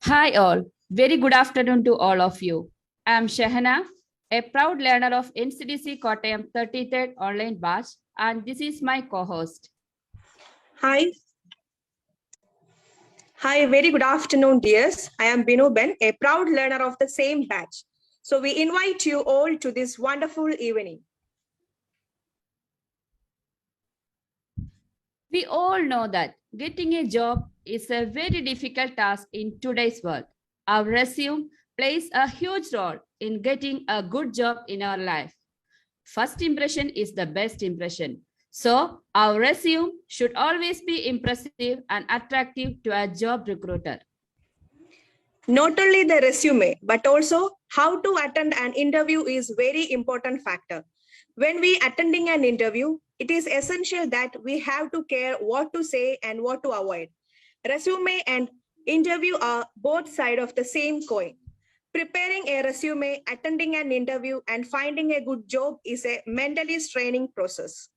Hi all, very good afternoon to all of you. I am Shahana, a proud learner of NCDC Kottayam 33rd online batch, and this is my co-host. Hi. Hi, very good afternoon, dears. I am Binu Ben, a proud learner of the same batch. So we invite you all to this wonderful evening. We all know that getting a job is a very difficult task in today's world. Our resume plays a huge role in getting a good job in our life. First impression is the best impression. So our resume should always be impressive and attractive to a job recruiter. Not only the resume, but also how to attend an interview is very important factor. When we attending an interview, it is essential that we have to care what to say and what to avoid. Resume and interview are both sides of the same coin. Preparing a resume, attending an interview, and finding a good job is a mentally straining process.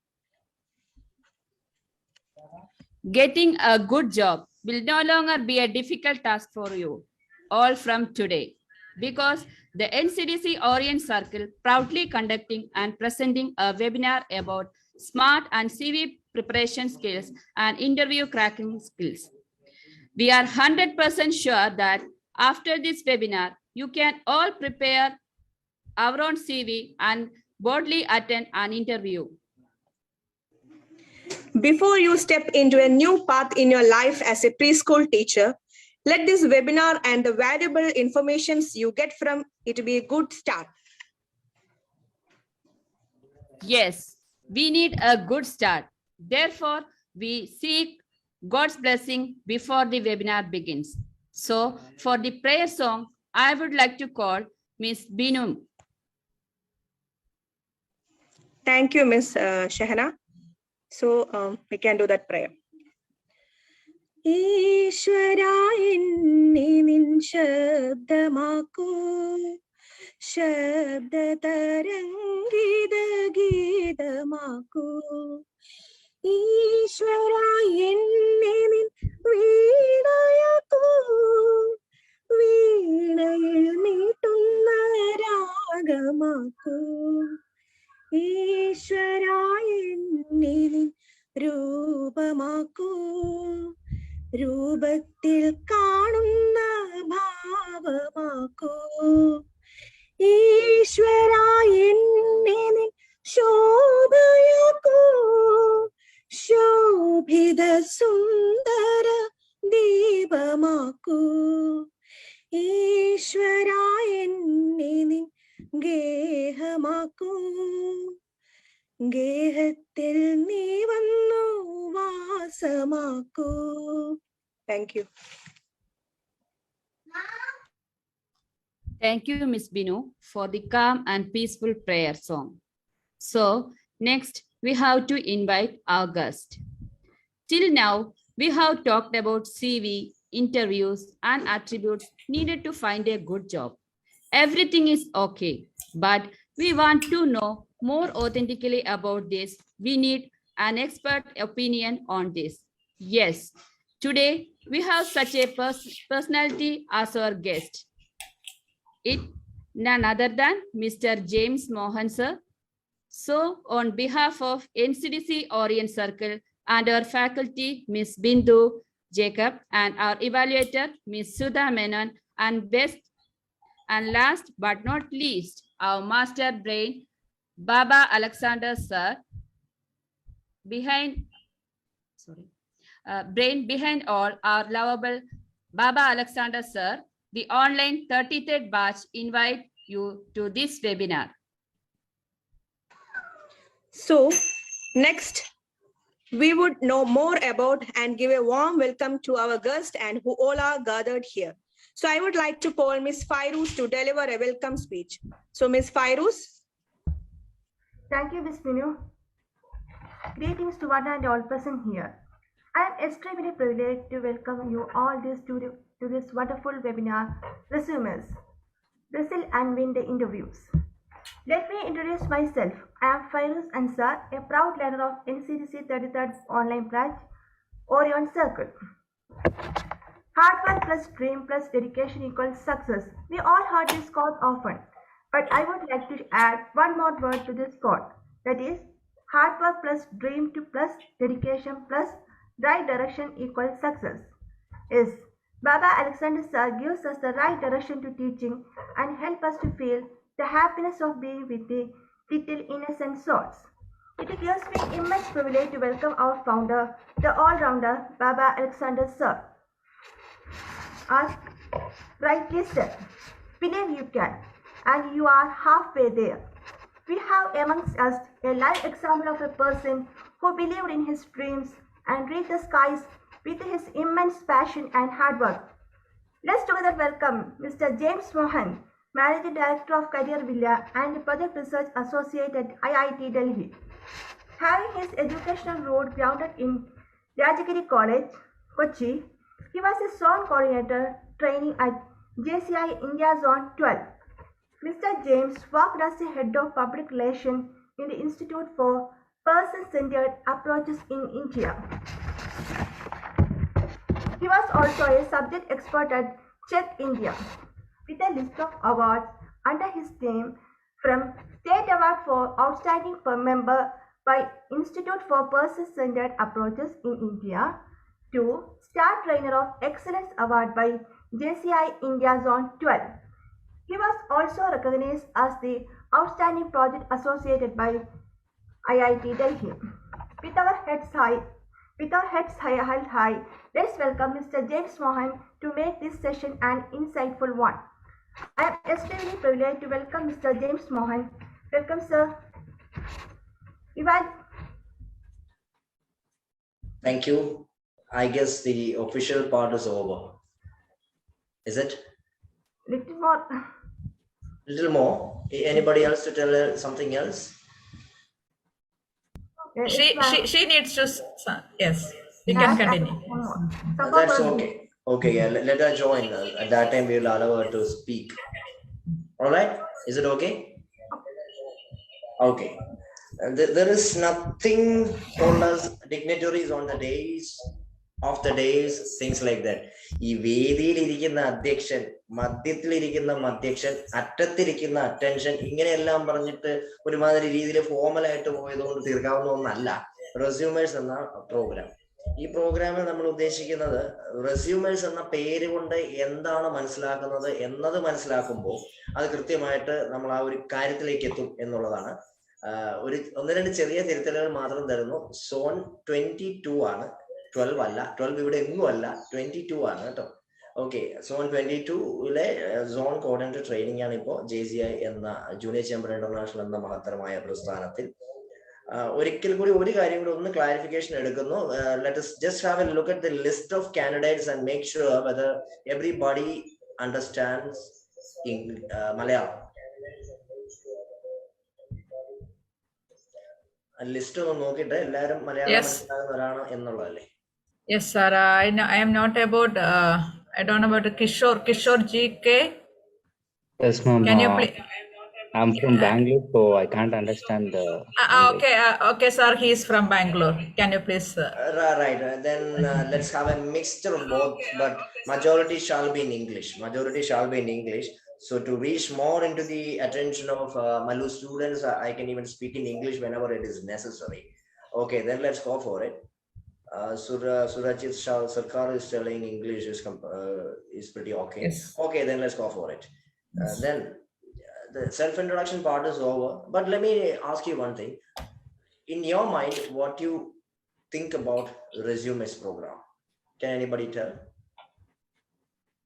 Getting a good job will no longer be a difficult task for you, all from today, because the NCDC Orion Circle proudly conducting and presenting a webinar about smart and CV preparation skills and interview cracking skills. We are 100% sure that after this webinar, you can all prepare our own CV and boldly attend an interview. Before you step into a new path in your life as a preschool teacher, let this webinar and the valuable information you get from it be a good start. Yes, we need a good start. Therefore, we seek God's blessing before the webinar begins. So, for the prayer song, I would like to call Miss Binu. Thank you, Miss Shahana. So we can do that prayer. Ishwara inni nin shabdamaku shabda tarangida gidamaku Ishwara inni nin veedayaku veedayil meetunna ragamaku ഈശ്വരായെന്നിൽ രൂപമാക്കൂ രൂപത്തിൽ കാണുന്ന ഭാവമാക്കൂ ഈശ്വരായെന്നിൽ ശോഭയാക്കൂ ശോഭിത സുന്ദര ദീപമാക്കൂ ഈശ്വരായെന്നിൽ ഗേഹമാക്കൂ ഗേഹത്തിൽ നീ വന്നു വാസമാക്കൂ. Thank you. Thank you, Miss Binu, for the calm and peaceful prayer song. So, next, we have to invite our guest. Till now, we have talked about CV, interviews, and attributes needed to find a good job. Everything is okay, but we want to know more authentically about this. We need an expert opinion on this. Yes, today we have such a personality as our guest. It none other than Mr. James Mohan sir. So on behalf of NCDC Orion Circle and our faculty, Ms. Bindu Jacob, and our evaluator, Ms. Sudha Menon, and last but not least, our master brain, Baba Alexander sir, brain behind all our lovable Baba Alexander sir, the online 33rd batch invite you to this webinar. So next, we would know more about and give a warm welcome to our guests and who all are gathered here. So I would like to call Ms. Fairuz to deliver a welcome speech. So Ms. Fairuz. Thank you, Ms. Binu. Greetings to one and all present here. I am extremely privileged to welcome you all to this wonderful webinar, WRESUMERS, Wrestle and Win the Interviews. Let me introduce myself. I am Fairuz Ansar, a proud learner of NCDC 33rd online branch, Orion Circle. Hard work plus dream plus dedication equals success. We all heard this quote often, but I would like to add one more word to this quote. That is, hard work plus dream to plus dedication plus right direction equals success. Yes, Baba Alexander Sir gives us the right direction to teaching and help us to feel the happiness of being with the little innocent souls. It gives me immense privilege to welcome our founder, the all-rounder Baba Alexander Sir. As rightly said, believe you can, and you are halfway there. We have amongst us a live example of a person who believed in his dreams and reached the skies with his immense passion and hard work. Let's together welcome Mr. James Mohan, Managing Director of Career Villa and Project Research Associate at IIT Delhi. Having his educational root grounded in Rajagiri College, Kochi, he was a zone coordinator training at JCI India Zone 12. Mr. James worked as the head of public relations in the Institute for Person-Centered Approaches in India. He was also a subject expert at Czech India, with a list of awards under his name from State Award for Outstanding Member by Institute for Person-Centered Approaches in India to Star Trainer of Excellence Award by JCI India Zone 12. He was also recognized as the Outstanding Project Associated by IIT Delhi. With our heads held high, let's welcome Mr. James Mohan to make this session an insightful one. I am extremely privileged to welcome Mr. James Mohan. Welcome, sir. Thank you. I guess the official part is over. Is it? Little more. Little more. Anybody else to tell something else? She needs to. Yes, you can continue. That's okay. Okay, yeah, let her join. At that time, we will allow her to speak. All right? Is it okay? Okay. There is nothing called as dignitaries on the days of the days, things like that. ഈ വേദിയിലിരിക്കുന്ന അധ്യക്ഷൻ, മധ്യത്തിലിരിക്കുന്ന മധ്യക്ഷൻ, അറ്റത്തിരിക്കുന്ന attention, ഇങ്ങനെയെല്ലാം പറഞ്ഞിട്ട് ഒരുമാതിരി രീതിയിൽ ഫോമലായിട്ട് പോയതുകൊണ്ട് തീർക്കാവുന്ന ഒന്നല്ല റെസ്യൂമേഴ്സ് എന്ന programme. ഈ പ്രോഗ്രാമിൽ നമ്മൾ ഉദ്ദേശിക്കുന്നത് റെസ്യൂമേഴ്സ് എന്ന പേര് കൊണ്ട് എന്താണ് മനസ്സിലാക്കുന്നത് എന്നത് മനസ്സിലാക്കുമ്പോൾ അത് കൃത്യമായിട്ട് നമ്മൾ ആ ഒരു കാര്യത്തിലേക്ക് എത്തും എന്നുള്ളതാണ്. ഒന്ന് രണ്ട് ചെറിയ തിരുത്തലുകൾ മാത്രം തരുന്നു. സോൺ 22 ആണ്, 12 അല്ല. 12 ഇവിടെ എങ്ങും അല്ല, 22 ആണ് കേട്ടോ. ഓക്കെ, സോൺ 22ലെ സോൺ കോർഡിനേറ്റർ ട്രെയിനിങ് ആണ് ഇപ്പോൾ JCI എന്ന ജൂനിയർ ചേംബർ ഇന്റർനാഷണൽ എന്ന മഹത്തരമായ പ്രസ്ഥാനത്തിൽ. ഒരിക്കൽ കൂടി ഒരു കാര്യം കൂടി ഒന്ന് ക്ലാരിഫിക്കേഷൻ എടുക്കുന്നു. Let us just have a look at the list of candidates and make sure whether everybody understands Malayalam. List ഒന്ന് നോക്കിയിട്ട് എല്ലാവരും Malayalam മനസ്സിലാകുന്നവരാണ് എന്നുള്ളതല്ലേ? Yes, sir. I am not about. I don't know about Kishore GK. Yes, ma'am. Can you please? I'm from Bangalore, so I can't understand the. Okay, sir. He is from Bangalore. Can you please? Right. Then let's have a mixture of both, but majority shall be in English. So to reach more into the attention of Malu students, I can even speak in English whenever it is necessary. Okay, then let's go for it. Surajit Sarkar is telling English is pretty okay. Yes. Okay, then let's go for it. Then the self-introduction part is over, but let me ask you one thing. In your mind, what you think about RESUMERS program? Can anybody tell?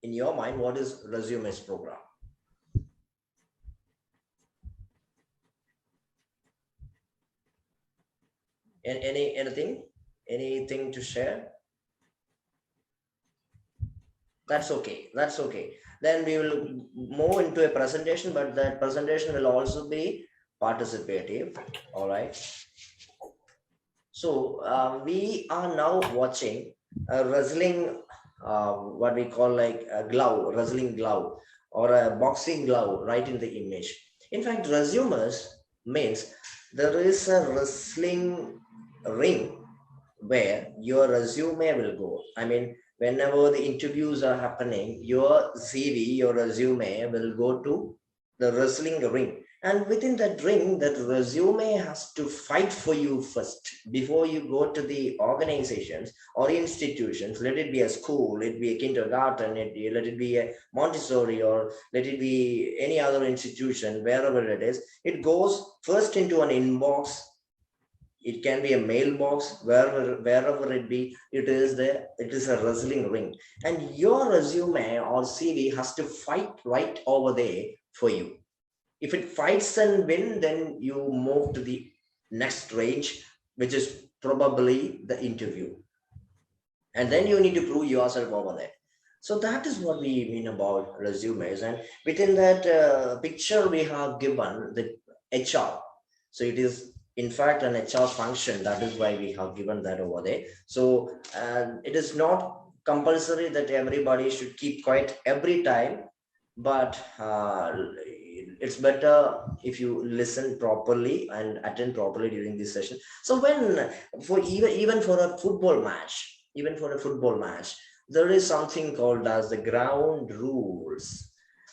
In your mind, what is RESUMERS program? Anything to share? That's okay. Then we will move into a presentation, but that presentation will also be participative. All right. So we are now watching a wrestling, what we call like a glove, wrestling glove or a boxing glove right in the image. In fact, RESUMERS means there is a wrestling ring where your resume will go. I mean, whenever the interviews are happening, your CV, your resume will go to the wrestling ring. And within that ring, that resume has to fight for you first before you go to the organizations or institutions. Let it be a school, let it be a kindergarten, let it be a Montessori, or let it be any other institution, wherever it is. It goes first into an inbox. It can be a mailbox, wherever it be. It is a wrestling ring, and your resume or CV has to fight right over there for you. If it fights and win, then you move to the next range, which is probably the interview. And then you need to prove yourself over there. So that is what we mean about resumes. And within that picture, we have given the HR. So it is, in fact, an HR function. That is why we have given that over there. So it is not compulsory that everybody should keep quiet every time, but it's better if you listen properly and attend properly during this session. So even for a football match, there is something called as the ground rules,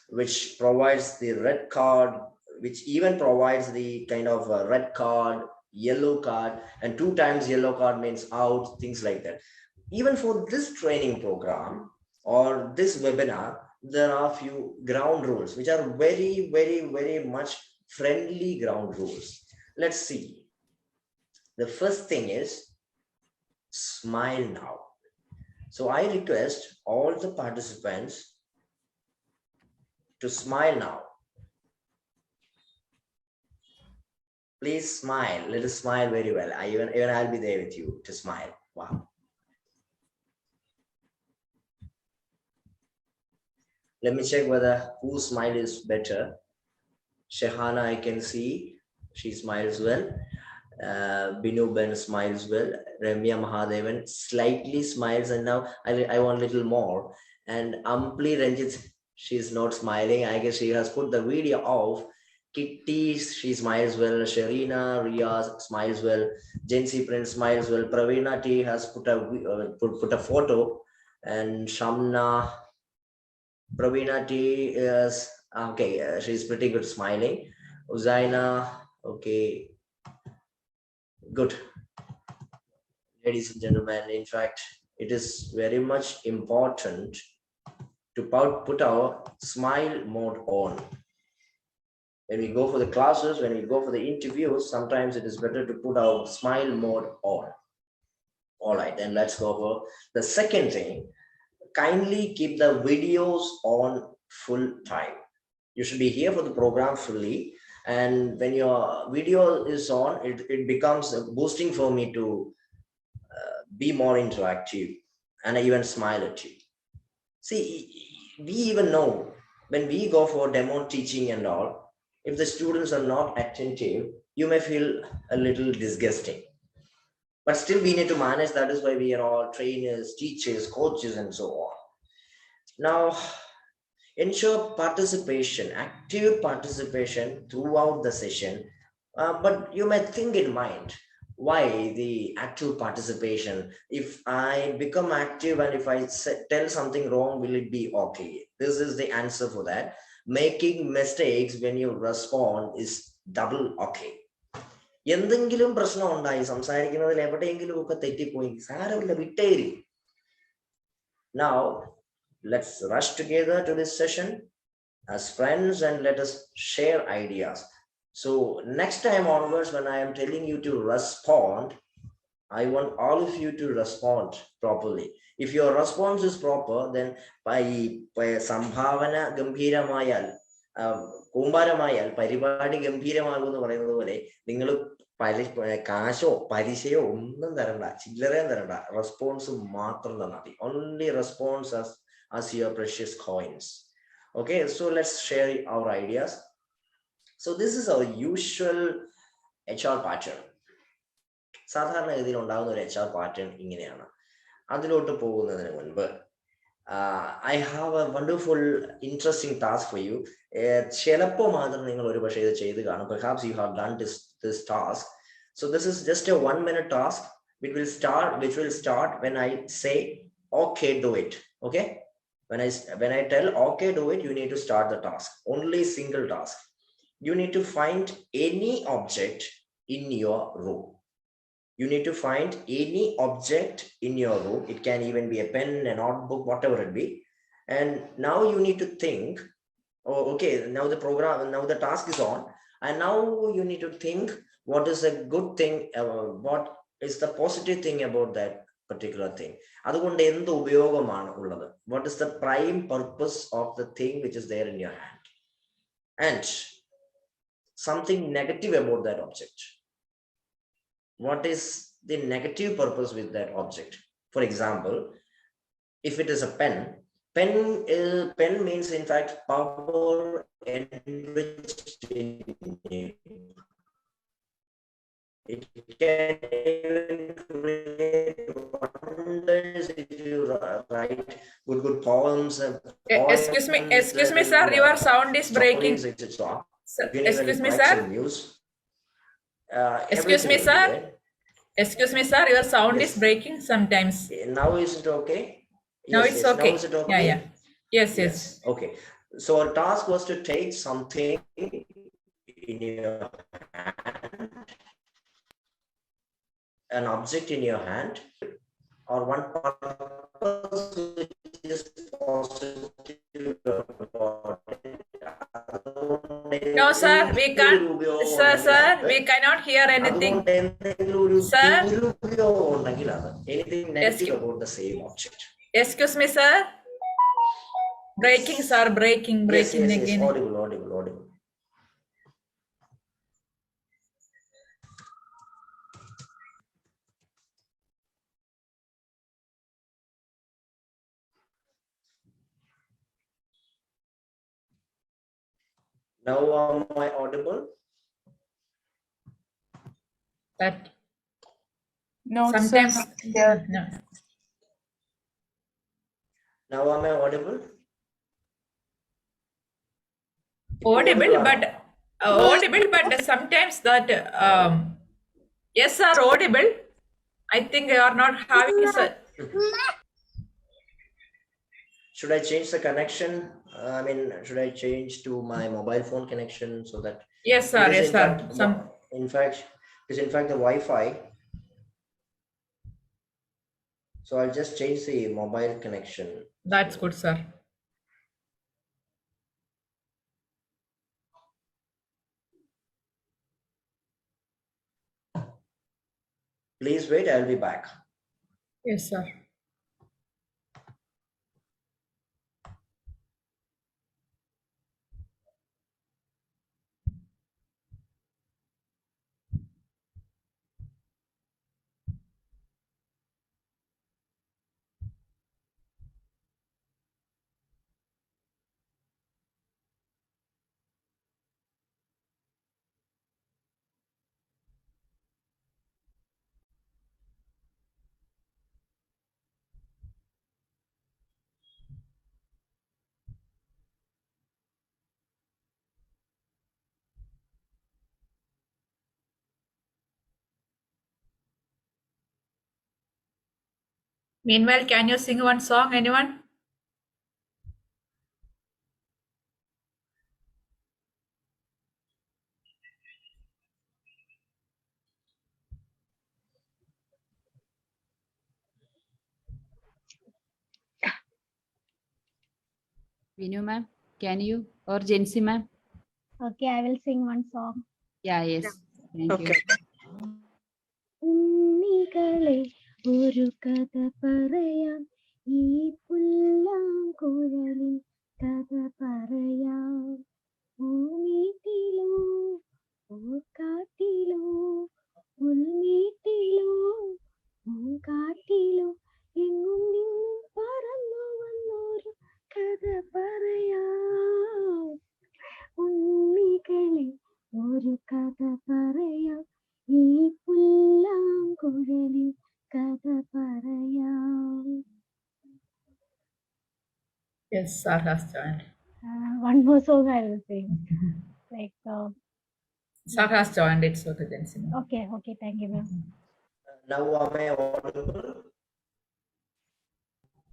which provides the red card, which even provides the kind of red card, yellow card, and 2 times yellow card means out, things like that. Even for this training program or this webinar, there are a few ground rules, which are very, very, very much friendly ground rules. Let's see. The first thing is smile now. So I request all the participants to smile now. Please smile. Let us smile very well. Even I'll be there with you to smile. Wow. Let me check whether whose smile is better. Shehana, I can see, she smiles well. Binu Ben smiles well. Ramya Mahadevan slightly smiles, and now I want a little more. And Ampli Ranjit, she's not smiling. I guess she has put the video off. Kitty, she smiles well. Sharina, Riya smiles well. Jency Prince smiles well. Pravina T has put a photo, and Shamna. Pravina T is okay. She's pretty good smiling. Uzaina, okay, good. Ladies and gentlemen, in fact, it is very much important to put our smile mode on. When we go for the classes, when we go for the interviews, sometimes it is better to put our smile mode on. All right, then let's go for the second thing. Kindly keep the videos on full time. You should be here for the program fully, and when your video is on, it becomes boosting for me to be more interactive, and I even smile at you. See, we even know when we go for demo teaching and all, if the students are not attentive, you may feel a little disgusting. But still we need to manage. That is why we are all trainers, teachers, coaches, and so on. Now, ensure participation, active participation throughout the session. But you may think in mind, why the active participation? If I become active and if I tell something wrong, will it be okay? This is the answer for that. Making mistakes when you respond is double okay. എന്തെങ്കിലും പ്രശ്നം ഉണ്ടായി സംസാരിക്കുന്നതിൽ എവിടെയെങ്കിലും ഒക്കെ തെറ്റിപ്പോയി സാരമില്ല വിട്ടേരി. Now let's rush together to this session as friends and let us share ideas. So next time onwards, when I am telling you to respond, I want all of you to respond properly. If your response is proper, then by sambhavana gambhiramayal കൂമ്പാരമായാൽ പരിപാടി ഗംഭീരമാകും എന്ന് പറയുന്നത് പോലെ നിങ്ങൾ കാശോ പലിശയോ ഒന്നും തരണ്ട, ചില്ലറയും തരണ്ട, response മാത്രം തന്നാൽ മതി. Only response as your precious coins. Okay, so let's share our ideas. So this is our usual HR pattern. സാധാരണഗതിയിൽ ഉണ്ടാകുന്ന ഒരു HR pattern ഇങ്ങനെയാണ്. അതിലോട്ട് പോകുന്നതിന് മുൻപ് I have a wonderful, interesting task for you. ചിലപ്പോൾ മാത്രം നിങ്ങൾ ഒരു പക്ഷേ ഇത് ചെയ്ത് കാണും. Perhaps you have done this task. So this is just a 1-minute task which will start when I say okay, do it. Okay. When I tell okay, do it, you need to start the task. Only single task. You need to find any object in your room. You need to find any object in your room. It can even be a pen, a notebook, whatever it be. And now you need to think, oh, okay, now the task is on. And now you need to think what is a good thing, what is the positive thing about that particular thing. What is the prime purpose of the thing which is there in your hand? And something negative about that object. What is the negative purpose with that object? For example, if it is a pen, pen means in fact power enriched in you. It can even create wonders if you write good poems. Excuse me, sir. Your sound is breaking. Excuse me, sir. Excuse me, sir. Excuse me, sir. Your sound is breaking sometimes. Now is it okay? Now it's okay. Now is it okay? Yeah. Yes. Okay. So our task was to take something in your hand, an object in your hand, or one purpose which is positive about it. No, sir, we can't. Sir, we cannot hear anything. Sir, anything negative about the same object. Excuse me, sir. Breaking, sir. Breaking Yes, again. audible. Now am I audible? That No, sometimes. sir, yeah. No. Now am I audible? Audible, but sometimes that yes, sir, audible. I think you are not having sir. Should I change the connection? Should I change to my mobile phone connection so that? Yes, sir. Yes, sir. In fact, the Wi-Fi. So I'll just change the mobile connection. That's good, sir. Please wait, I'll be back. Yes, sir. Meanwhile, can you sing one song, anyone? Vinu ma'am, can you? Or Jency ma'am? Okay, I will sing one song. Yeah, yes. Thank Okay. ഉണ്ണികളെ ഒരു കഥ പറയാം ഈ പുല്ലാങ്കുഴലിൻ കഥ പറയാം ഭൂമീട്ടിലോ കാട്ടിലോ ഉൾമീട്ടിലോ കാട്ടിലോ എങ്ങും നിന്നും പറന്നു വന്നൊരു കഥ പറയാം ഉണ്ണികളെ ഒരു കഥ പറയാം ഈ പുല്ലാങ്കുഴലിൻ കഥ പറയാം. Yes, sir has joined. One more song I will sing. Like Sir has joined. It's okay, Jency. okay, thank you, ma'am. Now am I audible?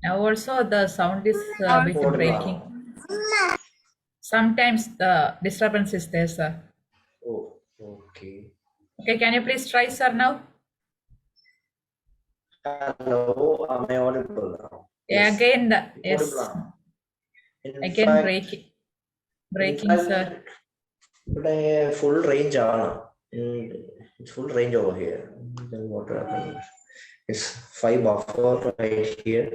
Now also the sound is bit Audible breaking. now. Sometimes the disturbance is there, sir. Oh, okay. Okay, can you please try, sir, now? Hello, am I audible now? Yeah, Yes. again, Audible yes, now. In again fact, breaking, sir. ഇവിടെ full range ആണ്. It's full range over here. Then what happens? It's 5 buffer right here.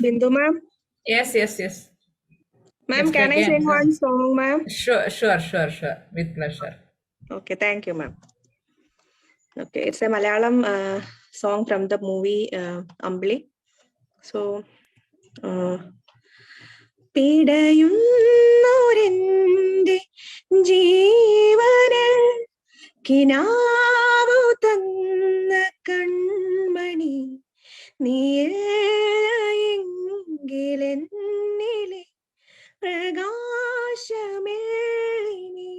Bindu ma'am. Yes, yes, yes. Ma'am, Yes, can I again. sing one song, ma'am? Sure, sure, sure, sure. With pleasure. Okay, thank you, ma'am. Okay, it's a Malayalam song from the movie Ambli. So, പിടയുന്നോരെന്റെ ജീവന് കിനാവു തന്ന കൺമണി നീയെങ്കിലെന്നിലെ പ്രകാശമേനി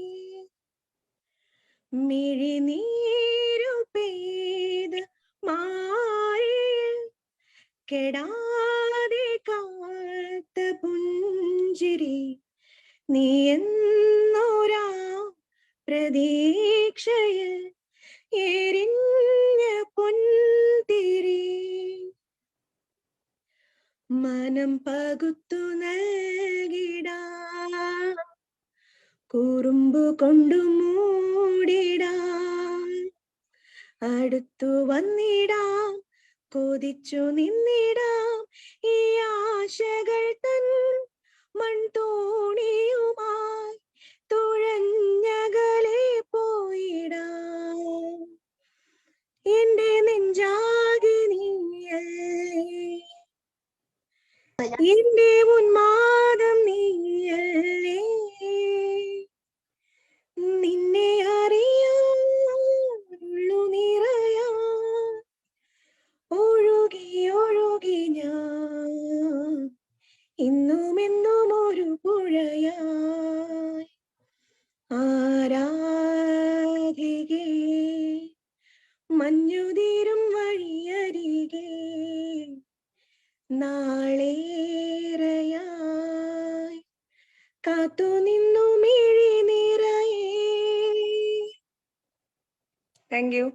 മിഴിനീരു പെയ്ത് മാറിയ കെടാതെ കാത്ത പുഞ്ചിരി നീ എന്നോരാ പ്രതീക്ഷയിൽ എരിഞ്ഞ പൊൻതിരി മനം പകുത്തു നൽകിടാ കുറുമ്പു കൊണ്ടു മൂടിടാം അടുത്തു വന്നിടാം കൊതിച്ചു നിന്നിടാം ഈ ആശകൾ തൻ മൺതോണിയുമായി തുഴഞ്ഞകലെ പോയിടാം എന്റെ നെഞ്ചാകെ നീയല്ലേ എന്റെ ഉന്മാദം നീയല്ലേ നിന്നെ അറിയാനുള്ളു നിറയാ ഒഴുകി ഒഴുകി ഞാൻ ഇന്നുമെന്നും ഒരു പുഴയായി ആരാധികേ മഞ്ഞുതീരും വഴിയരികെ നാളേറെയായി കാത്തു നിന്നു മിഴി നിറയേ. Thank you.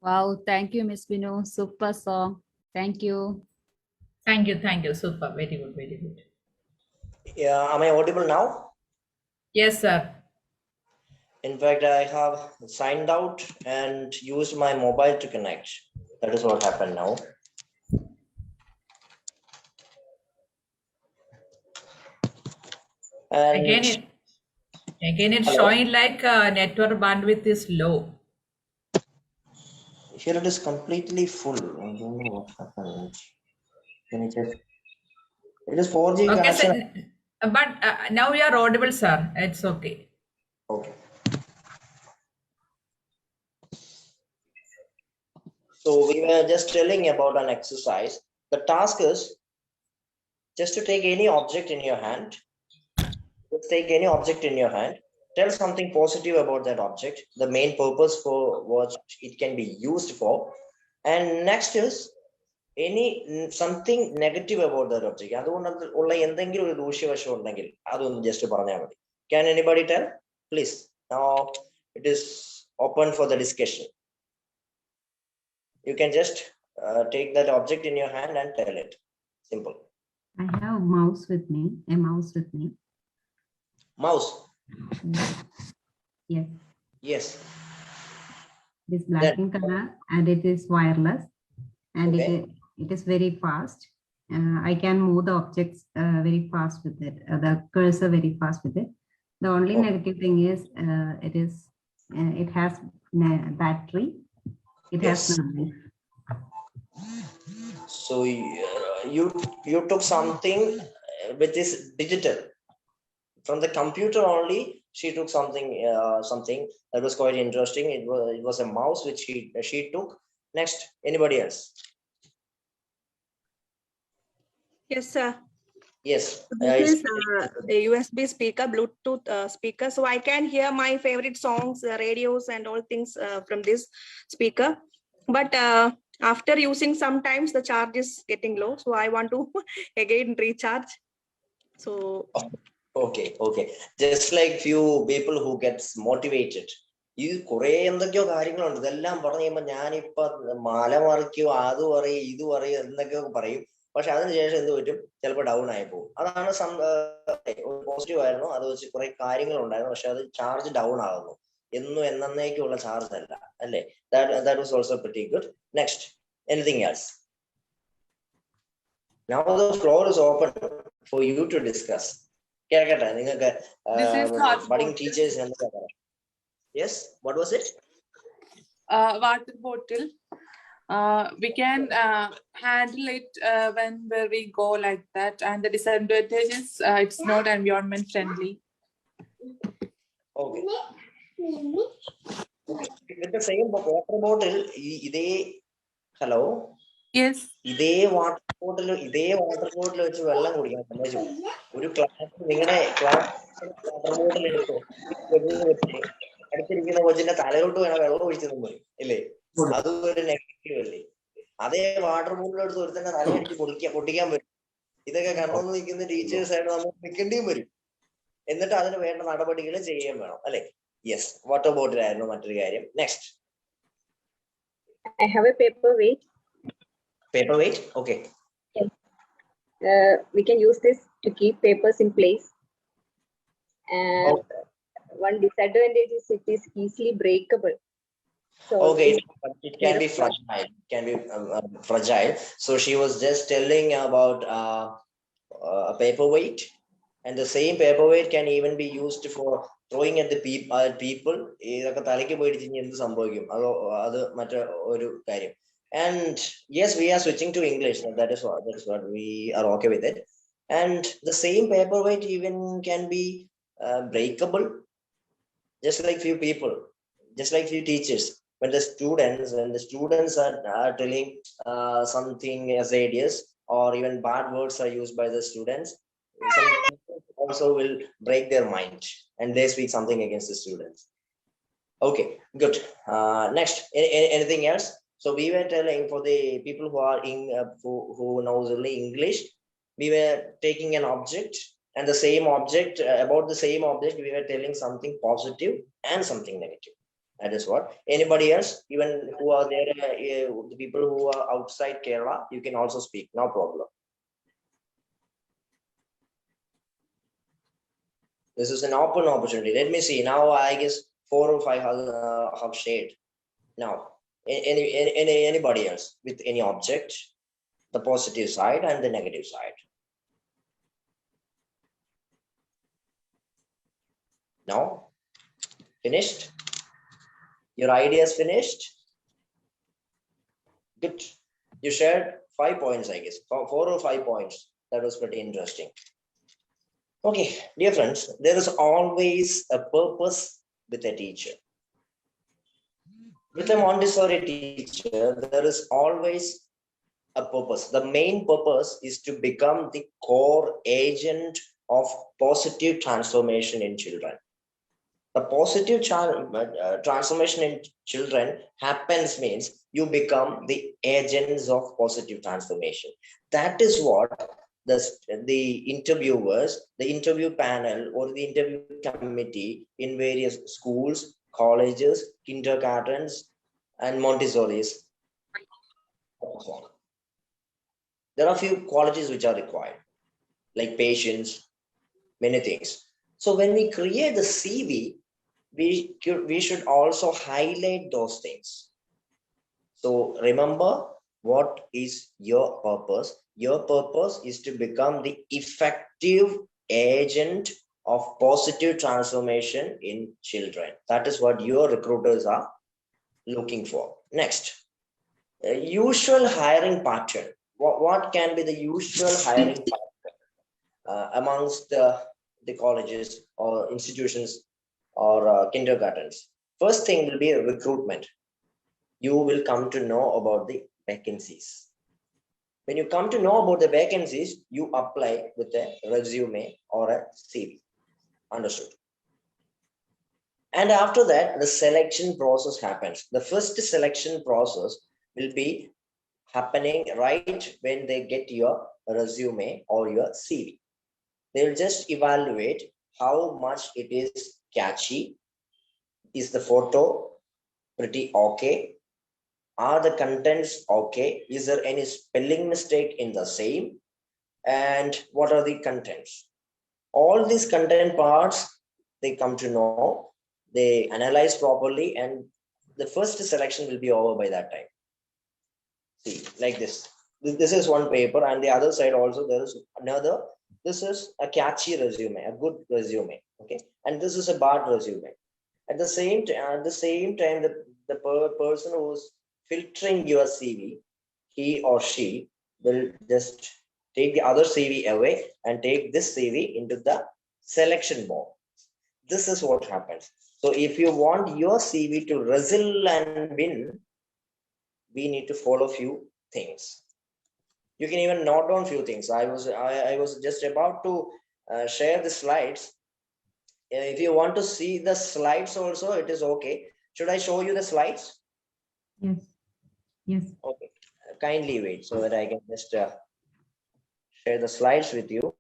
Wow, thank you, Miss Binu. Super song. Thank you. Thank you, thank you. Super, very good, very good. Yeah, am I audible now? Yes, sir. In fact, I have signed out and used my mobile to connect. That is what happened now. And Again, it's Hello? showing like network bandwidth is low. Here it is completely full. I don't know what happened. Can you check? It is 4G Okay, sir. connection. But now you are audible, sir. It's okay. Okay. So we were just telling about an exercise. The task is just to take any object in your hand. Just take any object in your hand. Tell something positive about that object. The main purpose for what it can be used for. And next is any something negative about that object. Can anybody tell? Please. Now it is open for the discussion. You can just take that object in your hand and tell it. Simple. I have mouse with me. A mouse with me. Mouse. Yes. Yes. It is black in color and it is wireless and Okay. it is very fast. I can move the objects very fast with it. The cursor very fast with it. The only negative thing is it has battery. It has Yes. no life. So you took something which is digital from the computer only. She took something that was quite interesting. It was a mouse which she took. Next, anybody else? Yes, sir. Yes. This is a USB speaker, Bluetooth speaker. So I can hear my favorite songs, radios and all things from this speaker. But after using, sometimes the charge is getting low. So I want to again recharge. So okay. Just like few people who gets motivated. ഈ കുറെ എന്തൊക്കെയോ കാര്യങ്ങളുണ്ട്. ഇതെല്ലാം പറഞ്ഞു കഴിയുമ്പോൾ ഞാനിപ്പോ മല മറിക്കും, അത് പറയും, ഇത് പറയും എന്നൊക്കെ പറയും. പക്ഷെ അതിനുശേഷം എന്ത് പറ്റും? ചിലപ്പോൾ ഡൗൺ ആയി പോകും. അതാണ് പോസിറ്റീവ് ആയിരുന്നു. അത് വെച്ച് കുറെ കാര്യങ്ങൾ ഉണ്ടായിരുന്നു. പക്ഷെ അത് ചാർജ് ഡൗൺ ആകുന്നു. എന്നും എന്നേക്കുള്ള ചാർജ് അല്ല, അല്ലേ? That was also pretty good. Next, anything else? Now the floor is open for you to discuss. കേൾക്കട്ടെ നിങ്ങൾക്ക് budding teachers. Yes, what was it? Water bottle. We can handle it where we go like that, and the disadvantage is it's not environment friendly. Okay. With the same water bottle, hello. Yes. ഇതേ water bottle വെച്ച് വെള്ളം കുടിക്കാൻ സമ്മതിച്ചു. ഒരു class നിങ്ങളുടെ class water bottle എടുത്തു അടുത്തിരിക്കുന്ന കൊച്ചിന്റെ തലയോട്ട് വേണം വെള്ളം ഒഴിച്ചതും പോയി, ഇല്ലേ? അതും ഒരു നെഗറ്റീവ് അല്ലേ? അതേ വാട്ടർ ബോട്ടിൽ എടുത്ത് ഒരുത്തന്നെ തലയടിച്ച് പൊട്ടിക്കാൻ വരും. ഇതൊക്കെ കണ്ടു നിൽക്കുന്ന ടീച്ചേഴ്സ് ആയിട്ട് നമ്മൾ നിൽക്കേണ്ടിയും വരും. എന്നിട്ട് അതിന് വേണ്ട നടപടികൾ ചെയ്യാൻ വേണം, അല്ലെ? യെസ്, വാട്ടർ ബോട്ടിൽ ആയിരുന്നു മറ്റൊരു കാര്യം. Next. I have a paperweight. Paperweight, okay. Yes. We can use this to keep papers in place. And one disadvantage is it is easily breakable. So okay, it can be fragile. It can be fragile. So she was just telling about a paperweight, and the same paperweight can even be used for throwing at the people. ഇതൊക്കെ തലയ്ക്ക് പേടിച്ച് എന്ത് സംഭവിക്കും? അത് മറ്റൊരു കാര്യം. And yes, we are switching to English. That is what we are okay with it. And the same paperweight even can be breakable, just like few people, just like few teachers. When the students are telling something as ideas, or even bad words are used by the students, some people also will break their mind and they speak something against the students. Okay, good. Next, anything else? So we were telling for the people who are who knows only English, we were taking an object, and the same object, about the same object, we were telling something positive and something negative. That is what. Anybody else, even who are there, the people who are outside Kerala, you can also speak, no problem. This is an open opportunity. Let me see. Now I guess 4 or 5 have shared. Now, anybody else with any object, the positive side and the negative side? No? Finished? Your idea is finished? Good. You shared 5 points, I guess. 4 or 5 points. That was pretty interesting. Okay, dear friends, there is always a purpose with a teacher. With a Montessori teacher, there is always a purpose. The main purpose is to become the core agent of positive transformation in children. The positive transformation in children happens means you become the agents of positive transformation. That is what the interviewers, the interview panel or the interview committee in various schools, colleges, kindergartens, and Montessoris. There are few qualities which are required, like patience, many things. So when we create the CV, we should also highlight those things. So remember, what is your purpose? Your purpose is to become the effective agent of positive transformation in children. That is what your recruiters are looking for. Next, usual hiring pattern. What can be the usual hiring pattern amongst the colleges or institutions or kindergartens? First thing will be recruitment. You will come to know about the vacancies. When you come to know about the vacancies, you apply with a resume or a CV. Understood? And after that, the selection process happens. The first selection process will be happening right when they get your resume or your CV. They'll just evaluate how much it is catchy. Is the photo pretty okay? Are the contents okay? Is there any spelling mistake in the same? And what are the contents? All these content parts, they come to know, they analyze properly, and the first selection will be over by that time. See, like this. This is one paper, and the other side also there is another. This is a catchy resume, a good resume. Okay, and this is a bad resume. At the same time, the person who's filtering your CV, he or she will just take the other CV away and take this CV into the selection board. This is what happens. So if you want your CV to wrestle and win, we need to follow few things. You can even note down few things. I was just about to share the slides. If you want to see the slides also, it is okay. Should I show you the slides? Yes. Yes. Okay. Kindly wait so that I can just share the slides with you.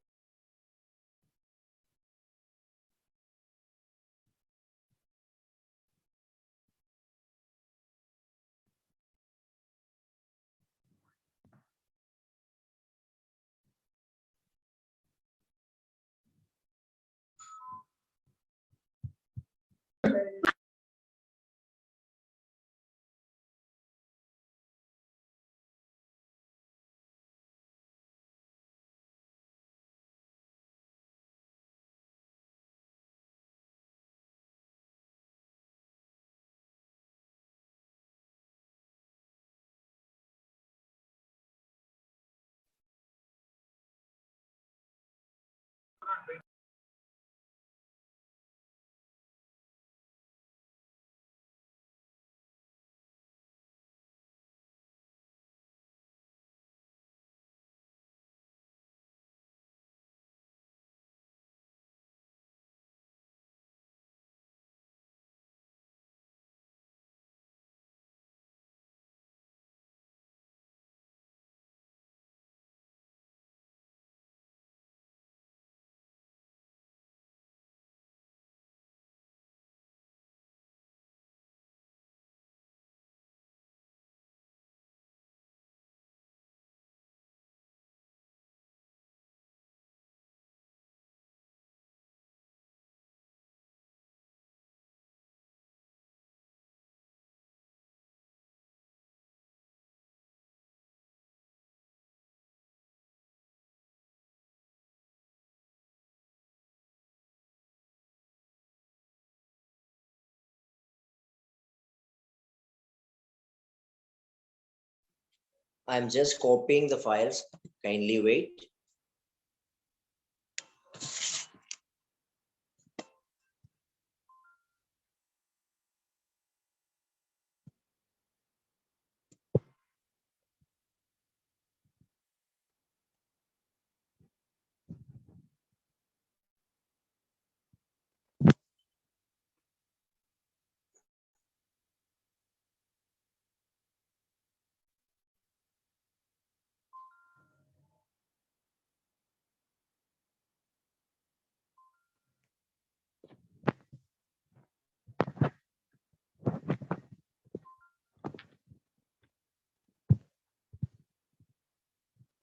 I'm just copying the files. Kindly wait.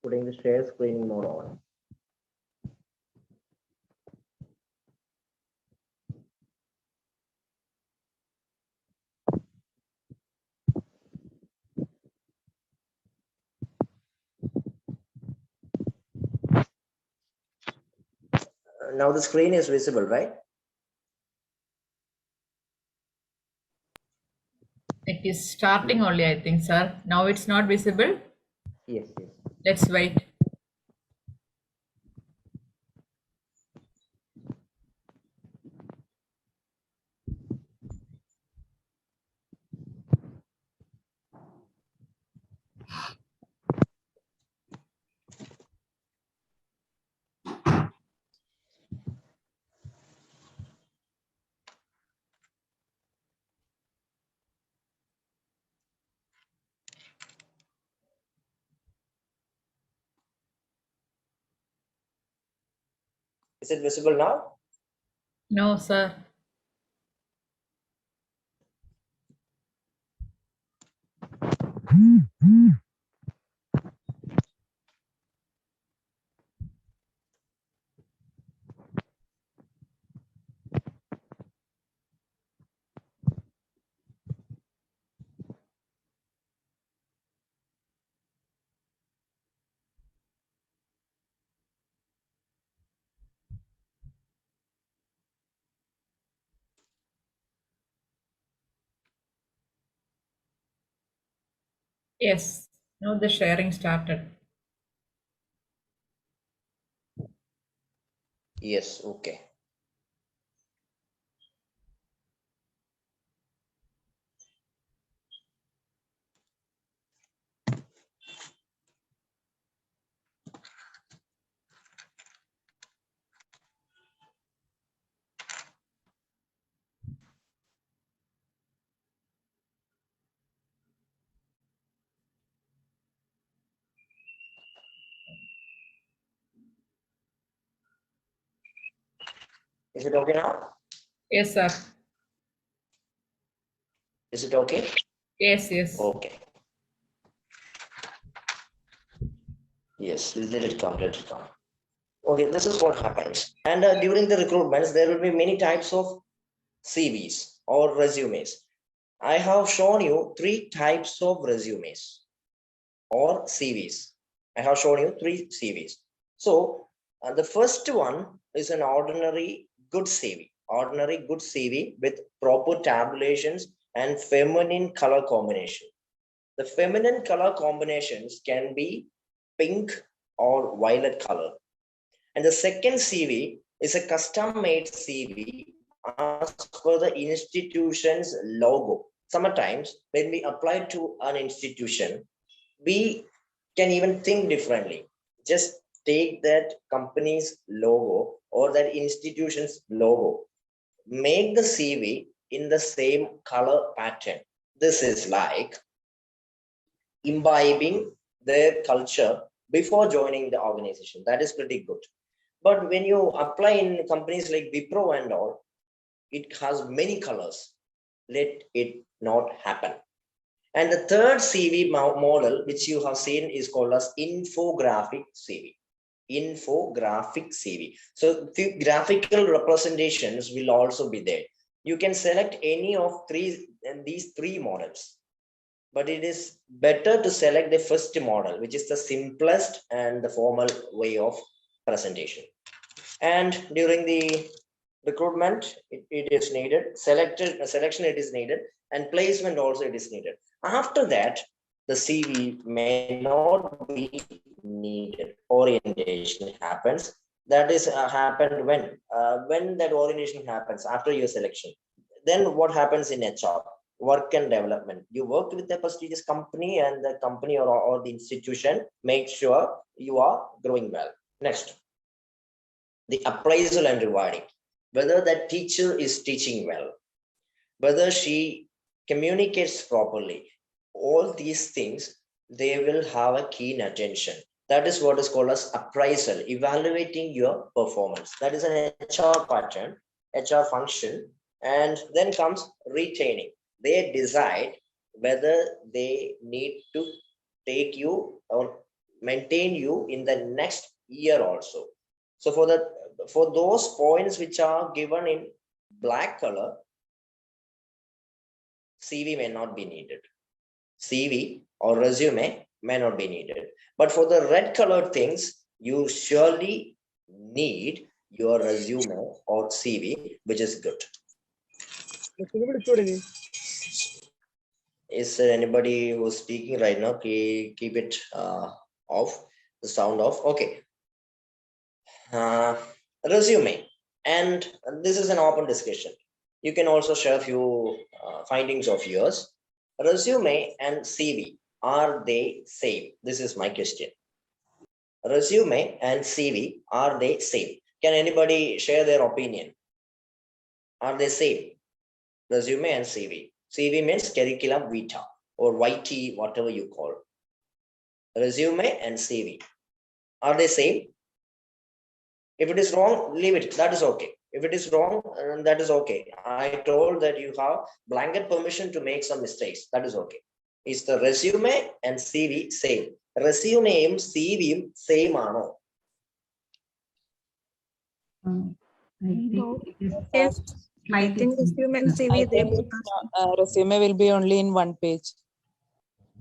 Putting the share screen mode on. Now the screen is visible, right? It is starting only, I think, sir. Now it's not visible. Yes, yes. Let's wait. Is it visible now? No, sir. Yes. Now the sharing started. Yes, okay. Is it okay now? Yes, sir. Is it okay? Yes, yes. Okay. Yes, let it come, let it come. Okay, this is what happens. And during the recruitments, there will be many types of CVs or resumes. I have shown you 3 types of resumes or CVs. I have shown you 3 CVs. So the first one is an ordinary good CV. Ordinary good CV with proper tabulations and feminine color combination. The feminine color combinations can be pink or violet color. And the second CV is a custom-made CV as per the institution's logo. Sometimes when we apply to an institution, we can even think differently. Just take that company's logo or that institution's logo, make the CV in the same color pattern. This is like imbibing their culture before joining the organization. That is pretty good. But when you apply in companies like Wipro and all, it has many colors. Let it not happen. And the third CV model, which you have seen, is called as infographic CV. Infographic CV. So the graphical representations will also be there. You can select any of these three models. But it is better to select the first model, which is the simplest and the formal way of presentation. And during the recruitment, it is needed. Selection it is needed, and placement also it is needed. After that, the CV may not be needed. Orientation happens. That is happened when that orientation happens after your selection. Then what happens in HR? Work and development. You work with a prestigious company, and the company or the institution make sure you are growing well. Next, the appraisal and rewarding. Whether that teacher is teaching well, whether she communicates properly, all these things, they will have a keen attention. That is what is called as appraisal, evaluating your performance. That is an HR pattern, HR function. And then comes retaining. They decide whether they need to take you or maintain you in the next year also. So for those points which are given in black color, CV may not be needed. CV or resume may not be needed. But for the red colored things, you surely need your resume or CV, which is good. Is there anybody who's speaking right now? Keep it off, the sound off. Okay. Resume. And this is an open discussion. You can also share a few findings of yours. Resume and CV, are they same? This is my question. Resume and CV, are they same? Can anybody share their opinion? Are they same? Resume and CV. CV means curriculum vitae or YT, whatever you call. Resume and CV. Are they same? If it is wrong, leave it. That is okay. If it is wrong, that is okay. I told that you have blanket permission to make some mistakes. That is okay. Is the resume and CV same? Resume, CV same ano? I think it is Yes. I think resume and CV, they both are. Resume will be only in one page.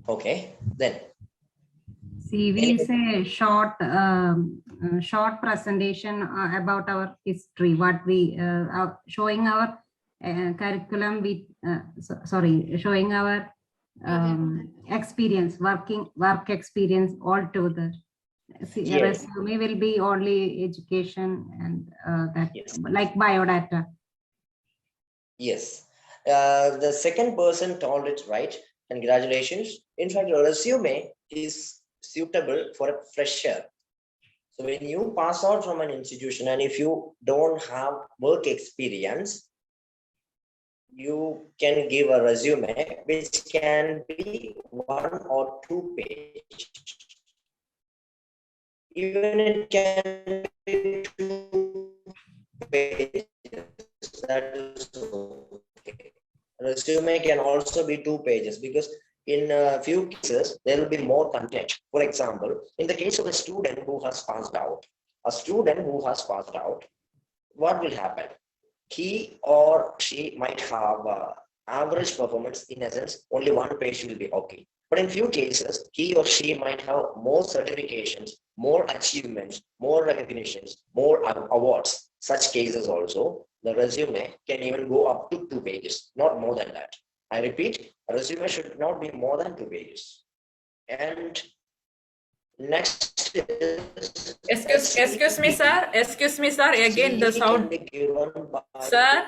Okay, then. CV is a short presentation about our history, what we showing our curriculum with showing our experience, work experience all together. Yes. Resume will be only education and that, yes. like biodata. Yes. The second person told it right. Congratulations. In fact, your resume is suitable for a fresher. So when you pass out from an institution and if you don't have work experience, you can give a resume which can be 1 or 2 pages. Even it can be 2 pages. That is okay. Resume can also be 2 pages because in a few cases, there will be more content. For example, in the case of a student who has passed out, what will happen? He or she might have average performance. In essence, only 1 page will be okay. But in few cases, he or she might have more certifications, more achievements, more recognitions, more awards. Such cases also, the resume can even go up to 2 pages, not more than that. I repeat, a resume should not be more than 2 pages. And next is... Excuse me, sir. Excuse me, sir. Again, the sound. Sir.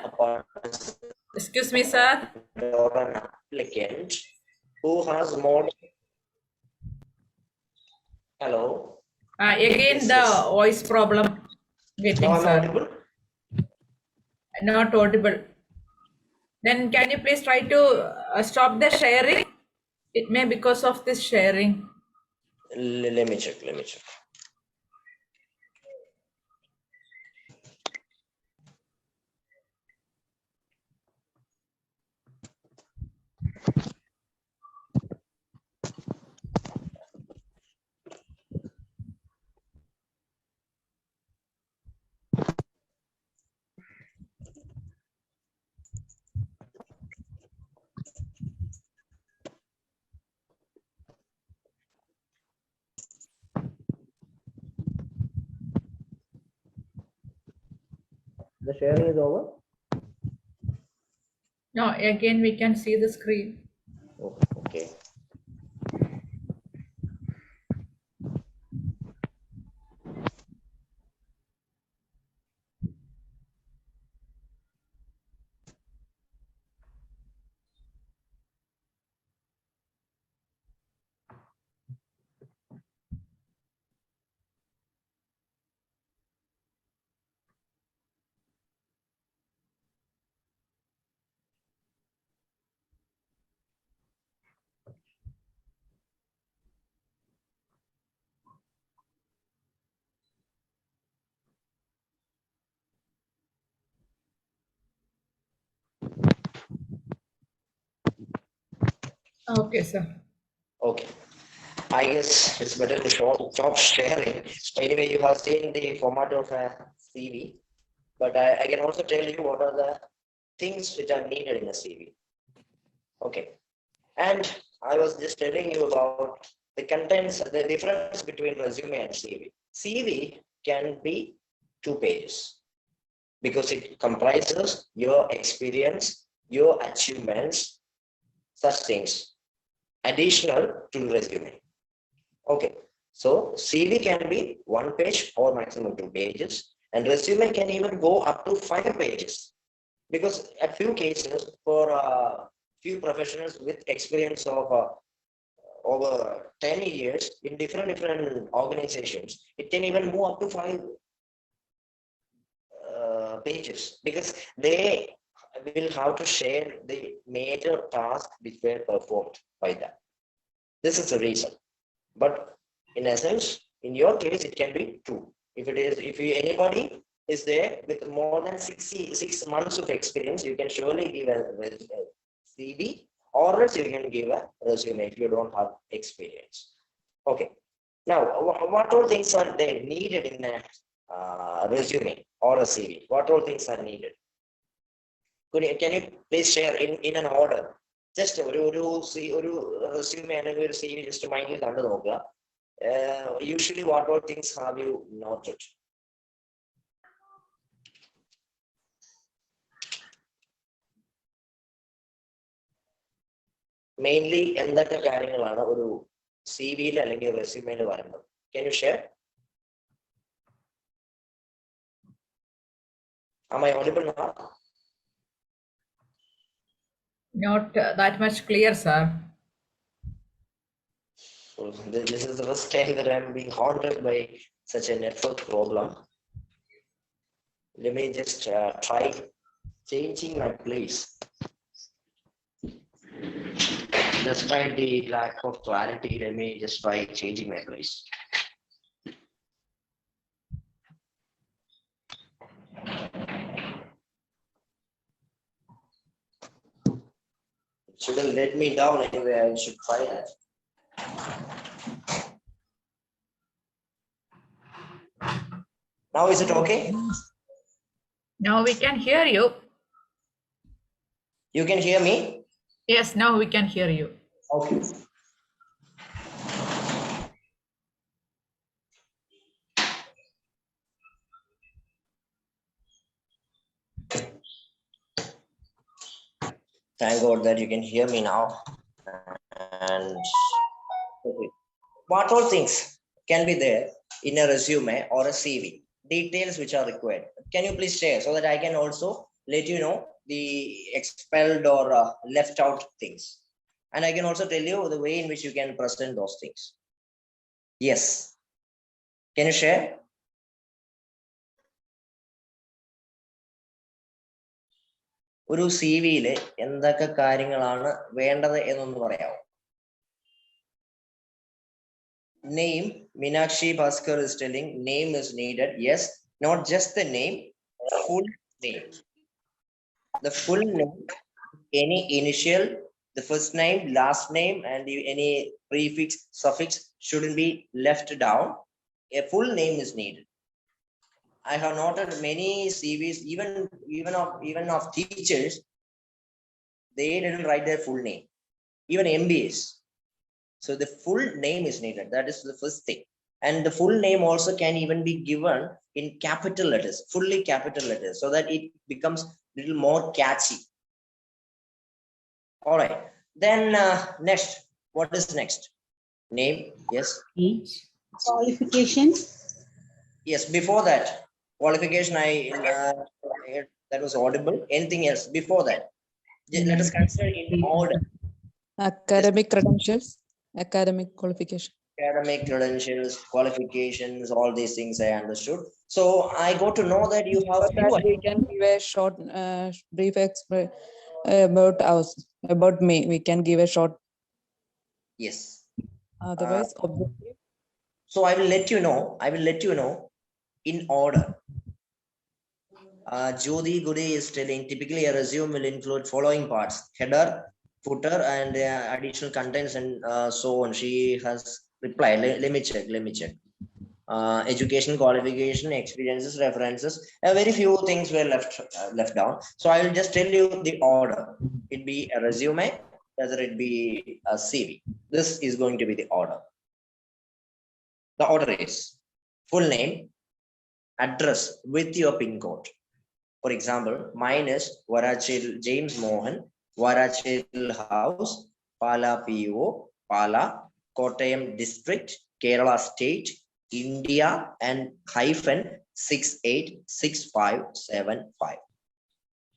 Excuse me, sir. Or an applicant who has more... Hello? Again, the voice problem. Getting, Not sir. audible? Not audible. Then can you please try to stop the sharing? It may because of this sharing. Let me check. The sharing is over? No, again we can see the screen. Okay. Okay, sir. Okay. I guess it's better to stop sharing. Anyway, you have seen the format of a CV, but I can also tell you what are the things which are needed in a CV. Okay. And I was just telling you about the contents, the difference between resume and CV. CV can be 2 pages because it comprises your experience, your achievements, such things, additional to resume. Okay, so CV can be 1 page or maximum 2 pages, and resume can even go up to 5 pages. Because at few cases, for few professionals with experience of over 10 years in different organizations, it can even move up to 5 pages, because they will have to share the major tasks which were performed by them. This is the reason. But in essence, in your case, it can be 2. If anybody is there with more than 6 months of experience, you can surely give a CV, or else you can give a resume if you don't have experience. Okay. Now, what all things are there needed in a resume or a CV? What all things are needed? Can you please share in an order? Just a resume and a CV, just to mind you. Usually, what all things have you noted? Mainly, എന്തൊക്കെ കാര്യങ്ങളാണ് ഒരു സിവിയിൽ അല്ലെങ്കിൽ റെസ്യൂമേയിൽ വരുന്നത്? Can you share? Am I audible now? Not that much clear, sir. So this is the first time that I'm being haunted by such a network problem. Let me just try changing my place. Despite the lack of clarity, let me just try changing my place. It shouldn't let me down anyway. I should try that. Now is it okay? Now we can hear you. You can hear me? Yes, now we can hear you. Okay. Thank God that you can hear me now. And okay. What all things can be there in a resume or a CV? Details which are required. Can you please share so that I can also let you know the expelled or left out things? And I can also tell you the way in which you can present those things. Yes. Can you share? ഒരു സിവിയിൽ എന്തൊക്കെ കാര്യങ്ങളാണ് വേണ്ടത് എന്നൊന്ന് പറയാമോ? Name, Meenakshi Bhaskar is telling name is needed. Yes, not just the name, full name. The full name, any initial, the first name, last name, and any prefix, suffix shouldn't be left down. A full name is needed. I have noted many CVs, even of teachers, they didn't write their full name, even MBAs. So the full name is needed. That is the first thing. And the full name also can even be given in capital letters, fully capital letters, so that it becomes a little more catchy. All right. Then next, what is next? Name, yes. Age. Qualification. Yes, before that, qualification, that was audible. Anything else before that? Let us consider in order. Academic credentials, academic qualification. Academic credentials, qualifications, all these things I understood. So I got to know that you have We can give a short, brief about me. We can give a short. Yes. Otherwise, objective. So I will let you know. In order. Jyoti Gudi is telling typically a resume will include following parts: header, footer and additional contents and so on. She has replied. Let me check. Education, qualification, experiences, references. Very few things were left down. So I will just tell you the order. It be a resume, whether it be a CV. This is going to be the order. The order is full name, address with your PIN code. For example, mine is Varachil James Mohan, Varachil House, Pala PO, Pala, Kottayam District, Kerala State, India, and hyphen 686575.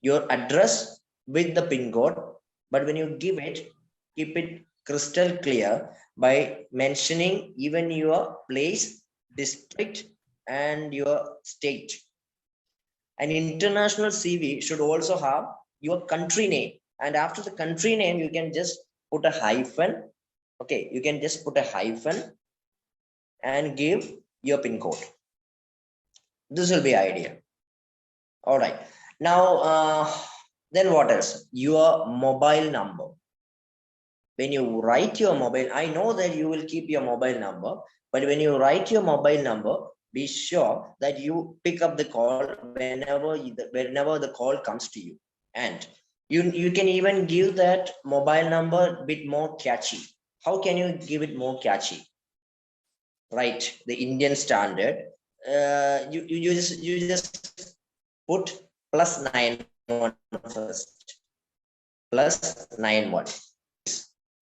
Your address with the PIN code, but when you give it, keep it crystal clear by mentioning even your place, district, and your state. An international CV should also have your country name, and after the country name, you can just put a hyphen. Okay, you can just put a hyphen and give your PIN code. This will be ideal. All right. Now, then what else? Your mobile number. When you write your mobile, I know that you will keep your mobile number, but when you write your mobile number, be sure that you pick up the call whenever the call comes to you. And you can even give that mobile number a bit more catchy. How can you give it more catchy? Right, the Indian standard. You just put +91 first. +91.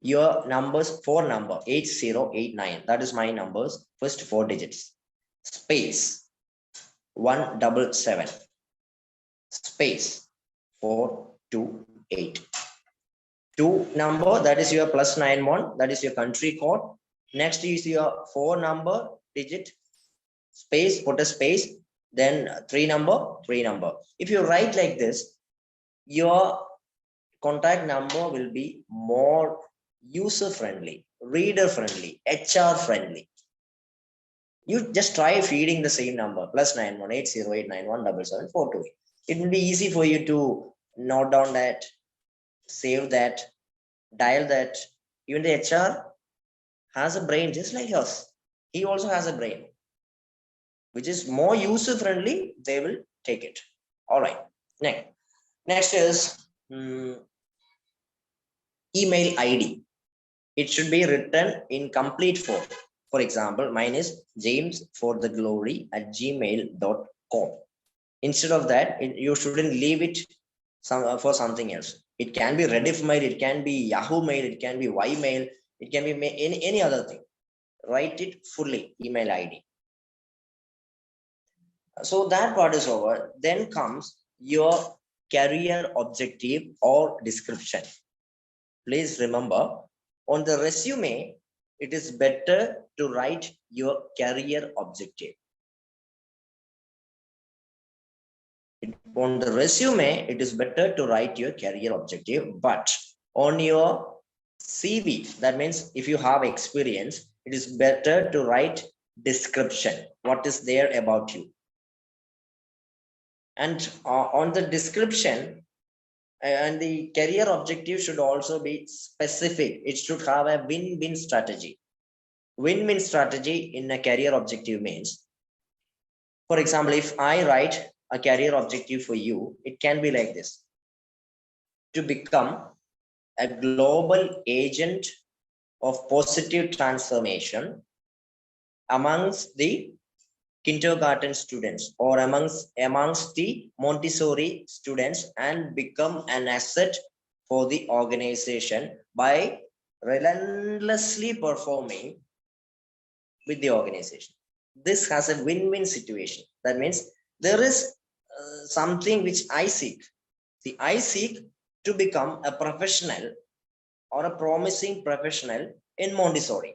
Your numbers, 4 number 8089. That is my numbers. First 4 digits. Space 177. Space 428. 2 number, that is your +91. That is your country code. Next is your 4 number digit, space, put a space, then 3 number. If you write like this, your contact number will be more user friendly, reader friendly, HR friendly. You just try feeding the same number, +91 80891777 428. It will be easy for you to note down that, save that, dial that. Even the HR has a brain just like us. He also has a brain, which is more user friendly. They will take it. All right. Next is email ID. It should be written in complete form. For example, mine is jamesfortheglory@gmail.com. Instead of that, you shouldn't leave it for something else. It can be Rediff mail, it can be Yahoo mail, it can be Ymail, it can be any other thing. Write it fully, email ID. So that part is over. Then comes your career objective or description. Please remember, on the resume, it is better to write your career objective. On the resume, it is better to write your career objective, but on your CV, that means if you have experience, it is better to write description. What is there about you? And on the description, and the career objective should also be specific. It should have a win-win strategy. Win-win strategy in a career objective means, for example, if I write a career objective for you, it can be like this: to become a global agent of positive transformation amongst the kindergarten students or amongst the Montessori students, and become an asset for the organization by relentlessly performing with the organization. This has a win-win situation. That means there is something which I seek. See, I seek to become a professional or a promising professional in Montessori.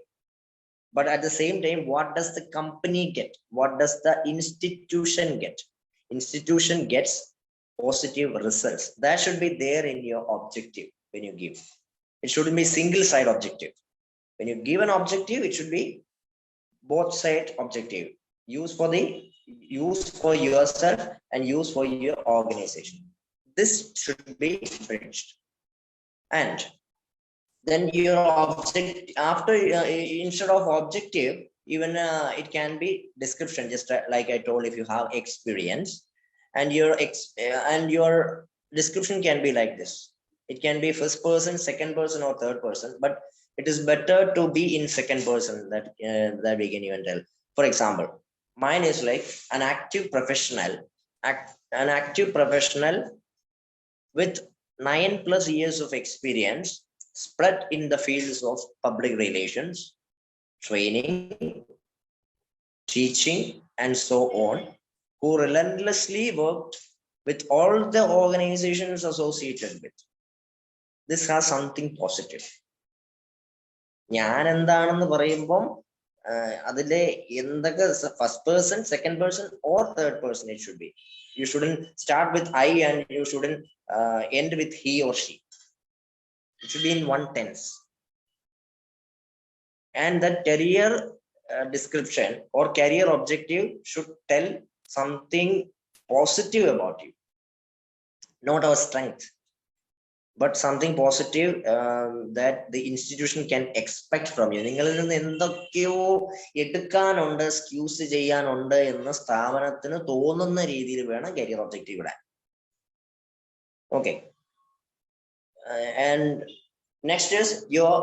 But at the same time, what does the company get? What does the institution get? Institution gets positive results. That should be there in your objective when you give. It shouldn't be single side objective. When you give an objective, it should be both side objective. Use for yourself and use for your organization. This should be bridged. And Then your object after instead of objective, even it can be description, just like I told. If you have experience, and your description can be like this. It can be first person, second person, or third person, but it is better to be in second person. That we can even tell. For example, mine is like an active professional, with 9+ years of experience spread in the fields of public relations, training, teaching, and so on, who relentlessly worked with all the organizations associated with. This has something positive. ഞാൻ എന്താണെന്ന് പറയുമ്പം അതിലെ എന്തൊക്കെ first person, second person, or third person it should be. You shouldn't start with I and you shouldn't end with he or she. It should be in one tense. And that career description or career objective should tell something positive about you, not our strength, but something positive that the institution can expect from you. നിങ്ങളിൽ നിന്ന് എന്തൊക്കെയോ എടുക്കാനുണ്ട്, squeeze ചെയ്യാനുണ്ട് എന്ന് സ്ഥാപനത്തിന് തോന്നുന്ന രീതിയിൽ വേണം career objective ഇടാൻ. Okay. And next is your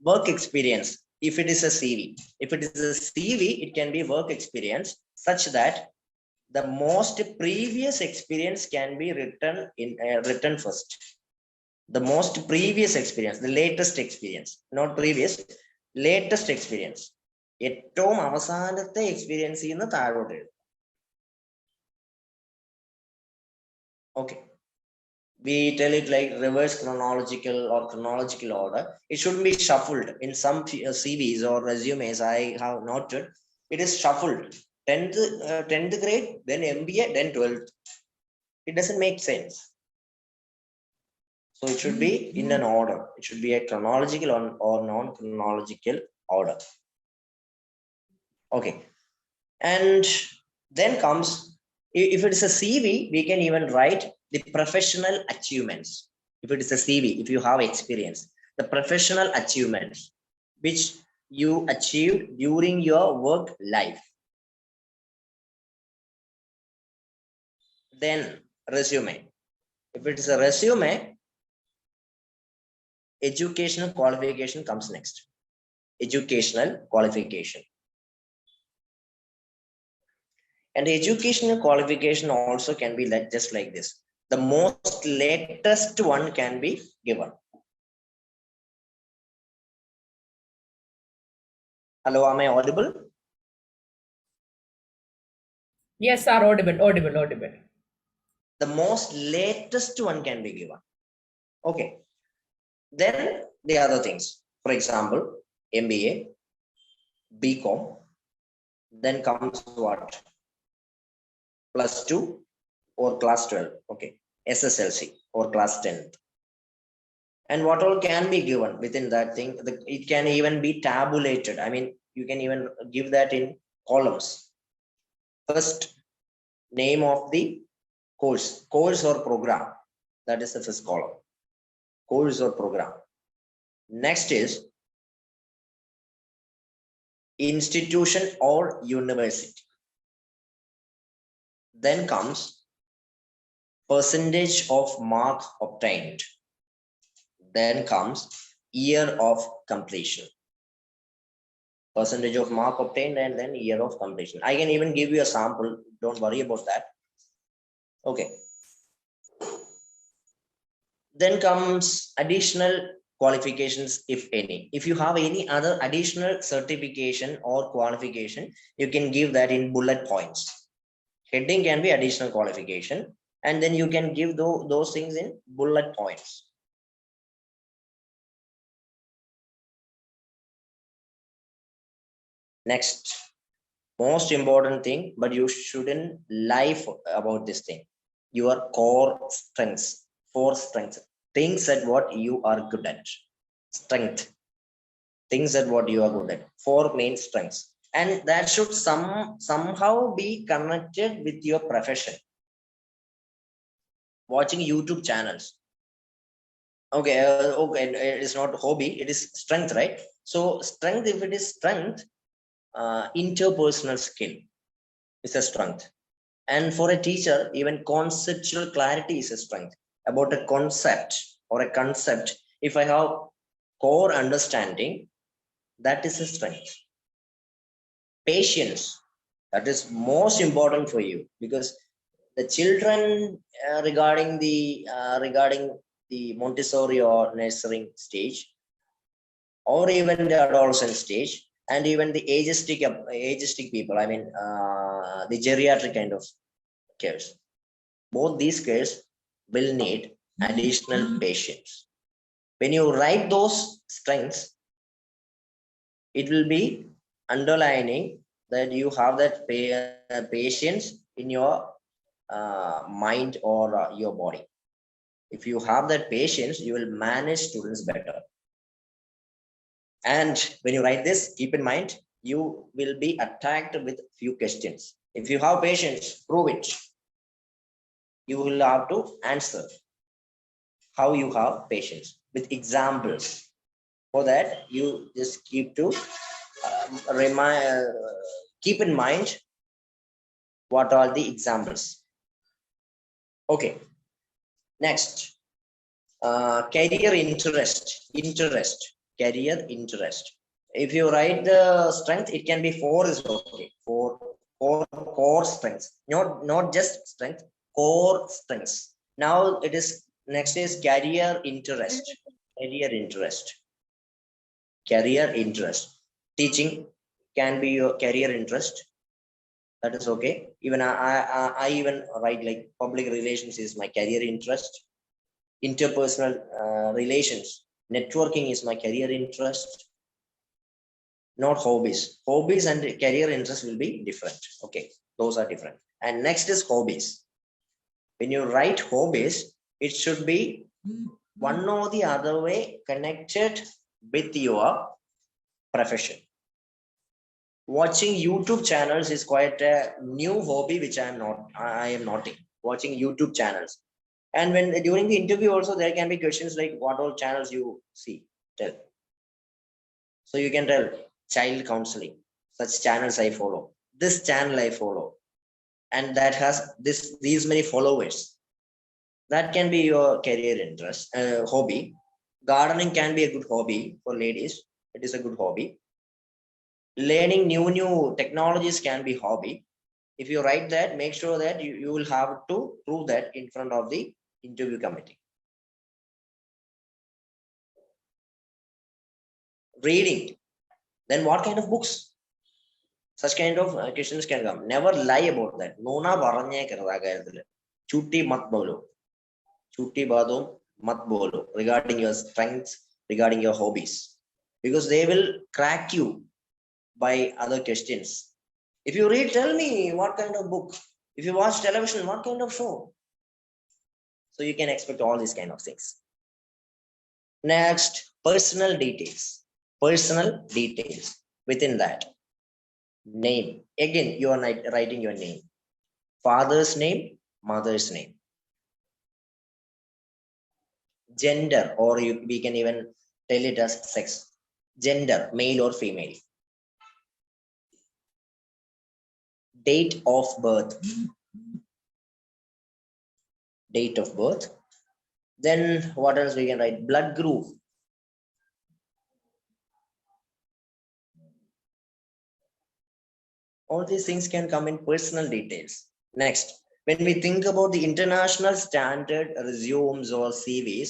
work experience. If it is a CV, it can be work experience such that the most previous experience can be written first. The most previous experience, the latest experience, not previous, latest experience. ഏറ്റവും അവസാനത്തെ experience ചെയ്യുന്ന താഴോട്ട് എഴുതും. Okay. We tell it like reverse chronological or chronological order. It shouldn't be shuffled. In some CVs or resumes I have noted, it is shuffled. 10th grade, then MBA, then 12th. It doesn't make sense. So it should be in an order. It should be a chronological or non-chronological order. Okay. And then comes, if it is a CV, we can even write the professional achievements. If it is a CV, if you have experience, the professional achievements which you achieved during your work life. Then resume. If it is a resume, educational qualification comes next. Educational qualification. And the educational qualification also can be just like this. The most latest one can be given. Hello, am I audible? Yes, sir, audible. The most latest one can be given. Okay. Then the other things. For example, MBA, BCom, then comes what? +2 or class 12. Okay. SSLC or class 10th. And what all can be given within that thing? It can even be tabulated. I mean, you can even give that in columns. First, name of the course or program. That is the first column. Course or program. Next is institution or university. Then comes percentage of mark obtained. Then comes year of completion. Percentage of mark obtained and then year of completion. I can even give you a sample. Don't worry about that. Okay. Then comes additional qualifications, if any. If you have any other additional certification or qualification, you can give that in bullet points. Heading can be additional qualification, and then you can give those things in bullet points. Next, most important thing, but you shouldn't lie about this thing. Your core strengths, 4 strengths, things at what you are good at. Strength, things at what you are good at. 4 main strengths. And that should somehow be connected with your profession. Watching YouTube channels. Okay, okay, it's not hobby, it is strength, right? So strength, if it is strength, interpersonal skill is a strength. And for a teacher, even conceptual clarity is a strength. About a concept or a concept, if I have core understanding, that is a strength. Patience, that is most important for you, because the children regarding the Montessori or nursery stage, or even the adolescent stage, and even the ageistic people, I mean the geriatric kind of cares, both these cares will need additional patience. When you write those strengths, it will be underlining that you have that patience in your mind or your body. If you have that patience, you will manage students better. And when you write this, keep in mind, you will be attacked with few questions. If you have patience, prove it. You will have to answer how you have patience with examples. For that, you just keep to keep in mind what are the examples. Okay. Next, career interest. Career interest. If you write the strength, it can be 4 is okay. 4 core strengths, not just strength, core strengths. Now it is next is career interest. Career interest. Teaching can be your career interest. That is okay. Even I even write like public relations is my career interest. Interpersonal relations, networking is my career interest. Not hobbies. Hobbies and career interest will be different. Okay, those are different. And next is hobbies. When you write hobbies, it should be one or the other way connected with your profession. Watching YouTube channels is quite a new hobby, which I am noting. Watching YouTube channels. And when during the interview also, there can be questions like what all channels you see, tell. So you can tell child counseling, such channels I follow. This channel I follow. And that has these many followers. That can be your career interest, hobby. Gardening can be a good hobby for ladies. It is a good hobby. Learning new technologies can be hobby. If you write that, make sure that you will have to prove that in front of the interview committee. Reading. Then what kind of books? Such kind of questions can come. Never lie about that. Nona baranye karada. Chutti mat bolo. Chutti badum mat bolo. Regarding your strengths, regarding your hobbies. Because they will crack you by other questions. If you read, tell me what kind of book. If you watch television, what kind of show? So you can expect all these kind of things. Next, personal details. Personal details. Within that, name. Again, you are writing your name. Father's name, mother's name. Gender, or we can even tell it as sex. Gender, male or female. Date of birth. Date of birth. Then what else we can write? Blood group. All these things can come in personal details. Next, when we think about the international standard resumes or CVs,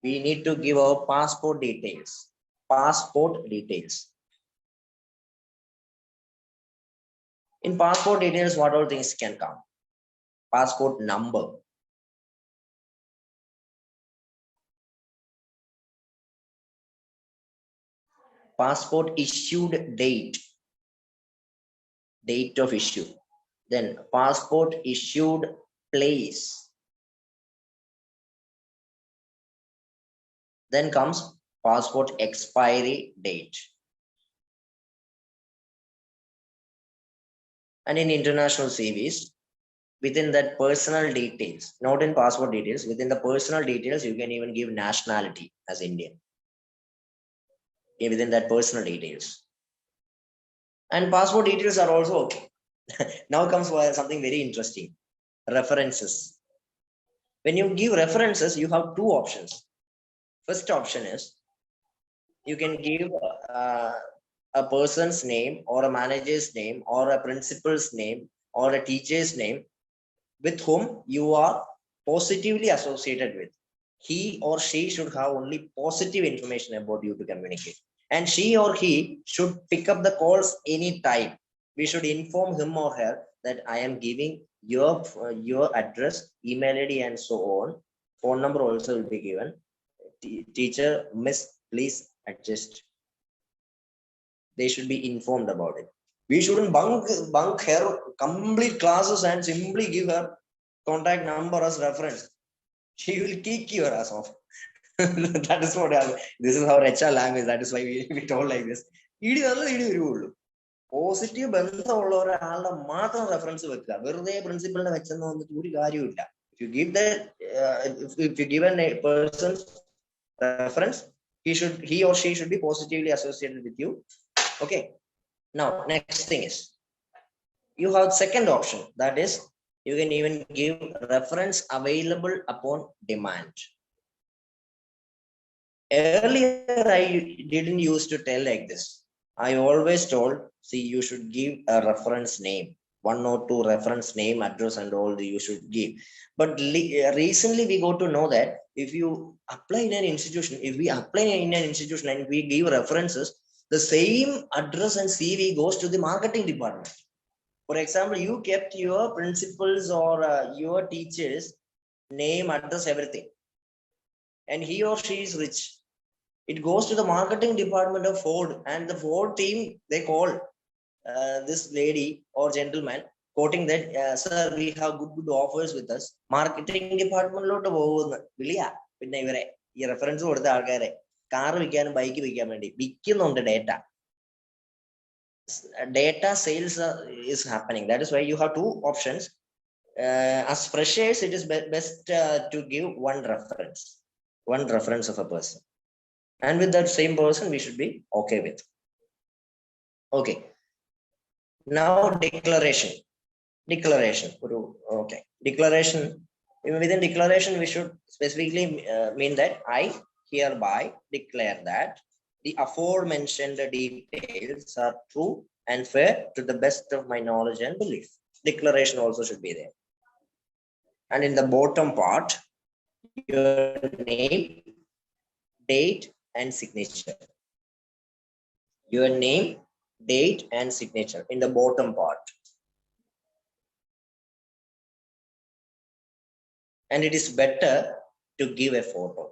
we need to give our passport details. Passport details. In passport details, what all things can come? Passport number. Passport issued date. Date of issue. Then passport issued place. Then comes passport expiry date. And in international CVs, within that personal details, not in passport details, within the personal details, you can even give nationality as Indian. Okay, within that personal details. And passport details are also okay. Now comes something very interesting. References. When you give references, you have two options. First option is you can give a person's name or a manager's name or a principal's name or a teacher's name with whom you are positively associated with. He or she should have only positive information about you to communicate. And she or he should pick up the calls anytime. We should inform him or her that I am giving your address, email ID, and so on. Phone number also will be given. Teacher, miss, please adjust. They should be informed about it. We shouldn't bunk her complete classes and simply give her contact number as reference. She will kick your ass off. That is what happened. This is our HR language. That is why we told like this. Positive reference. If you give that, if you give a person's reference, he or she should be positively associated with you. Okay. Now, next thing is you have second option. That is, you can even give reference available upon demand. Earlier, I didn't used to tell like this. I always told, see, you should give a reference name, 1 or 2 reference name, address, and all you should give. But recently, we got to know that if you apply in an institution, if we apply in an institution and we give references, the same address and CV goes to the marketing department. For example, you kept your principals or your teachers' name, address, everything. And he or she is rich. It goes to the marketing department of Ford, and the Ford team, they call this lady or gentleman, quoting that, sir, we have good offers with us. Marketing department lot of reference car bike data. Data sales is happening. That is why you have 2 options. As freshers, it is best to give one reference of a person. And with that same person, we should be okay with. Okay. Now declaration. Okay. Declaration. Within declaration, we should specifically mean that I hereby declare that the aforementioned details are true and fair to the best of my knowledge and belief. Declaration also should be there. And in the bottom part, your name, date, and signature. Your name, date, and signature in the bottom part. And it is better to give a photo.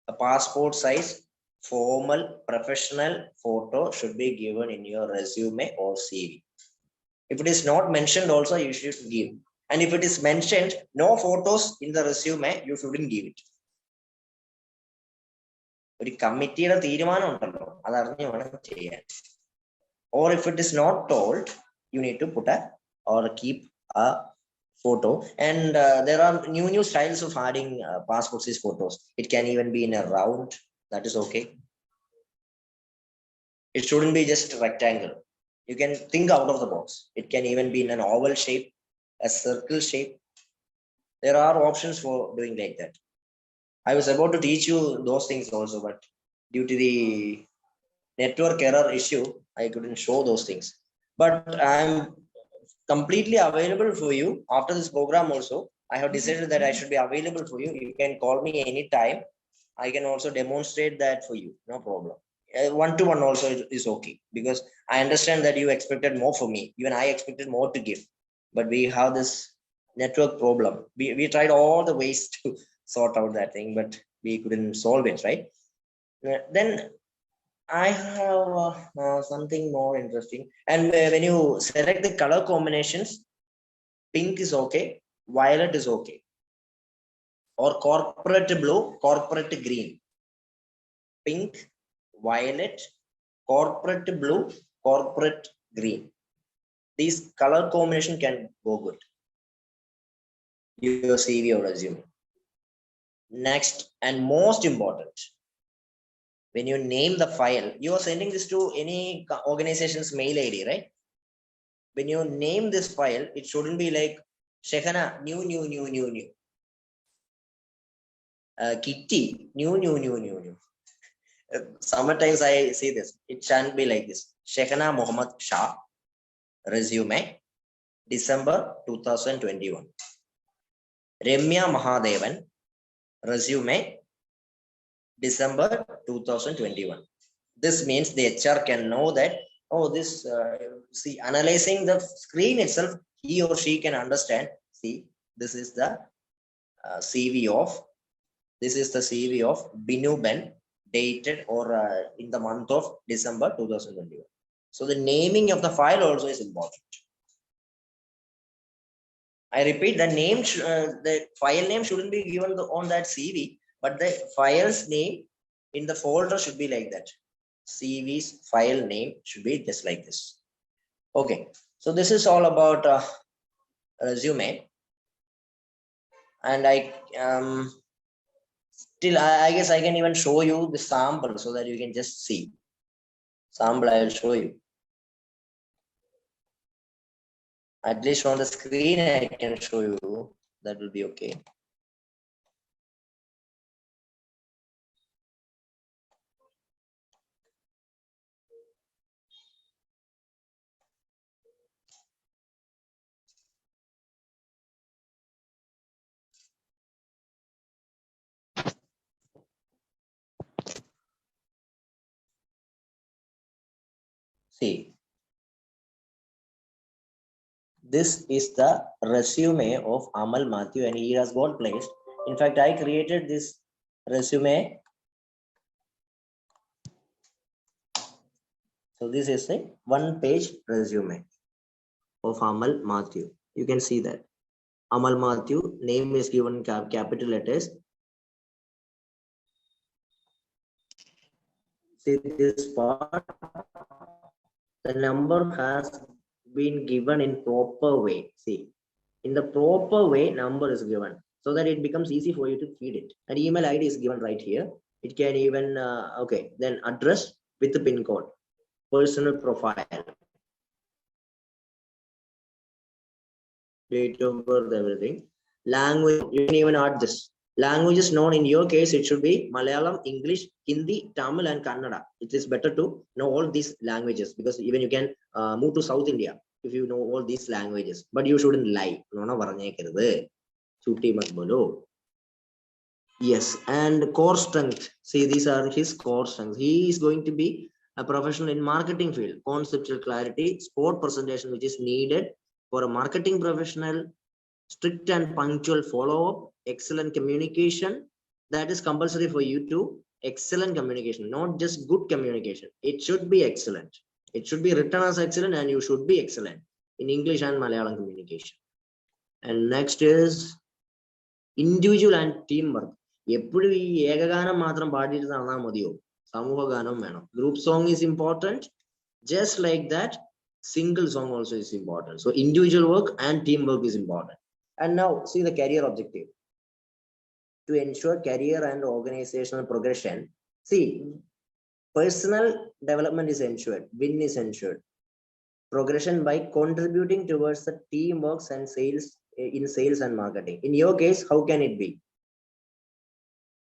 A passport size, formal, professional photo should be given in your resume or CV. If it is not mentioned also, you should give. And if it is mentioned, no photos in the resume, you shouldn't give it. Or if it is not told, you need to put or keep a photo. And there are new styles of adding passport size photos. It can even be in a round. That is okay. It shouldn't be just a rectangle. You can think out of the box. It can even be in an oval shape, a circle shape. There are options for doing like that. I was about to teach you those things also, but due to the network error issue, I couldn't show those things. But I'm completely available for you after this program also. I have decided that I should be available for you. You can call me anytime. I can also demonstrate that for you. No problem. One-to-one also is okay, because I understand that you expected more from me. Even I expected more to give. But we have this network problem. We tried all the ways to sort out that thing, but we couldn't solve it, right? Then I have something more interesting. And when you select the color combinations, pink is okay, violet is okay, or corporate blue, corporate green. Pink, violet, corporate blue, corporate green. These color combination can go good. your CV or resume. Next and most important, when you name the file, you are sending this to any organization's mail ID, right? When you name this file, it shouldn't be like Shehana, new. Kitty, new. Sometimes I see this. It shan't be like this. Shehana Muhammad Shah, resume, December 2021. Remya Mahadevan, resume, December 2021. This means the HR can know that, oh, this, see, analyzing the screen itself, he or she can understand, see, this is the CV of Binu Ben, dated or in the month of December 2021. So the naming of the file also is important. I repeat, the name, the file name shouldn't be given on that CV, but the file's name in the folder should be like that. CV's file name should be just like this. Okay, so this is all about resume, and I still I guess I can even show you the sample so that you can just see. Sample I will show you. At least on the screen I can show you. That will be okay. See, this is the resume of Amal Matthew, and he has got placed. In fact, I created this resume. So this is a one-page resume of Amal Matthew. You can see that. Amal Matthew, name is given capital letters. See this part. The number has been given in proper way. See, in the proper way, number is given so that it becomes easy for you to feed it. An email ID is given right here. It can even, okay, then address with the PIN code, personal profile, date of birth, everything. Language, you can even add this. Languages known in your case, it should be Malayalam, English, Hindi, Tamil, and Kannada. It is better to know all these languages because even you can move to South India if you know all these languages. But you shouldn't lie. Yes, and core strength. See, these are his core strengths. He is going to be a professional in marketing field, conceptual clarity, sport presentation, which is needed for a marketing professional, strict and punctual follow-up, excellent communication. That is compulsory for you to excellent communication, not just good communication. It should be excellent. It should be written as excellent, and you should be excellent in English and Malayalam communication. And next is individual and teamwork. Group song is important. Just like that, single song also is important. So individual work and teamwork is important. And now see the career objective. To ensure career and organizational progression, see, personal development is ensured, win is ensured. Progression by contributing towards the teamwork and sales in sales and marketing. In your case, how can it be?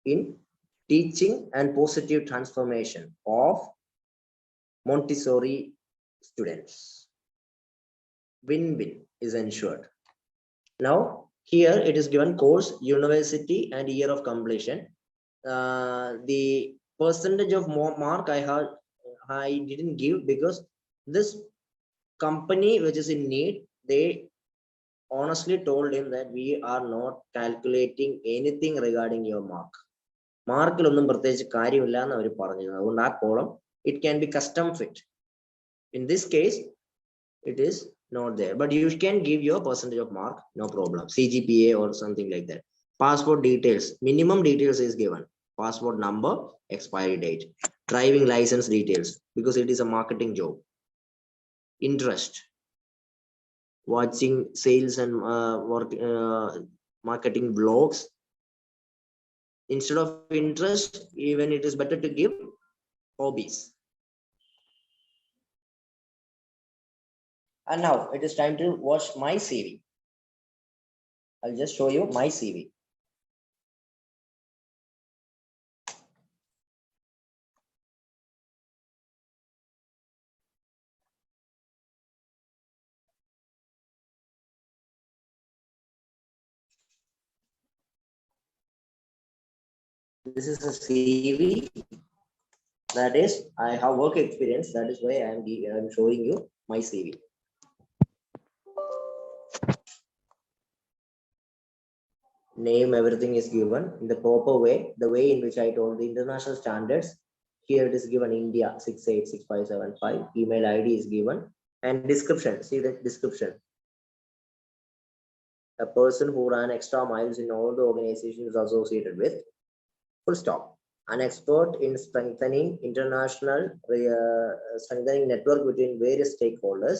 In teaching and positive transformation of Montessori students. Win-win is ensured. Now, here it is given course, university, and year of completion. The percentage of mark I didn't give because this company which is in need, they honestly told him that we are not calculating anything regarding your mark. Mark it can be custom fit. In this case, it is not there, but you can give your percentage of mark, no problem. CGPA or something like that. Passport details, minimum details is given. Passport number, expiry date, driving license details, because it is a marketing job. Interest, watching sales and marketing blogs. Instead of interest, even it is better to give hobbies. And now it is time to watch my CV. I'll just show you my CV. This is a CV. That is, I have work experience. That is why I am showing you my CV. Name, everything is given in the proper way, the way in which I told the international standards. Here it is given India 686575. Email ID is given and description. See the description. A person who ran extra miles in all the organizations associated with. Full stop. An expert in strengthening strengthening network between various stakeholders.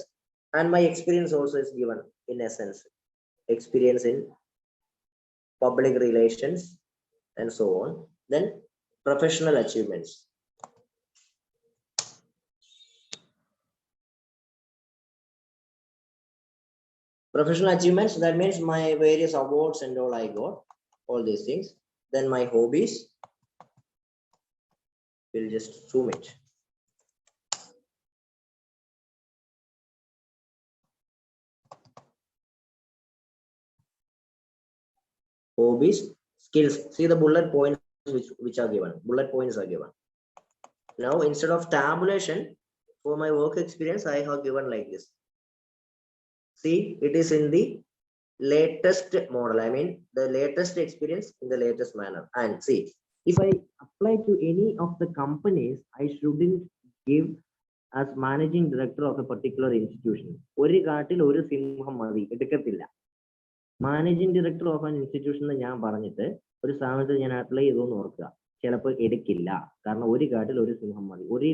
And my experience also is given in essence. Experience in public relations and so on. Then professional achievements. Professional achievements, that means my various awards and all I got, all these things. Then my hobbies. We'll just zoom it. Hobbies, skills. See the bullet points which are given. Bullet points are given. Now instead of tabulation, for my work experience, I have given like this. See, it is in the latest model. I mean, the latest experience in the latest manner. And see, if I apply to any of the companies, I shouldn't give as managing director of a particular institution. Managing director of an institution,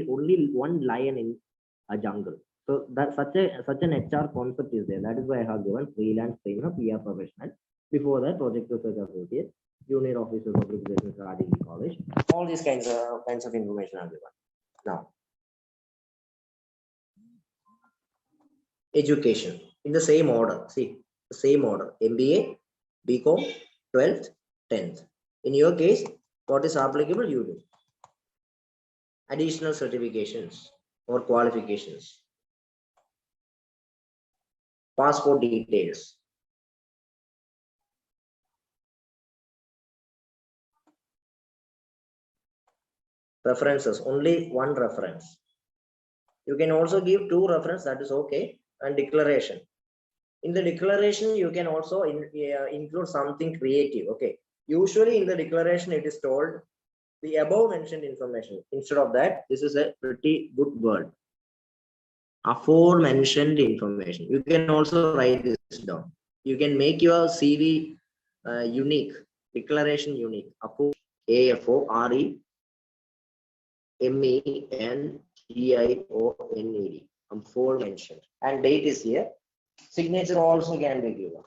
only one lion in a jungle. So that such an HR concept is there. That is why I have given freelance trainer, PR professional. Before that, project research associate, junior officer of public relations at college. All these kinds of information are given. Now, education in the same order. See, the same order: MBA, BCom, 12th, 10th. In your case, what is applicable, you do. Additional certifications or qualifications. Passport details. References, only one reference. You can also give two references, that is okay. And declaration. In the declaration, you can also include something creative. Okay. Usually in the declaration, it is told the above mentioned information. Instead of that, this is a pretty good word. Aforementioned information. You can also write this down. You can make your CV unique, declaration unique. AFOREMENTIONED. Aforementioned. And date is here. Signature also can be given.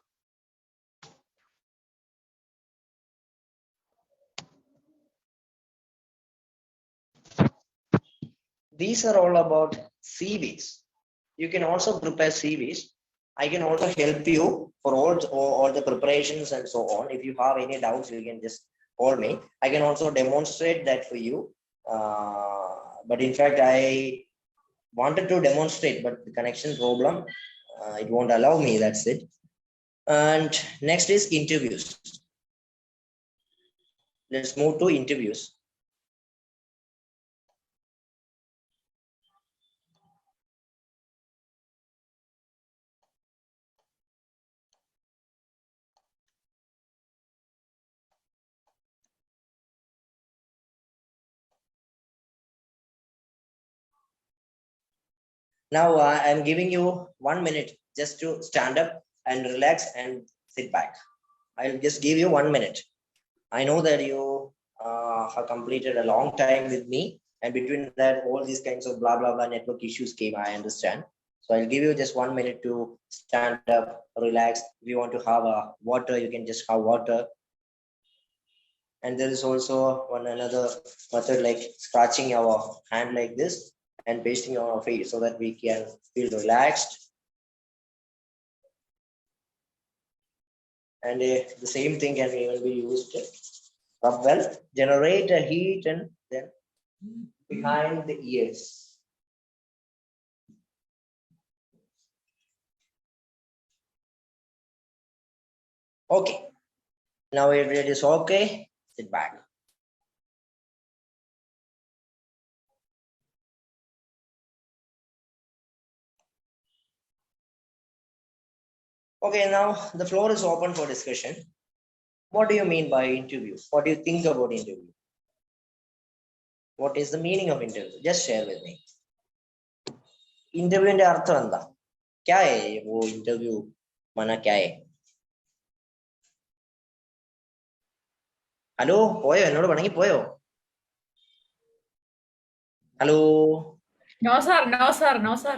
These are all about CVs. You can also prepare CVs. I can also help you for all the preparations and so on. If you have any doubts, you can just call me. I can also demonstrate that for you. But in fact, I wanted to demonstrate, but the connection problem, it won't allow me, that's it. And next is interviews. Let's move to interviews. Now I am giving you 1 minute just to stand up and relax and sit back. I'll just give you 1 minute. I know that you have completed a long time with me, and between that, all these kinds of blah, blah, blah network issues came, I understand. So I'll give you just 1 minute to stand up, relax. If you want to have a water, you can just have water. And there is also another method like scratching our hand like this and pasting on our face so that we can feel relaxed. And the same thing can even be used. Rub well, generate a heat and then behind the ears. Okay, now it is okay, sit back. Okay, now the floor is open for discussion. What do you mean by interview? What do you think about interview? What is the meaning of interview? Just share with me. Interview in the artha anda. Kya hai wo interview? Mana kya hai? Hello, poyo ennodu panangi poyo. Hello. No, sir. No, sir. No, sir.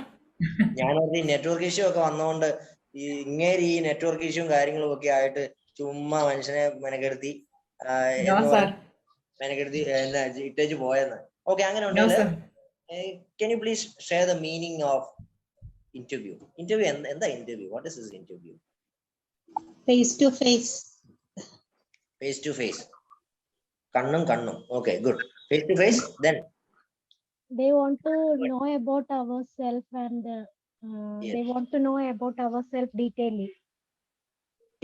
ഞാനൊരു network issue ഒക്കെ വന്നതുകൊണ്ട് ഇങ്ങേര് ഈ network issue കാര്യങ്ങളും ഒക്കെ ആയിട്ട് ചുമ്മാ മനുഷ്യനെ മെനക്കെടുത്തി മെനക്കെടുത്തി എന്താ ഇട്ടേച്ച് പോയെന്ന്. ഓക്കെ, അങ്ങനെ ഉണ്ടെങ്കിൽ can you please share the meaning of interview? Interview എന്താ interview? What is this interview? Face to face. Face to face. Kannum kannum. Okay, good. Face to face. Then They want to know about ourselves and yes. They want to know about ourselves detailedly.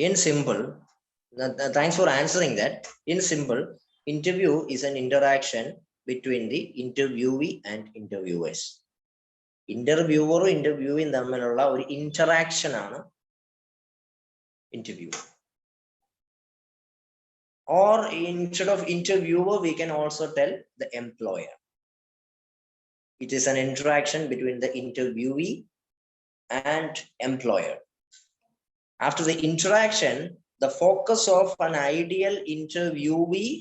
In simple, thanks for answering that. In simple, interview is an interaction between the interviewee and interviewers. Interviewer or interviewing തമ്മിലുള്ള ഒരു interaction ആണ് interview. Or instead of interviewer, we can also tell the employer. It is an interaction between the interviewee and employer. After the interaction, the focus of an ideal interviewee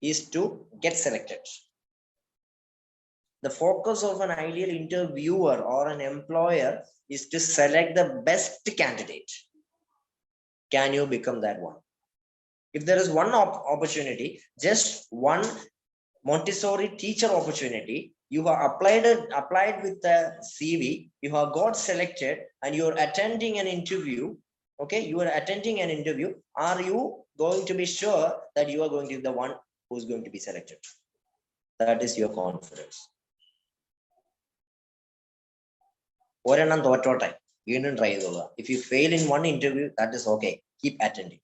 is to get selected. The focus of an ideal interviewer or an employer is to select the best candidate. Can you become that one? If there is one opportunity, just one Montessori teacher opportunity, you have applied with the CV, you have got selected and you are attending an interview. Okay, you are attending an interview. Are you going to be sure that you are going to be the one who is going to be selected? That is your confidence. ഒരെണ്ണം തോറ്റോട്ടെ, വീണ്ടും try ചെയ്തോളുക. If you fail in one interview, that is okay. Keep attending.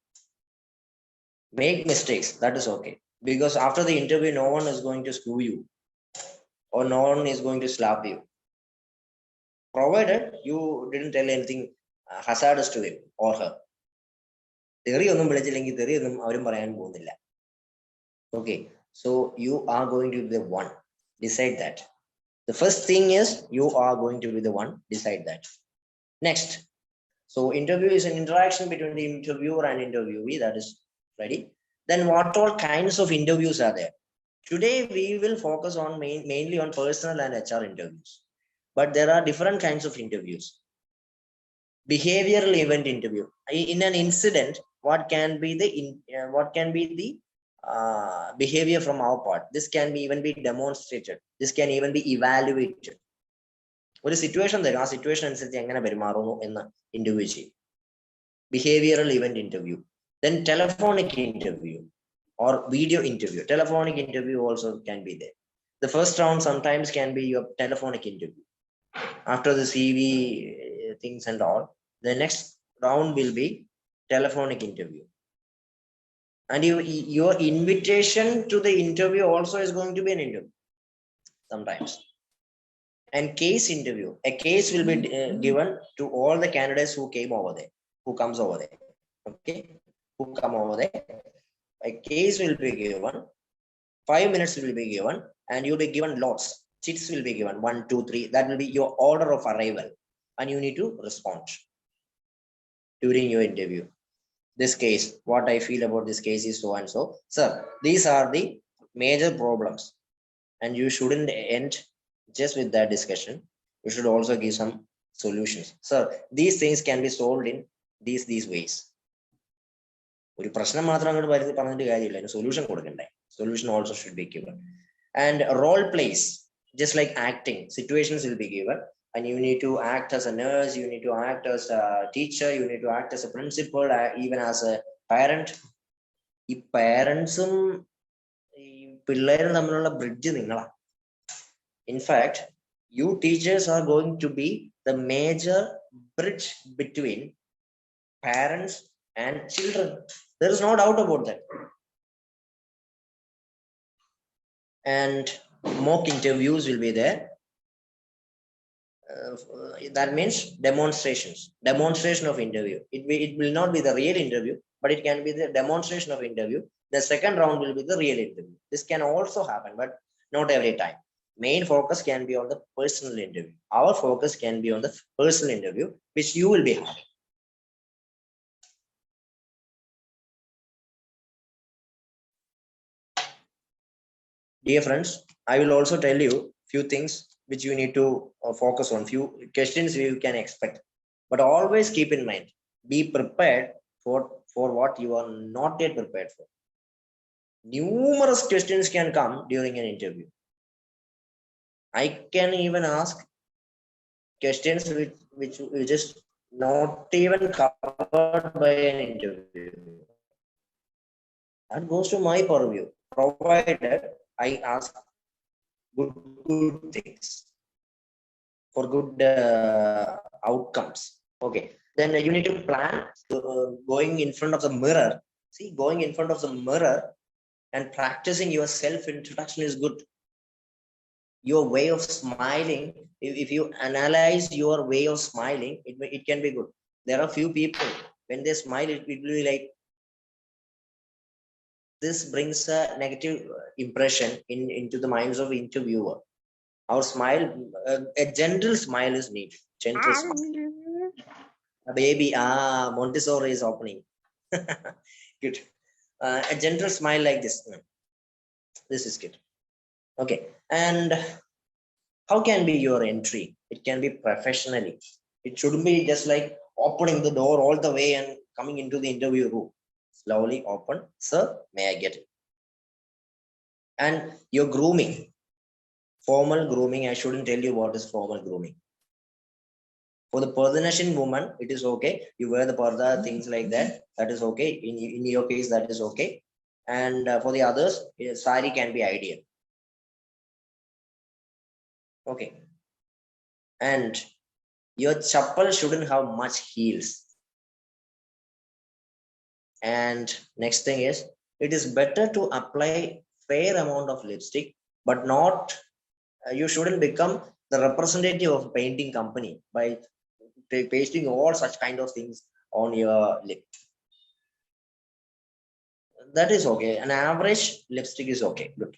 Make mistakes, that is okay. Because after the interview, no one is going to screw you or no one is going to slap you. Provided you didn't tell anything hazardous to him or her. തെറിയൊന്നും വിളിച്ചില്ലെങ്കിൽ തെറിയൊന്നും അവരും പറയാൻ പോകുന്നില്ല. Okay, so you are going to be the one. Decide that. The first thing is you are going to be the one. Decide that. Next. So interview is an interaction between the interviewer and interviewee. That is ready. Then what all kinds of interviews are there? Today we will focus on mainly on personal and HR interviews. But there are different kinds of interviews. Behavioral event interview. In an incident, what can be the behavior from our part? This can be even be demonstrated. This can even be evaluated. ഒരു situation തരും, ആ situation അനുസരിച്ച് എങ്ങനെ പെരുമാറുന്നു എന്ന് interview ചെയ്യും. Behavioral event interview. Then telephonic interview or video interview. Telephonic interview also can be there. The first round sometimes can be your telephonic interview. After the CV things and all, the next round will be telephonic interview. And your invitation to the interview also is going to be an interview sometimes. And case interview. A case will be given to all the candidates who came over there, who comes over there. Okay, who come over there. A case will be given. 5 minutes will be given, and you'll be given lots. Chits will be given 1, 2, 3. That will be your order of arrival, and you need to respond during your interview. This case, what I feel about this case is so and so. Sir, these are the major problems, and you shouldn't end just with that discussion. You should also give some solutions. Sir, these things can be solved in these ways. ഒരു പ്രശ്നം മാത്രം അങ്ങോട്ട് പറഞ്ഞിട്ട് കാര്യമില്ല, അതിന് solution കൊടുക്കണ്ടേ? Solution also should be given. And role plays, just like acting, situations will be given, and you need to act as a nurse, you need to act as a teacher, you need to act as a principal, even as a parent. ഈ പാരൻസും ഈ പിള്ളേരും തമ്മിലുള്ള bridge നിങ്ങളാ. In fact, you teachers are going to be the major bridge between parents and children. There is no doubt about that. And mock interviews will be there. That means demonstration of interview. It will not be the real interview, but it can be the demonstration of interview. The second round will be the real interview. This can also happen, but not every time. Main focus can be on the personal interview. Our focus can be on the personal interview, which you will be having. Dear friends, I will also tell you few things which you need to focus on, few questions you can expect, but always keep in mind, be prepared for what you are not yet prepared for. Numerous questions can come during an interview. I can even ask questions which is not even covered by an interview. That goes to my purview, provided I ask good things for good outcomes. Okay, then you need to plan going in front of the mirror. See, going in front of the mirror and practicing your self-introduction is good. Your way of smiling, if you analyze your way of smiling, it can be good. There are few people, when they smile, it will be like, this brings a negative impression into the minds of interviewer. Our smile, a gentle smile is needed. Gentle smile. A baby, Montessori is opening. Good. A gentle smile like this. This is good. Okay. And how can be your entry? It can be professionally. It shouldn't be just like opening the door all the way and coming into the interview room. Slowly open. Sir, may I get it? And your grooming. Formal grooming, I shouldn't tell you what is formal grooming. For the Persian woman, it is okay. You wear the parda, things like that. That is okay. In your case, that is okay. And for the others, sari can be ideal. Okay. And your chappal shouldn't have much heels. And next thing is, it is better to apply fair amount of lipstick, but not, you shouldn't become the representative of a painting company by pasting all such kind of things on your lip. That is okay. An average lipstick is okay. Good.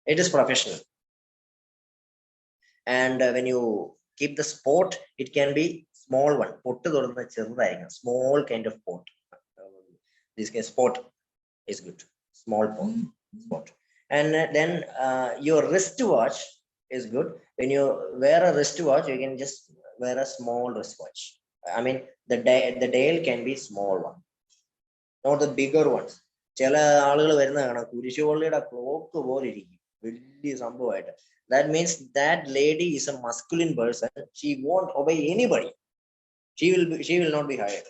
It is professional. And when you keep the spot, it can be small one. Small kind of pot. This case, spot is good. Small pot. Spot. And then your wristwatch is good. When you wear a wristwatch, you can just wear a small wristwatch. I mean, the dial can be small one, not the bigger ones. That means that lady is a masculine person. She won't obey anybody. She will not be hired.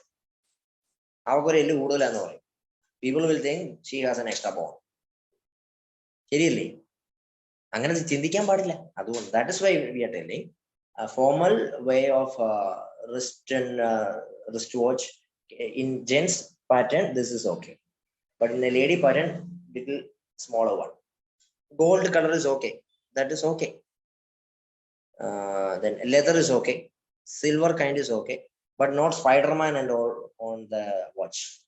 People will think she has an extra bond. Seriously. That is why we are telling a formal way of wristwatch in gents pattern. This is okay, but in a lady pattern, little smaller one. Gold color is okay. That is okay. Then leather is okay. Silver kind is okay, but not Spider-Man and all on the watch.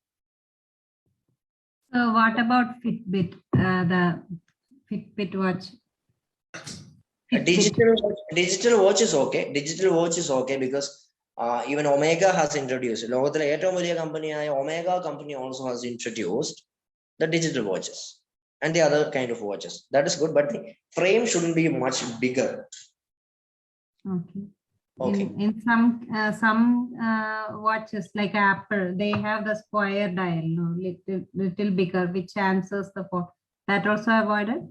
So what about Fitbit? The Fitbit watch. Digital watch is okay. Digital watch is okay because even Omega has introduced. Omega company also has introduced the digital watches and the other kind of watches. That is good, but the frame shouldn't be much bigger. Okay. Okay. In some watches like Apple, they have the square dial, no, little bigger, which answers the phone. That also avoided.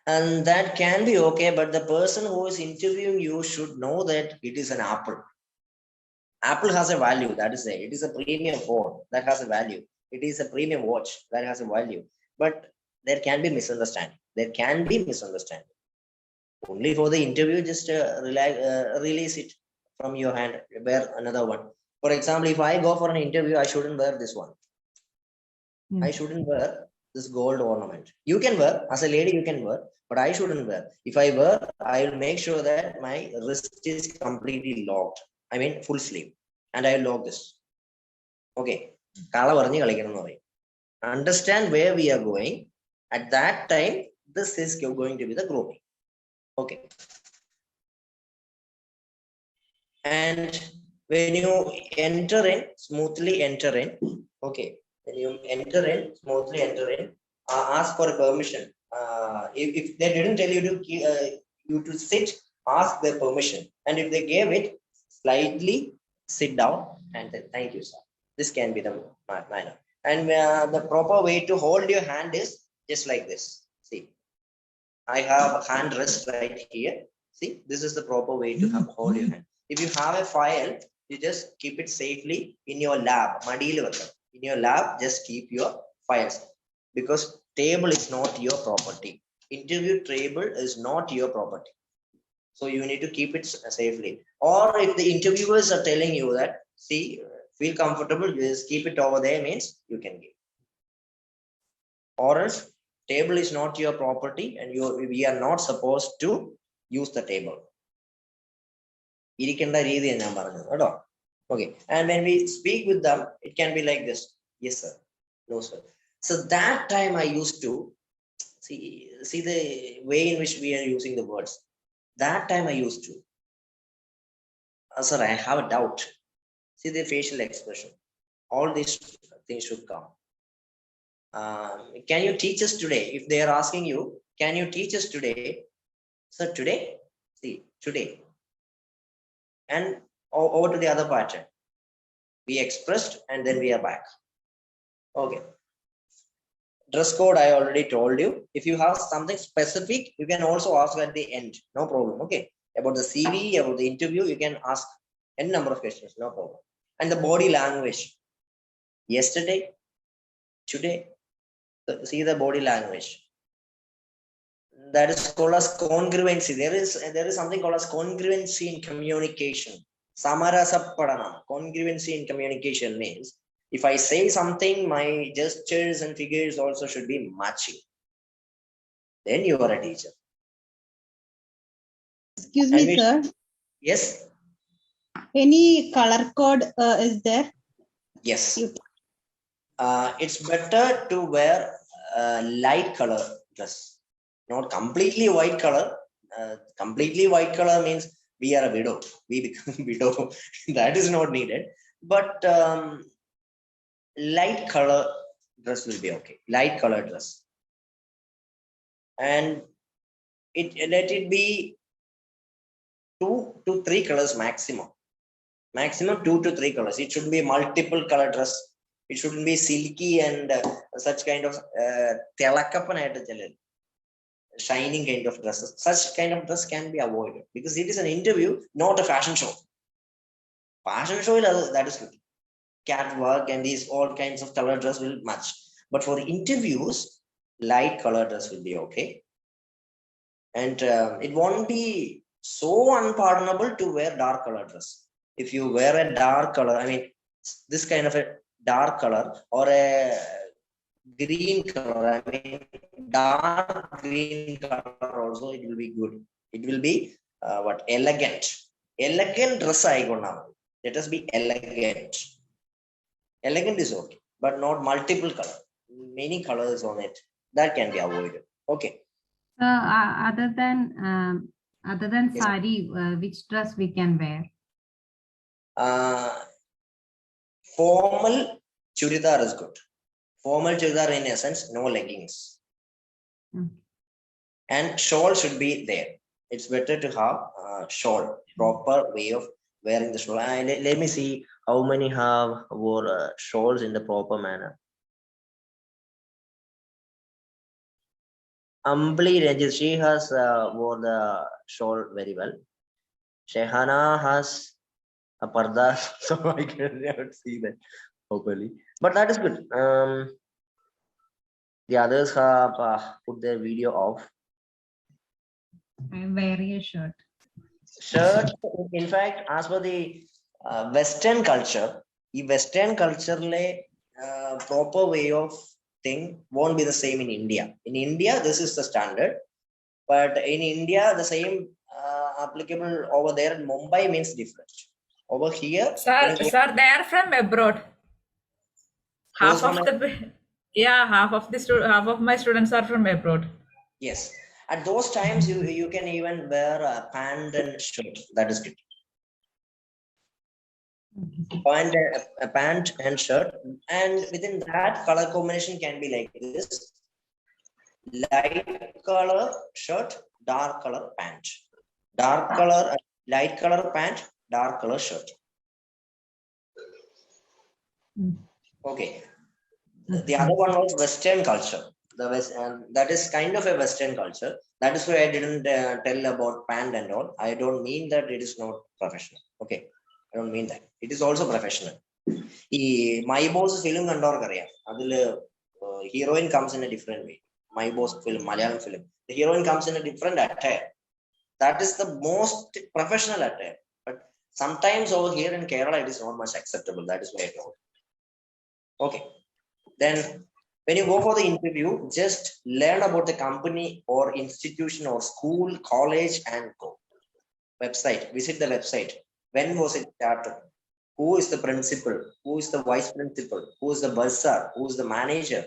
And that can be okay, but the person who is interviewing you should know that it is an Apple. Apple has a value, that is it. It is a premium phone that has a value. It is a premium watch that has a value. But there can be misunderstanding. There can be misunderstanding. Only for the interview, just release it from your hand, wear another one. For example, if I go for an interview, I shouldn't wear this one. I shouldn't wear this gold ornament. You can wear, as a lady, you can wear, but I shouldn't wear. If I wear, I will make sure that my wrist is completely locked. I mean, full sleeve. And I will lock this. Okay. Understand where we are going. At that time, this is going to be the grouping. Okay. And when you enter in, smoothly enter in. Okay. When you enter in, smoothly enter in, ask for a permission. If they didn't tell you to sit, ask their permission. And if they gave it, slightly sit down and then thank you, sir. This can be the manner. And the proper way to hold your hand is just like this. See, I have a hand rest right here. See, this is the proper way to hold your hand. If you have a file, you just keep it safely in your lab. In your lab, just keep your files, because table is not your property. Interview table is not your property. So you need to keep it safely. Or if the interviewers are telling you that, see, feel comfortable, just keep it over there, means you can give. Or else, table is not your property and we are not supposed to use the table. Okay. And when we speak with them, it can be like this. Yes, sir. No, sir. So that time I used to see the way in which we are using the words. That time I used to. Sir, I have a doubt. See the facial expression. All these things should come. Can you teach us today? If they are asking you, can you teach us today? Sir, today? See, today. And over to the other pattern. We expressed and then we are back. Okay. Dress code, I already told you. If you have something specific, you can also ask at the end. No problem. Okay. About the CV, about the interview, you can ask any number of questions. No problem. And the body language. Yesterday, today. So see the body language. That is called as congruency. There is something called as congruency in communication. Samarasa Padana. Congruency in communication means if I say something, my gestures and figures also should be matching. Then you are a teacher. Excuse me, sir. Yes. Any color code is there? Yes. It's better to wear light color dress, not completely white color. Completely white color means we are a widow. We become widow. That is not needed. But light color dress will be okay. Light color dress. And let it be 2 to 3 colors maximum. Maximum 2 to 3 colors. It should be multiple color dress. It shouldn't be silky and such kind of shining kind of dresses. Such kind of dress can be avoided because it is an interview, not a fashion show. Fashion show, that is good. Catwalk and these all kinds of color dress will match. But for interviews, light color dress will be okay. And it won't be so unpardonable to wear dark color dress. If you wear a dark color, I mean, this kind of a dark color or a green color, I mean, dark green color also, it will be good. It will be elegant. Elegant dress I go now. Let us be elegant. Elegant is okay, but not multiple color. Many colors on it. That can be avoided. Okay. Other than yes, sari, which dress we can wear? Formal churidar is good. Formal churidar in essence, no leggings. And shawl should be there. it's better to have shawl, proper way of wearing the shawl. Let me see how many have wore shawls in the proper manner. Ambli Ranjit, she has wore the shawl very well. Shehana has a parda, so I cannot see that properly. But that is good. The others have put their video off. I'm wearing a shirt. Shirt, in fact, as per the Western culture, the Western culture proper way of thing won't be the same in India. In India, this is the standard, but in India, the same applicable over there in Mumbai means different. Over here, Sir, they are from abroad. Half of my students are from abroad. Yes, at those times you can even wear a pant and shirt. That is good. A pant and shirt, and within that color combination can be like this: light color shirt, dark color pant, dark color light color pant, dark color shirt. Okay. The other one was Western culture. The West, that is kind of a Western culture. That is why I didn't tell about pant and all. I don't mean that it is not professional. Okay, I don't mean that. It is also professional. My Boss film heroine comes in a different way. My Boss film, Malayalam film. The heroine comes in a different attire. That is the most professional attire. But sometimes over here in Kerala, it is not much acceptable. That is why I told. Okay. Then when you go for the interview, just learn about the company or institution or school, college, and go. Website, visit the website. When was it started? Who is the principal? Who is the vice principal? Who is the bursar? Who is the manager?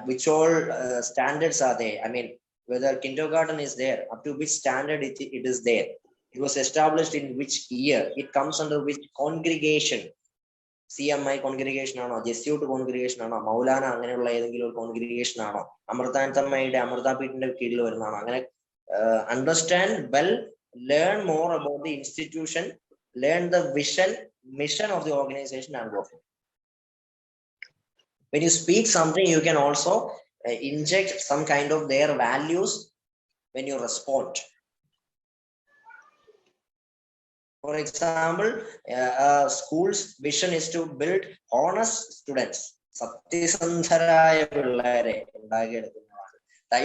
Which all standards are there? I mean, whether kindergarten is there, up to which standard it is there. It was established in which year? It comes under which congregation? CMI congregation ആണോ, Jesuit congregation ആണോ, മൗലാന അങ്ങനെയുള്ള ഏതെങ്കിലും ഒരു congregation ആണോ, അമൃതാനന്ദമയുടെ അമൃതാപീഠിന്റെ കീഴിൽ വരുന്നതാണോ? അങ്ങനെ understand well, learn more about the institution, learn the vision, mission of the organization and go for it. When you speak something, you can also inject some kind of their values when you respond. For example, school's vision is to build honest students.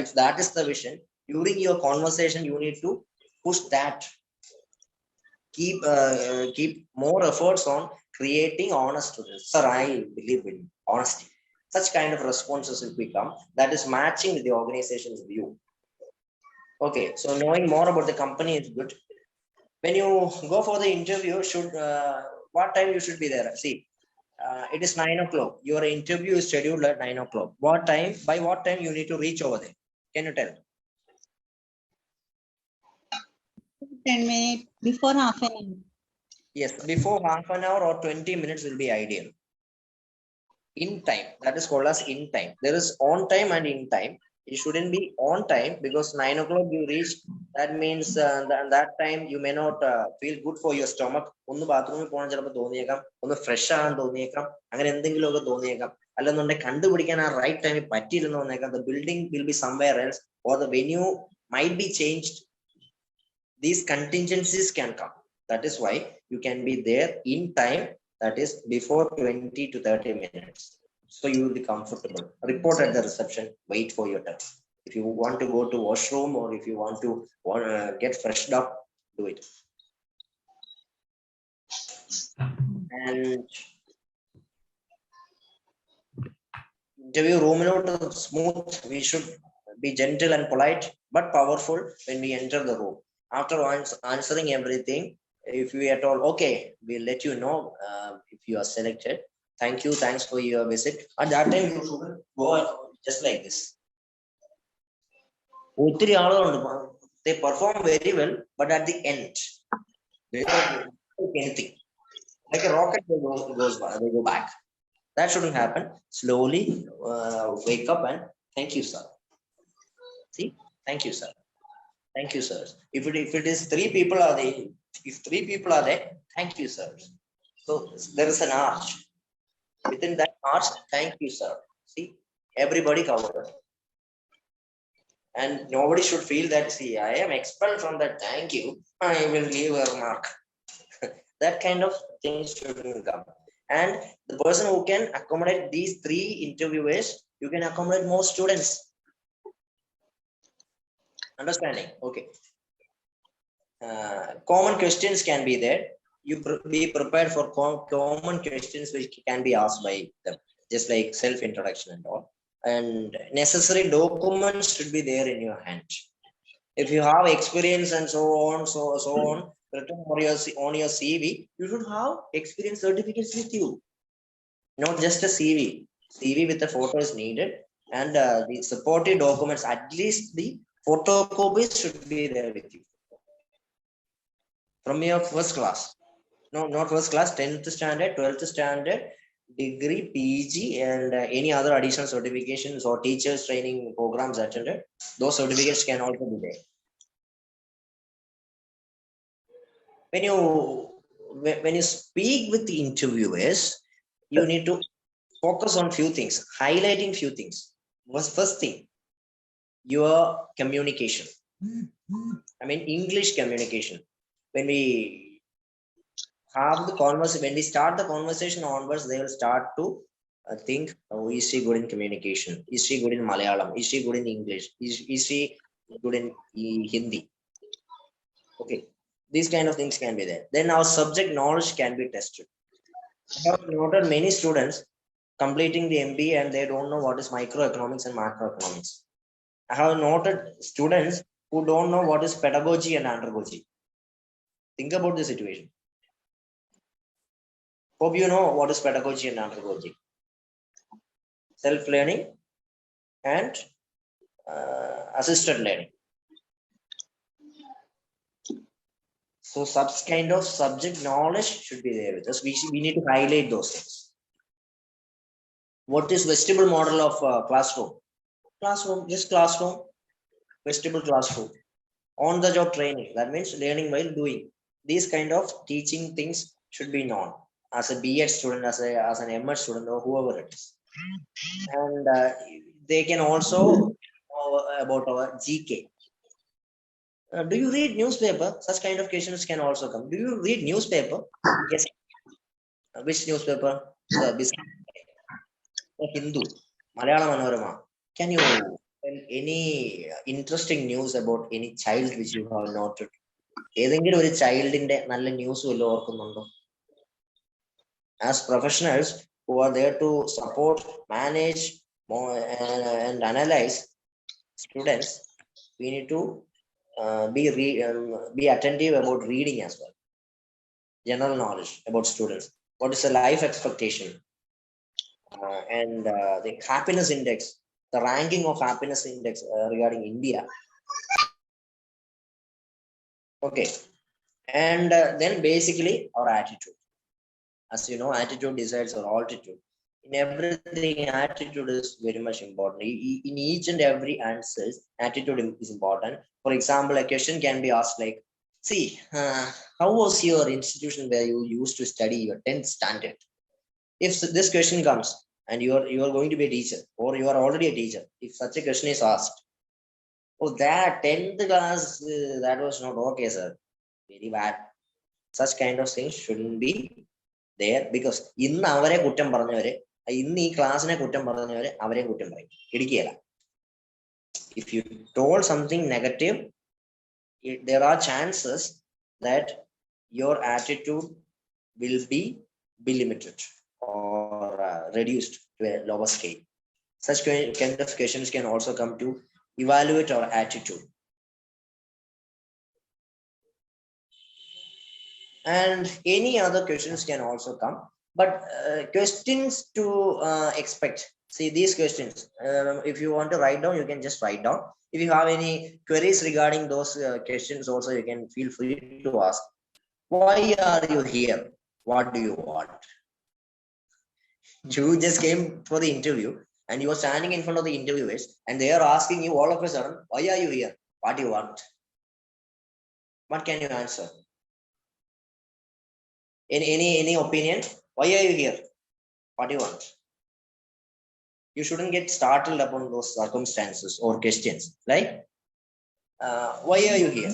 If that is the vision, during your conversation, you need to push that. Keep more efforts on creating honest students. Sir, I believe in honesty. Such kind of responses will become that is matching with the organization's view. Okay, so knowing more about the company is good. When you go for the interview, what time you should be there? See, it is 9 o'clock. Your interview is scheduled at 9 o'clock. What time? By what time you need to reach over there? Can you tell? 10 minutes before half an hour. Yes, before half an hour or 20 minutes will be ideal. In time, that is called as in time. There is on time and in time. It shouldn't be on time because 9 o'clock you reach. That means that time you may not feel good for your stomach. ഒന്ന് ബാത്റൂമിൽ പോകണം ചിലപ്പോൾ തോന്നിയേക്കാം, ഒന്ന് fresh ആകാൻ തോന്നിയേക്കാം, അങ്ങനെ എന്തെങ്കിലുമൊക്കെ തോന്നിയേക്കാം. അല്ലെന്നുണ്ടെങ്കിൽ കണ്ടുപിടിക്കാൻ ആ റൈറ്റ് ടൈമിൽ പറ്റിയില്ലെന്ന് തോന്നിയേക്കാം. The building will be somewhere else or the venue might be changed. These contingencies can come. That is why you can be there in time, that is before 20 to 30 minutes. So you will be comfortable. Report at the reception, wait for your turn. If you want to go to washroom or if you want to get freshed up, do it. And interview room note smooth. We should be gentle and polite, but powerful when we enter the room. After answering everything, if we at all okay, we'll let you know if you are selected. Thank you, thanks for your visit. At that time, you should go just like this. They perform very well, but at the end, they don't do anything. Like a rocket, they go back. That shouldn't happen. Slowly wake up and thank you, sir. See, thank you, sir. Thank you, sir. If it is 3 people are there, if 3 people are there, thank you, sir. So there is an arch. Within that arch, thank you, sir. See, everybody covered. And nobody should feel that, see, I am expelled from that, thank you, I will leave a remark. That kind of things shouldn't come. And the person who can accommodate these 3 interviewers, you can accommodate more students. Understanding? Okay. Common questions can be there. You be prepared for common questions which can be asked by them, just like self-introduction and all. And necessary documents should be there in your hand. If you have experience and so on, written on your CV, you should have experience certificates with you, not just a CV. CV with the photo is needed, and the supportive documents, at least the photocopies should be there with you from your first class. No, not first class, 10th standard, 12th standard, degree, PG, and any other additional certifications or teachers training programs attended. Those certificates can also be there. When you speak with the interviewers, you need to focus on few things, highlighting few things. First thing, your communication. I mean, English communication. When we have the conversation, when we start the conversation onwards, they will start to think, oh, is she good in communication? Is she good in Malayalam? Is she good in English? Is she good in Hindi? Okay, these kind of things can be there. Then our subject knowledge can be tested. I have noted many students completing the MBA and they don't know what is microeconomics and macroeconomics. I have noted students who don't know what is pedagogy and andragogy. Think about the situation. Hope you know what is pedagogy and andragogy. Self-learning and assisted learning. So such kind of subject knowledge should be there with us. We need to highlight those things. What is vestibule model of classroom? Classroom, just classroom, vestibule classroom. On the job training, that means learning while doing. These kind of teaching things should be known as a B.Ed student, as an M.Ed student, or whoever it is. And they can also know about our GK. Do you read newspaper? Such kind of questions can also come. Do you read newspaper? Yes. Which newspaper? Hindu, Malayalam Manorama. Can you tell any interesting news about any child which you have noted? Any child in the news will as professionals who are there to support, manage, and analyze students, we need to be attentive about reading as well. General knowledge about students. What is the life expectation? And the happiness index, the ranking of happiness index regarding India. Okay. And then basically our attitude. As you know, attitude decides our altitude. In everything, attitude is very much important. In each and every answer, attitude is important. For example, a question can be asked like, see, how was your institution where you used to study your 10th standard? If this question comes and you are going to be a teacher, or you are already a teacher, if such a question is asked, oh, that 10th class, that was not okay, sir. Very bad. Such kind of things shouldn't be there, because in our kutam paranavare, in the class ne kutam paranavare, avare kutam parai. Idikiyala. If you told something negative, there are chances that your attitude will be limited or reduced to a lower scale. Such kind of questions can also come to evaluate our attitude. And any other questions can also come, but questions to expect. See these questions, if you want to write down, you can just write down. If you have any queries regarding those questions also, you can feel free to ask. Why are you here? What do you want? You just came for the interview and you are standing in front of the interviewers and they are asking you all of a sudden, why are you here? What do you want? What can you answer? Any opinion? Why are you here? What do you want? You shouldn't get startled upon those circumstances or questions, right? Why are you here?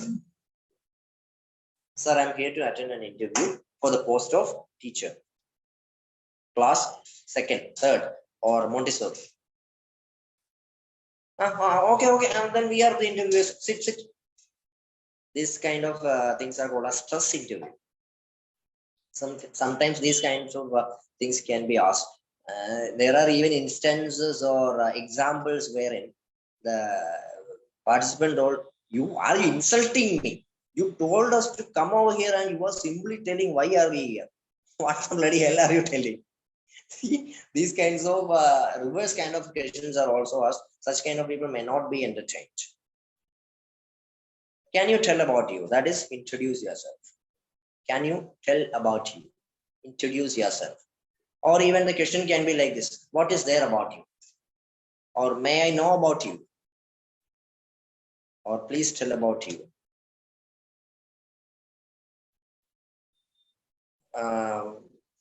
Sir, I'm here to attend an interview for the post of teacher. Class 2nd, 3rd, or Montessori. Okay. And then we are the interviewers. Sit. This kind of things are called a stress interview. Sometimes these kinds of things can be asked. There are even instances or examples wherein the participant told, you are insulting me. You told us to come over here and you were simply telling, why are we here? What the bloody hell are you telling? See, these kinds of reverse kind of questions are also asked. Such kind of people may not be entertained. Can you tell about you? That is, introduce yourself. Can you tell about you? Introduce yourself. Or even the question can be like this. What is there about you? Or may I know about you? Or please tell about you.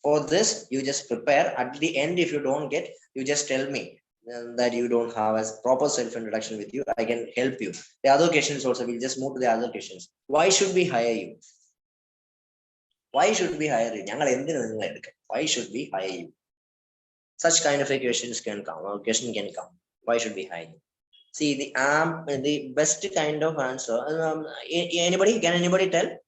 For this, you just prepare. At the end, if you don't get, you just tell me that you don't have a proper self-introduction with you. I can help you. The other questions also, we'll just move to the other questions. Why should we hire you? Why should we hire you? Why should we hire you? Such kind of questions can come. Or question can come. Why should we hire you? See, the best kind of answer. Anybody? Can anybody tell?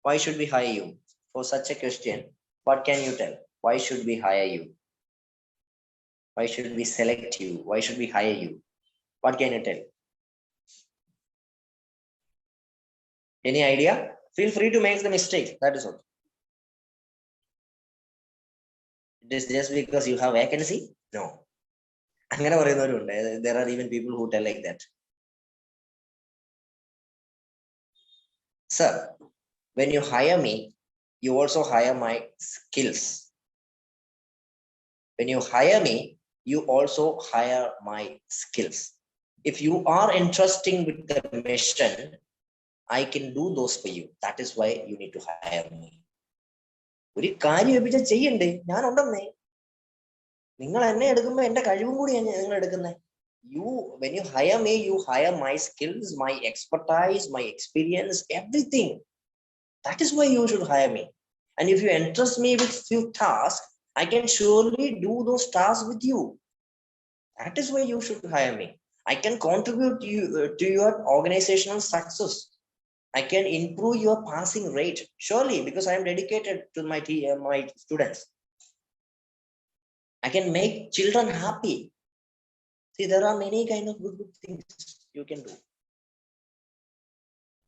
Why should we hire you? For such a question, what can you tell? Why should we hire you? Why should we select you? Why should we hire you? What can you tell? Any idea? Feel free to make the mistake. That is all. It is just because you have vacancy? No. There are even people who tell like that. Sir, when you hire me, you also hire my skills. When you hire me, you also hire my skills. If you are interested with the mission, I can do those for you. That is why you need to hire me. You, when you hire me, you hire my skills, my expertise, my experience, everything. That is why you should hire me. And if you entrust me with few tasks, I can surely do those tasks with you. That is why you should hire me. I can contribute to your organizational success. I can improve your passing rate, surely, because I am dedicated to my students. I can make children happy. See, there are many kind of good things you can do.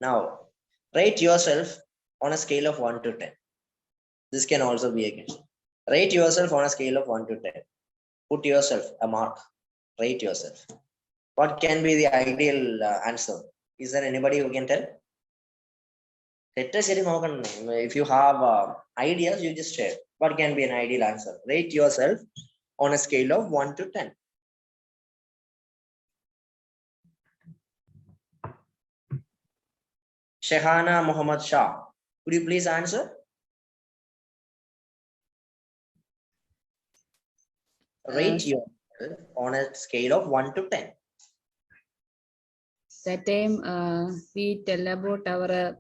Now, rate yourself on a scale of 1 to 10. This can also be a question. Rate yourself on a scale of 1 to 10. Put yourself a mark. Rate yourself. What can be the ideal answer? Is there anybody who can tell? If you have ideas, you just share. What can be an ideal answer? Rate yourself on a scale of 1 to 10. Shehana Muhammad Shah, could you please answer? Rate yourself on a scale of 1 to 10. That time we tell about our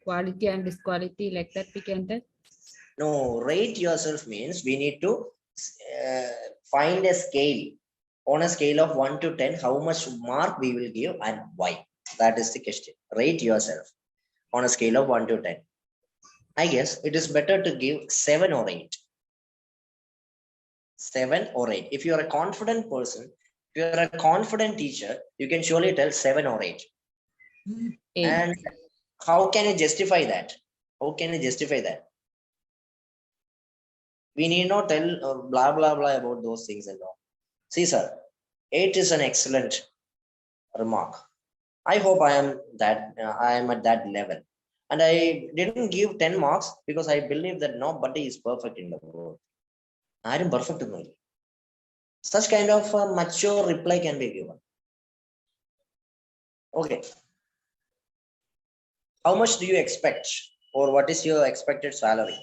quality and disquality, like that we can tell? No, rate yourself means we need to find a scale. On a scale of 1 to 10, how much mark we will give and why? That is the question. Rate yourself on a scale of 1 to 10. I guess it is better to give 7 or 8. 7 or 8. If you are a confident person, if you are a confident teacher, you can surely tell 7 or 8. 8. And how can you justify that? How can you justify that? We need not tell blah, blah, blah about those things and all. See, sir, 8 is an excellent remark. I hope I am at that level. And I didn't give 10 marks because I believe that nobody is perfect in the world. I am perfect in the world. Such kind of mature reply can be given. Okay. how much do you expect, or what is your expected salary?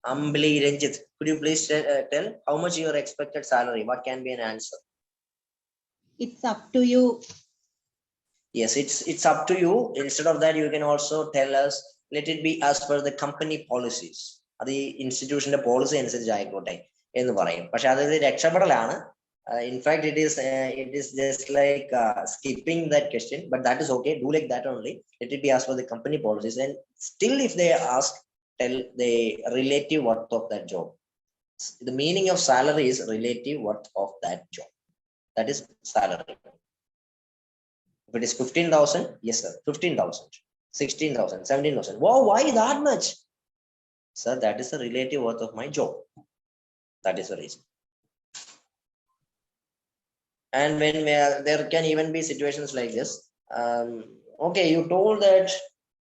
Ambli Ranjit, could you please tell how much your expected salary? What can be an answer? It's up to you. Yes, it's up to you. Instead of that, you can also tell us, let it be as per the company policies. The institution policy and in the in fact, it is just like skipping that question, but that is okay. Do like that only. Let it be as per the company policies, and still, if they ask, tell the relative worth of that job. The meaning of salary is relative worth of that job. That is salary. If it is 15,000, yes, sir, 15,000, 16,000, 17,000. Wow, why that much? Sir, that is the relative worth of my job. That is the reason. And when there can even be situations like this. Okay, you told that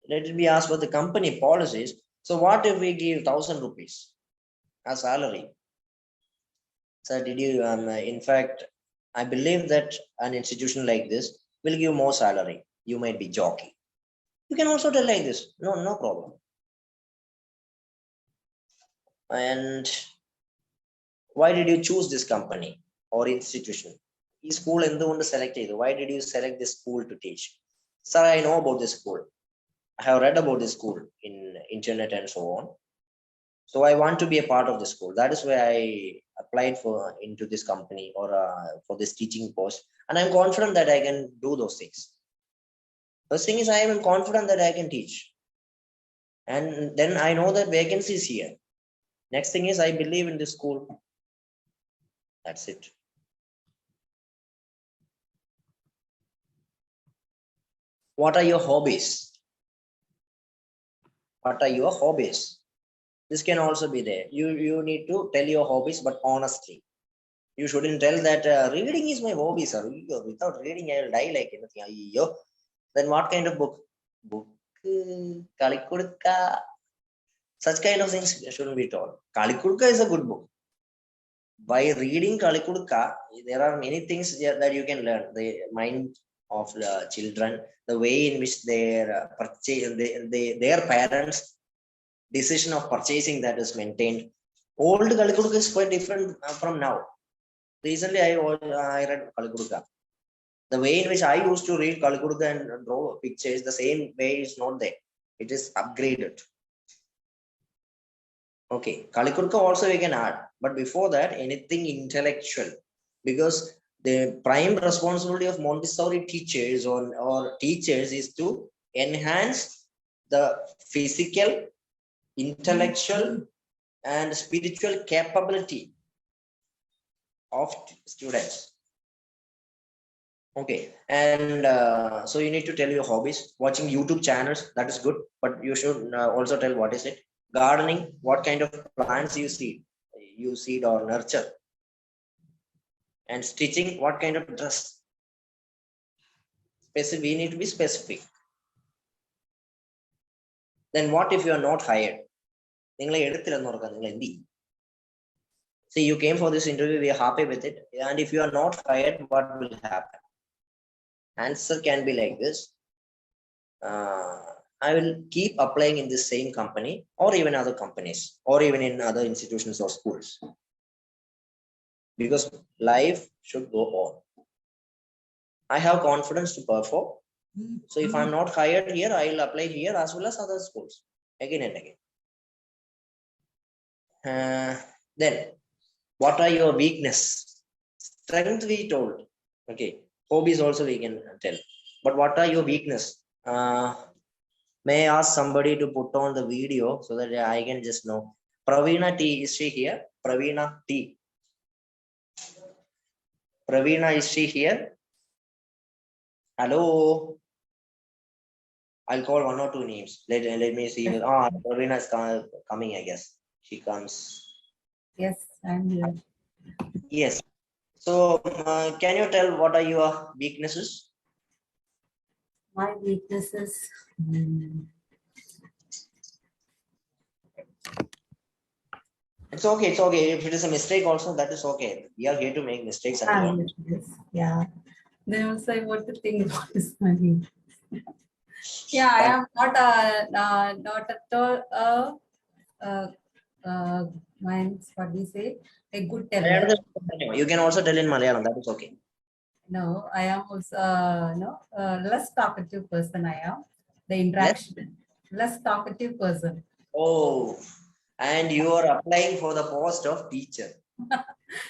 let it be asked for the company policies. So what if we give 1,000 rupees as salary? Sir, did you, in fact, I believe that an institution like this will give more salary. You might be jockey. You can also tell like this. No problem. And why did you choose this company or institution? This school selected. Why did you select this school to teach? Sir, I know about this school. I have read about this school in internet and so on. So I want to be a part of the school. That is why I applied into this company or for this teaching post. And I'm confident that I can do those things. First thing is I am confident that I can teach. And then I know that vacancies here. Next thing is I believe in this school. That's it. What are your hobbies? What are your hobbies? This can also be there. You need to tell your hobbies, but honestly. You shouldn't tell that reading is my hobby, sir. Without reading, I will die like anything. Then what kind of book? Book. Kalikudka. Such kind of things shouldn't be told. Kalikudka is a good book. By reading Kalikudka, there are many things that you can learn. The mind of the children, the way in which their parents' decision of purchasing that is maintained. Old Kalikudka is quite different from now. Recently, I read Kalikudka. The way in which I used to read Kalikudka and draw pictures, the same way is not there. It is upgraded. Okay, Kalikudka also we can add, but before that, anything intellectual, because the prime responsibility of Montessori teachers or teachers is to enhance the physical, intellectual, and spiritual capability of students. Okay, and so you need to tell your hobbies. Watching YouTube channels, that is good, but you should also tell what is it. Gardening, what kind of plants you seed or nurture. And stitching, what kind of dress. Specific, we need to be specific. Then what if you are not hired? See, you came for this interview, we are happy with it. And if you are not hired, what will happen? Answer can be like this. I will keep applying in the same company or even other companies or even in other institutions or schools. Because life should go on. I have confidence to perform. So if I'm not hired here, I will apply here as well as other schools again and again. Then, what are your weakness? Strength we told. Okay. Hobbies also we can tell. But what are your weakness? May I ask somebody to put on the video so that I can just know. Praveena T, is she here? Praveena T. Praveena, is she here? Hello. I'll call one or two names. Let me see. Praveena is coming, I guess. She comes. Yes, I'm here. Yes. So, can you tell what are your weaknesses? My weaknesses. It's okay. It's okay. If it is a mistake, also that is okay. We are here to make mistakes. And Yeah. Then also I want to think what is my weakness. Yeah, I am not at all minds, what do you say, a good teller. You can also tell in Malayalam, that is okay. No, I am also less talkative person. I am the interaction, less talkative person. Oh, and you are applying for the post of teacher.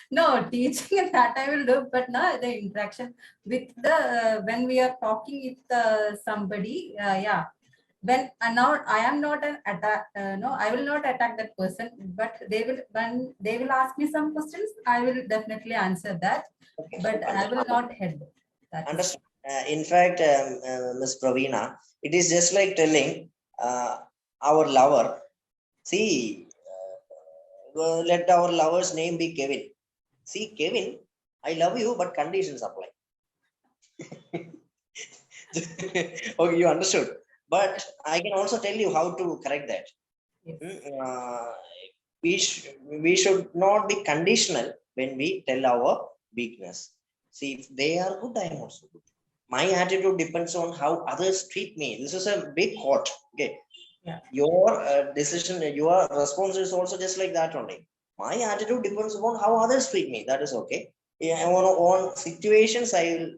No, teaching that I will do, but no, the interaction with the when we are talking with somebody, yeah. When now I am not an attack, no, I will not attack that person, but they will, when they will ask me some questions, I will definitely answer that, Okay. but I will not head. Understand. In fact, Ms. Praveena, it is just like telling our lover, see, let our lover's name be Kevin. See, Kevin, I love you, but conditions apply. Okay, you understood. But I can also tell you how to correct that. Yes. We should not be conditional when we tell our weakness. See, if they are good, I am also good. My attitude depends on how others treat me. This is a big quote. Okay. Yeah. Your decision, your response is also just like that only. My attitude depends upon how others treat me. That is okay. Yeah, on situations, I will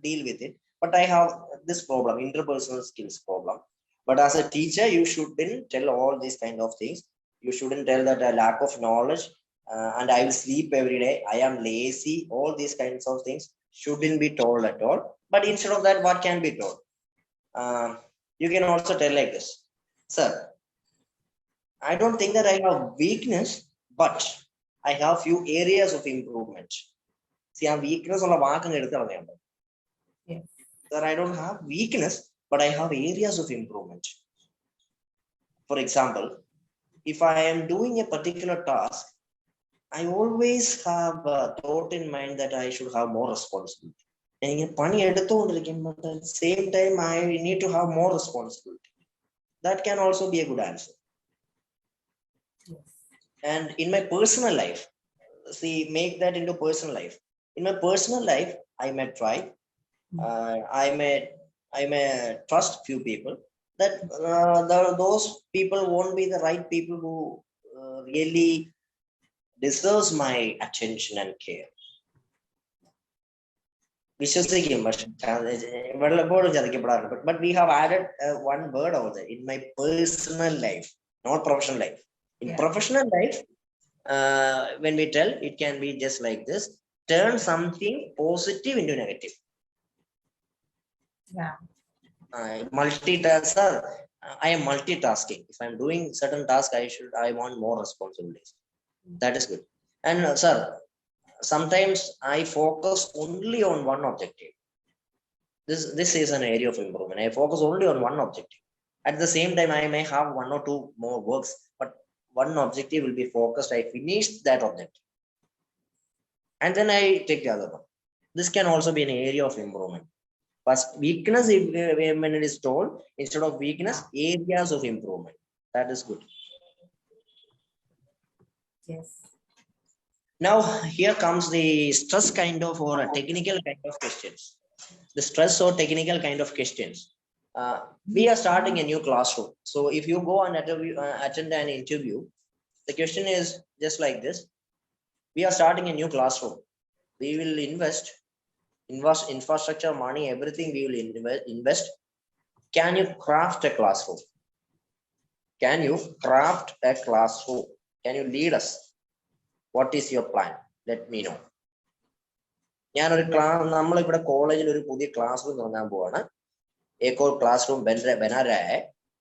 deal with it. But I have this problem, interpersonal skills problem. But as a teacher, you shouldn't tell all these kind of things. You shouldn't tell that a lack of knowledge and I will sleep every day. I am lazy. All these kinds of things shouldn't be told at all. But instead of that, what can be told? You can also tell like this, sir, I don't think that I have weakness, but I have few areas of improvement. See, I have weakness on the Yes. Sir, I don't have weakness, but I have areas of improvement. For example, if I am doing a particular task, I always have a thought in mind that I should have more responsibility. And but at the same time, I need to have more responsibility. That can also be a good answer. Yes. And in my personal life, see, make that into personal life. In my personal life, I may try. I may trust few people. That those people won't be the right people who really deserves my attention and care. But we have added one word over there, in my personal life, not professional life. In professional life, when we tell, it can be just like this: turn something positive into negative. Yeah. Multitasker. I am multitasking. If I'm doing certain task, I want more responsibilities. That is good. And sir, sometimes I focus only on one objective. This is an area of improvement. I focus only on one objective. At the same time, I may have one or two more works, but one objective will be focused. I finished that objective. And then I take the other one. This can also be an area of improvement. First, weakness, when it is told, instead of weakness, areas of improvement. That is good. Yes. Now, here comes the stress kind of or a technical kind of questions. The stress or technical kind of questions. We are starting a new classroom. So if you go and attend an interview, the question is just like this. We are starting a new classroom. We will invest infrastructure, money, everything we will invest. Can you craft a classroom? Can you craft a classroom? Can you lead us? What is your plan? Let me know. നമ്മൾ ഇവിടെ കോളേജിൽ ഒരു പുതിയ class room തുടങ്ങാൻ പോവാണ്. एक और classroom बना रहा है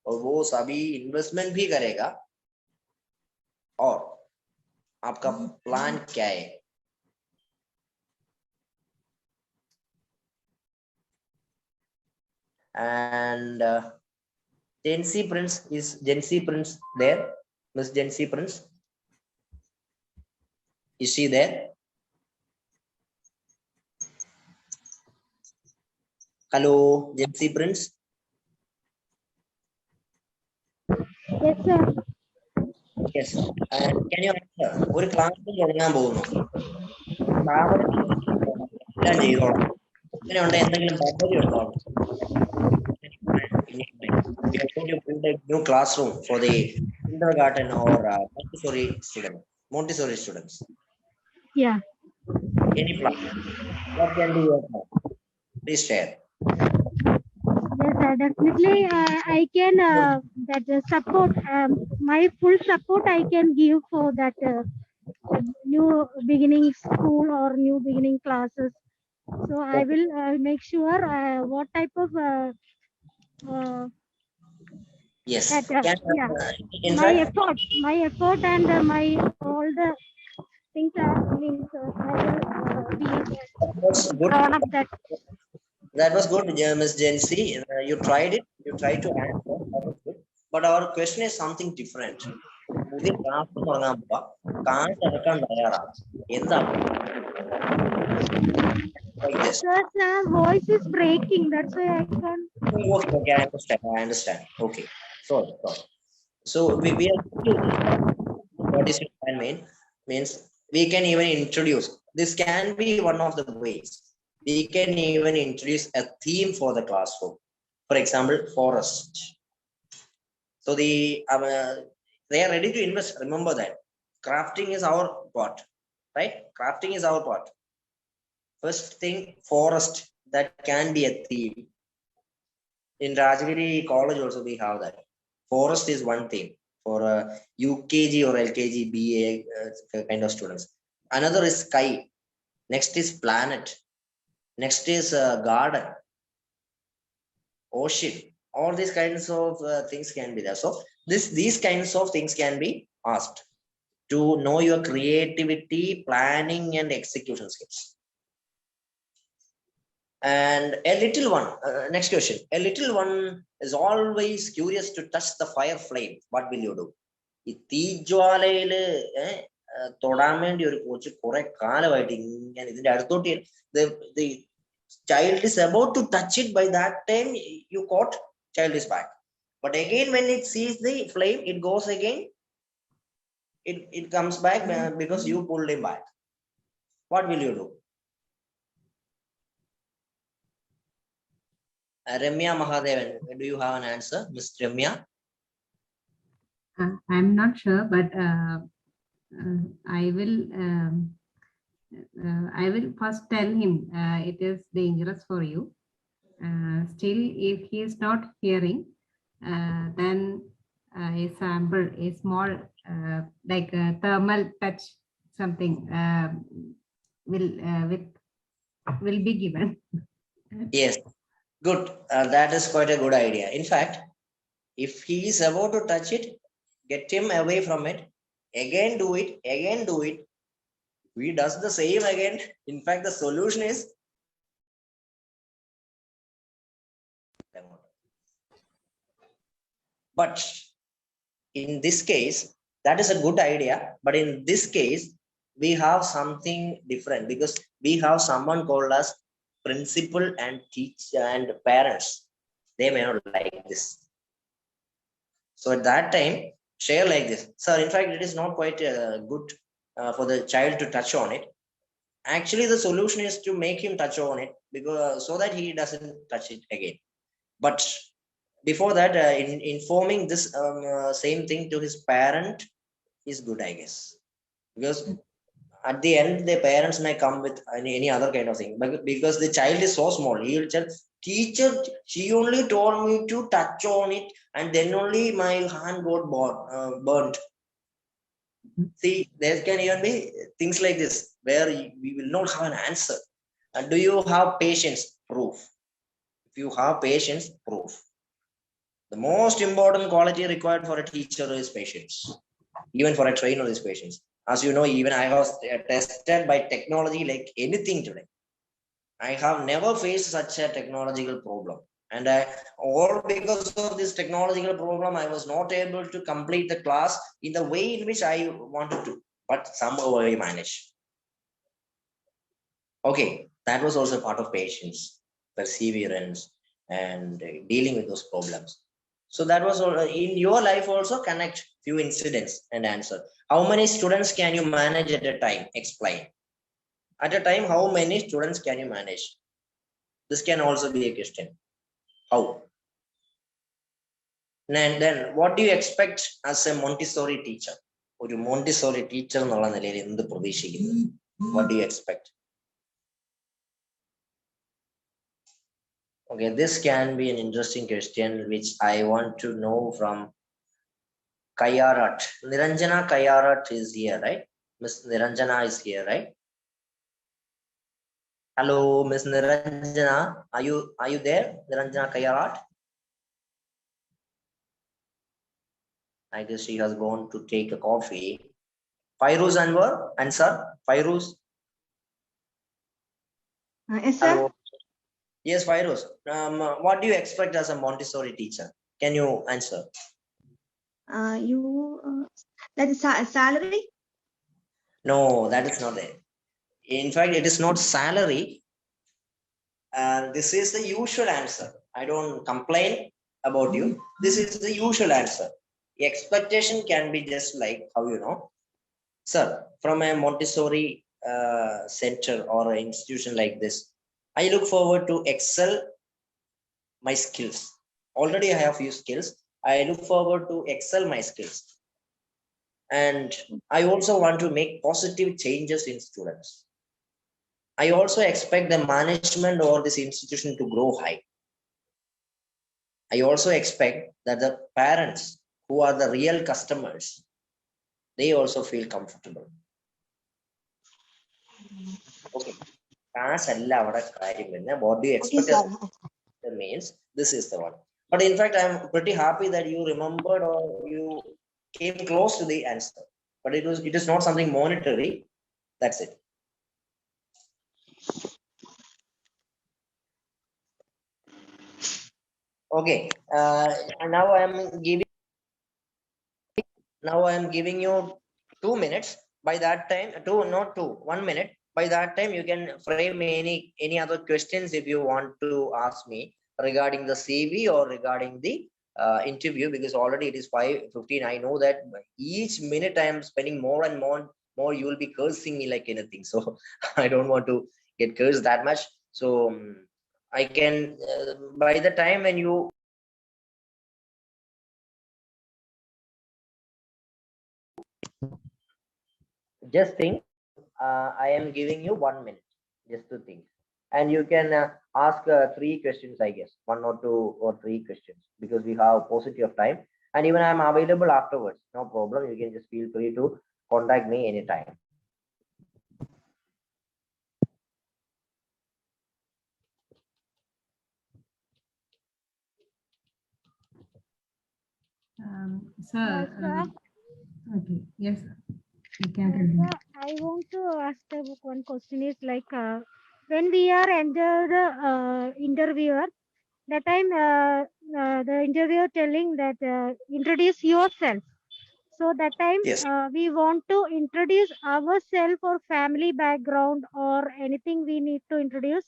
और वो सभी इन्वेस्टमेंट भी करेगा. और आपका प्लान क्या है? And Jency Prince, is Jency Prince there? Miss Jency Prince, is she there? Hello, Jency Prince. Yes, sir. Yes. Can you answer? ഒരു ക്ലാസ് തുടങ്ങാൻ പോകുന്നു. എല്ലാം ചെയ്തോളാം. അങ്ങനെയുണ്ട് എന്തെങ്കിലും പദ്ധതി ഉണ്ടോ? We are going to build a new classroom for the kindergarten or Montessori students. Yeah. Any plan? What can be your plan? Please share. Yes, definitely. I can that support. My full support I can give for that new beginning school or new beginning classes. So I will make sure what type of Yes. that, yeah, In my fact, effort and my all the things means I will be that was good. drawn up that. That was good, Ms. Jency. You tried it. You tried to answer. That was good. But our question is something different. പുതിയ class തുടങ്ങാൻ പോവാ കാശടക്കാൻ തയ്യാറാണ് എന്താ like this? Voice is breaking. That's why I can't. Okay, I understand. Okay, sorry. So we are what is it means we can even introduce. This can be one of the ways. We can even introduce a theme for the classroom. For example, forest. So they are ready to invest. Remember that crafting is our part, right? Crafting is our part. First thing, forest, that can be a theme. In Rajagiri College also we have that. Forest is one theme for UKG or LKG, BA kind of students. Another is sky. Next is planet. Next is garden, ocean. All these kinds of things can be there. So these kinds of things can be asked to know your creativity, planning, and execution skills. And a little one, next question. A little one is always curious to touch the fire flame. What will you do? തൊടാൻ വേണ്ടി ഒരു coach കുറെ കാലമായിട്ട് ഇങ്ങനെ ഇതിന്റെ അടുത്തോട്ട് the child is about to touch it. By that time you caught, child is back. But again when it sees the flame, it goes again, it comes back because you pulled him back. What will you do? Ramya Mahadevan, do you have an answer, Ms. Ramya? I'm not sure, but I will first tell him it is dangerous for you. Still, if he is not hearing, then a sample, a small like a thermal touch, something will be given. Yes, good. That is quite a good idea. In fact, if he is about to touch it, get him away from it. Again do it. Again do it. He does the same again. In fact, the solution is but in this case, that is a good idea. But in this case, we have something different because we have someone called as principal and teacher and parents. They may not like this. So at that time, share like this. Sir, in fact, it is not quite good for the child to touch on it. Actually, the solution is to make him touch on it because so that he doesn't touch it again. But before that, informing this same thing to his parent is good, I guess. Because at the end, the parents may come with any other kind of thing. But because the child is so small, he will tell, teacher, she only told me to touch on it, and then only my hand got burnt. See, there can even be things like this where we will not have an answer. And do you have patience? Proof. If you have patience, proof. The most important quality required for a teacher is patience. Even for a trainer is patience. As you know, even I was tested by technology like anything today. I have never faced such a technological problem. And all because of this technological problem, I was not able to complete the class in the way in which I wanted to. But somehow I managed. Okay, that was also part of patience, perseverance, and dealing with those problems. So that was all. In your life also, connect few incidents and answer. How many students can you manage at a time? Explain. At a time, how many students can you manage? This can also be a question. How? And then what do you expect as a Montessori teacher? ഒരു Montessori teacher എന്നുള്ള നിലയിൽ എന്ത് പ്രതീക്ഷിക്കുന്നു? What do you expect? Okay, this can be an interesting question which I want to know from Kayarat. Niranjana Kayarat is here, right? Miss Niranjana is here, right? Hello, Miss Niranjana. Are you there? Niranjana Kayarat? I guess she has gone to take a coffee. Fairuz Anwar, answer. Fairuz. Yes, sir. Hello. Yes, Fairuz. What do you expect as a Montessori teacher? Can you answer? That is salary? No, that is not it. In fact, it is not salary. This is the usual answer. I don't complain about you. This is the usual answer. The expectation can be just like how you know. Sir, from a Montessori center or an institution like this, I look forward to excel my skills. Already I have few skills. I look forward to excel my skills. And I also want to make positive changes in students. I also expect the management or this institution to grow high. I also expect that the parents who are the real customers, they also feel comfortable. Okay. What do you expect? That means this is the one. But in fact, I'm pretty happy that you remembered or you came close to the answer. But it is not something monetary. That's it. Okay. Now I am giving you 2 minutes. By that time, 1 minute. By that time, you can frame any other questions if you want to ask me regarding the CV or regarding the interview, because already it is 5:15. I know that each minute I am spending more and more, you will be cursing me like anything. So I don't want to get cursed that much. So I can, by the time when you just think, I am giving you 1 minute just to think, and you can ask 3 questions, I guess 1 or 2 or 3 questions, because we have paucity of time, and even I am available afterwards. No problem. You can just feel free to contact me anytime. Sir, okay, yes, sir. You can continue. I want to ask one question is like when we are entered interviewer, that time the interviewer telling that introduce yourself. So that time Yes. we want to introduce ourselves or family background or anything we need to introduce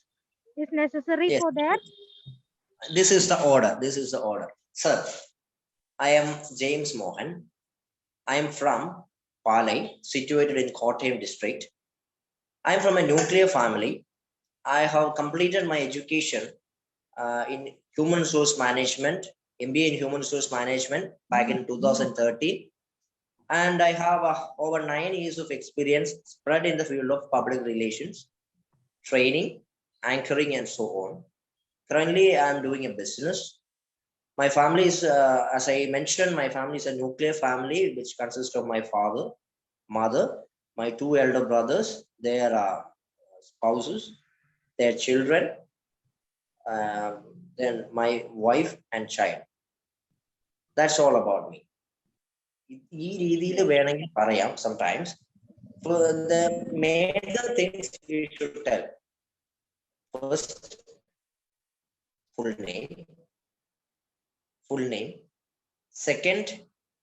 is necessary Yes. for that. This is the order. This is the order. Sir, I am James Mohan. I am from Palai, situated in Kottayam district. I am from a nuclear family. I have completed my education in human resource management, MBA in human resource management back in 2013. And I have over 9 years of experience spread in the field of public relations, training, anchoring, and so on. Currently, I'm doing a business. My family is, as I mentioned, my family is a nuclear family, which consists of my father, mother, my 2 elder brothers, their spouses, their children, then my wife and child. That's all about me. Sometimes for the major things we should tell. First, full name. Second,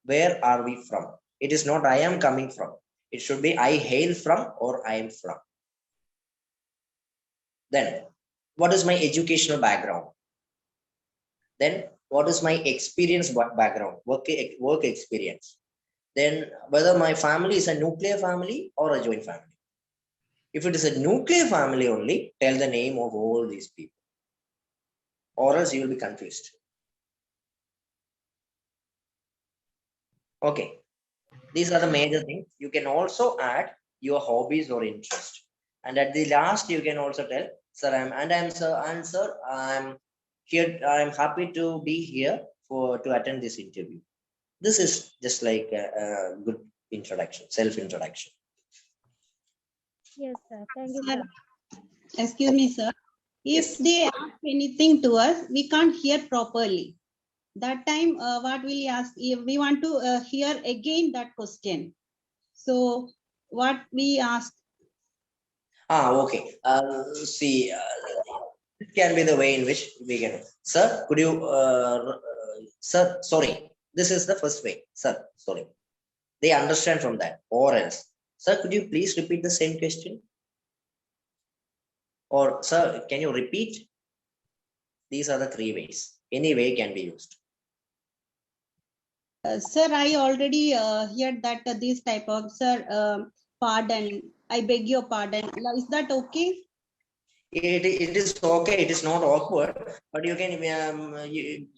where are we from? It is not I am coming from. It should be I hail from or I am from. Then, what is my educational background? Then, what is my experience background, work experience? Then, whether my family is a nuclear family or a joint family. If it is a nuclear family only, tell the name of all these people, or else you will be confused. Okay. These are the major things. You can also add your hobbies or interest. And at the last, you can also tell, sir, I'm here. I'm happy to be here to attend this interview. This is just like a good introduction, self-introduction. Yes, sir. Thank you, Sir, sir. excuse me, sir. If they ask anything to us, we can't hear properly. That time, what will we ask? If we want to hear again that question. So, what we ask? Okay. See, this can be the way in which we can. Sir, could you, sir, sorry. This is the first way. Sir, sorry. They understand from that. Or else, sir, could you please repeat the same question? Or, sir, can you repeat? These are the three ways. Any way can be used. Sir, I already heard that this type of, sir, pardon. I beg your pardon. Is that okay? It is okay. It is not awkward, but you can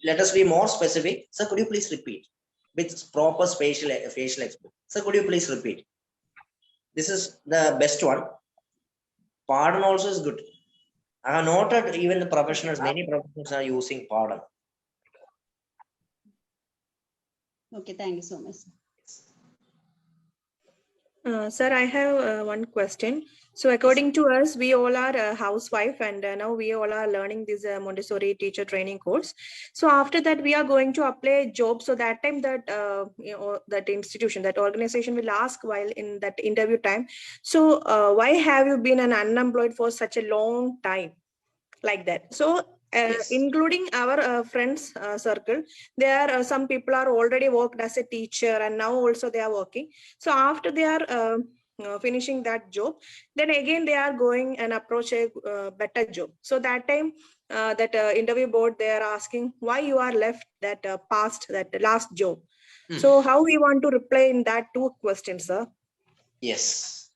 let us be more specific. Sir, could you please repeat with proper facial expression? Sir, could you please repeat? This is the best one. Pardon also is good. I have noted even the professionals, many professionals are using pardon. Okay, thank you so much. Sir, I have one question. So according to us, we all are a housewife, and now we all are learning this Montessori teacher training course. So after that, we are going to apply a job. So that time that that institution, that organization will ask while in that interview time. So why have you been an unemployed for such a long time, like that? So including our friends circle, there are some people are already worked as a teacher, and now also they are working. So after they are finishing that job, then again they are going and approach a better job. So that time that interview board, they are asking why you are left that that last job. So how we want to reply in that two questions, sir? Yes.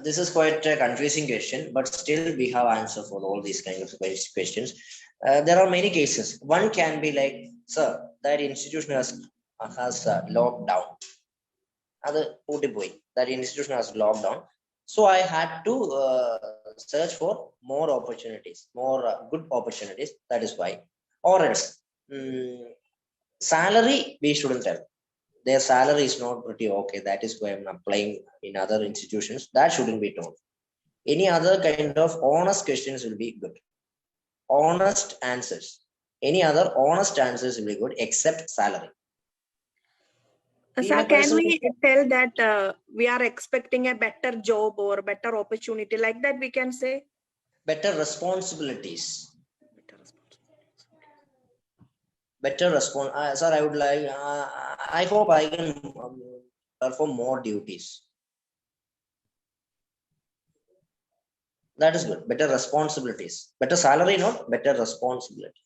This is quite a confusing question, but still we have answer for all these kind of questions. There are many cases. One can be like, sir, that institution has locked down. That institution has locked down. So I had to search for more opportunities, more good opportunities. That is why. Or else, salary we shouldn't tell. Their salary is not pretty okay. That is why I'm applying in other institutions. That shouldn't be told. Any other kind of honest questions will be good. Honest answers. Any other honest answers will be good except salary. Sir, can we tell that we are expecting a better job or better opportunity, like that we can say? Better responsibilities. Better response. Sir, I would like, I hope I can perform more duties. That is good. Better responsibilities. Better salary, not better responsibility.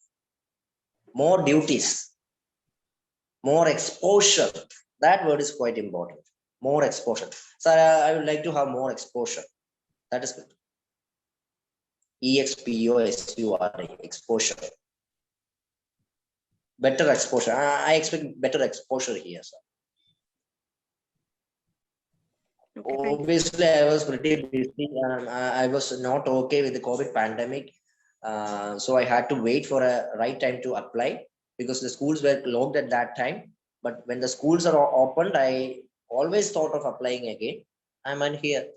More duties. More exposure. That word is quite important. More exposure. Sir, I would like to have more exposure. That is good. EXPOSURE, exposure. Better exposure. I expect better exposure here, sir. Okay, obviously, I was pretty busy. I was not okay with the COVID pandemic. So I had to wait for a right time to apply because the schools were locked at that time. But when the schools are opened, I always thought of applying again. I'm on here.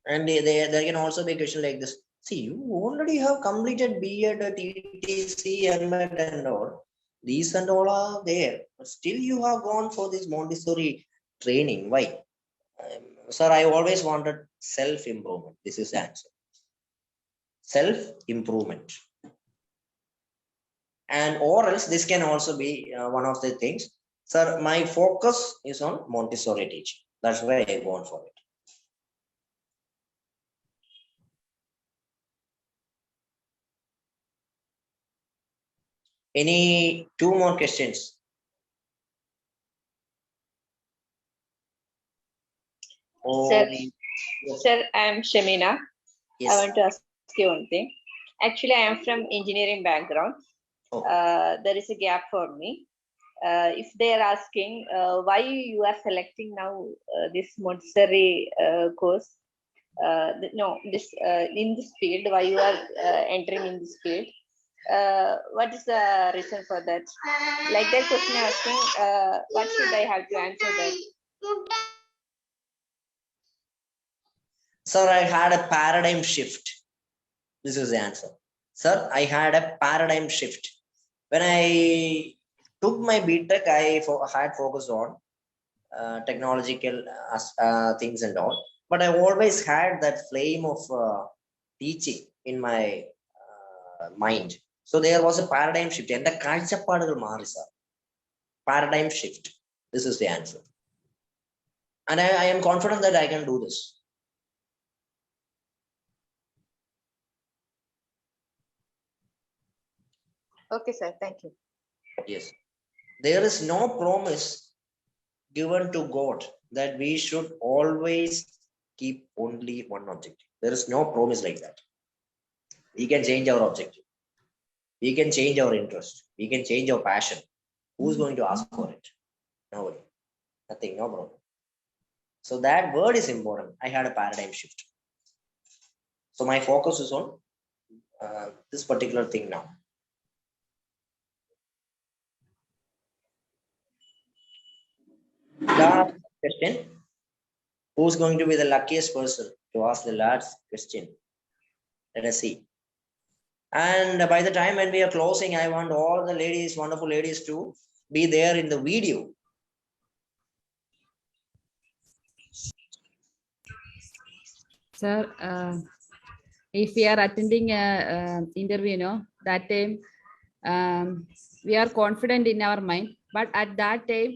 And there can also be a question like this. See, you already have completed B.Ed, TTC, M.Ed and all. These and all are there. But still you have gone for this Montessori training. Why? Sir, I always wanted self-improvement. This is the answer. Self-improvement. And or else this can also be one of the things. Sir, my focus is on Montessori teaching. That's why I gone for it. Any two more questions? Sir, I am Shamina. Yes. I want to ask you one thing. Actually, I am from engineering background. There is a gap for me. If they are asking why you are selecting now this Montessori course, no, this in this field, why you are entering in this field? What is the reason for that? Like that question asking, what should I have to answer that? Sir, I had a paradigm shift. This is the answer. Sir, I had a paradigm shift. When I took my BTech, I had focused on technological things and all. But I always had that flame of teaching in my mind. So there was a paradigm shift. And the കാഴ്ചപ്പാടുകൾ മാറി, sir. Paradigm shift. This is the answer. And I am confident that I can do this. Okay, sir. Thank you. Yes. There is no promise given to God that we should always keep only one objective. There is no promise like that. We can change our objective. We can change our interest. We can change our passion. Who's going to ask for it? Nobody. Nothing, no problem. So that word is important. I had a paradigm shift. So my focus is on this particular thing now. Last question. Who's going to be the luckiest person to ask the last question? Let us see. And by the time when we are closing, I want all the ladies, wonderful ladies, to be there in the video. Sir, if we are attending a interview, that time we are confident in our mind, but at that time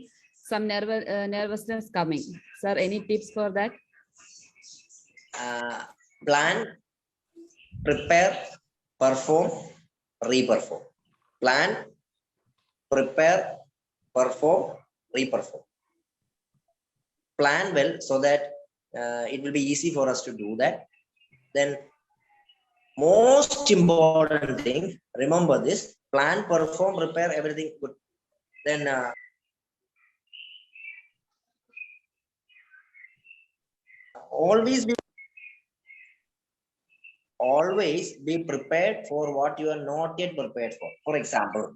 some nervousness coming. Sir, any tips for that? Plan, prepare, perform, re-perform. Plan, prepare, perform, re-perform. Plan well so that it will be easy for us to do that. Then most important thing, remember this: plan, perform, prepare, everything good. Then always be prepared for what you are not yet prepared for. For example,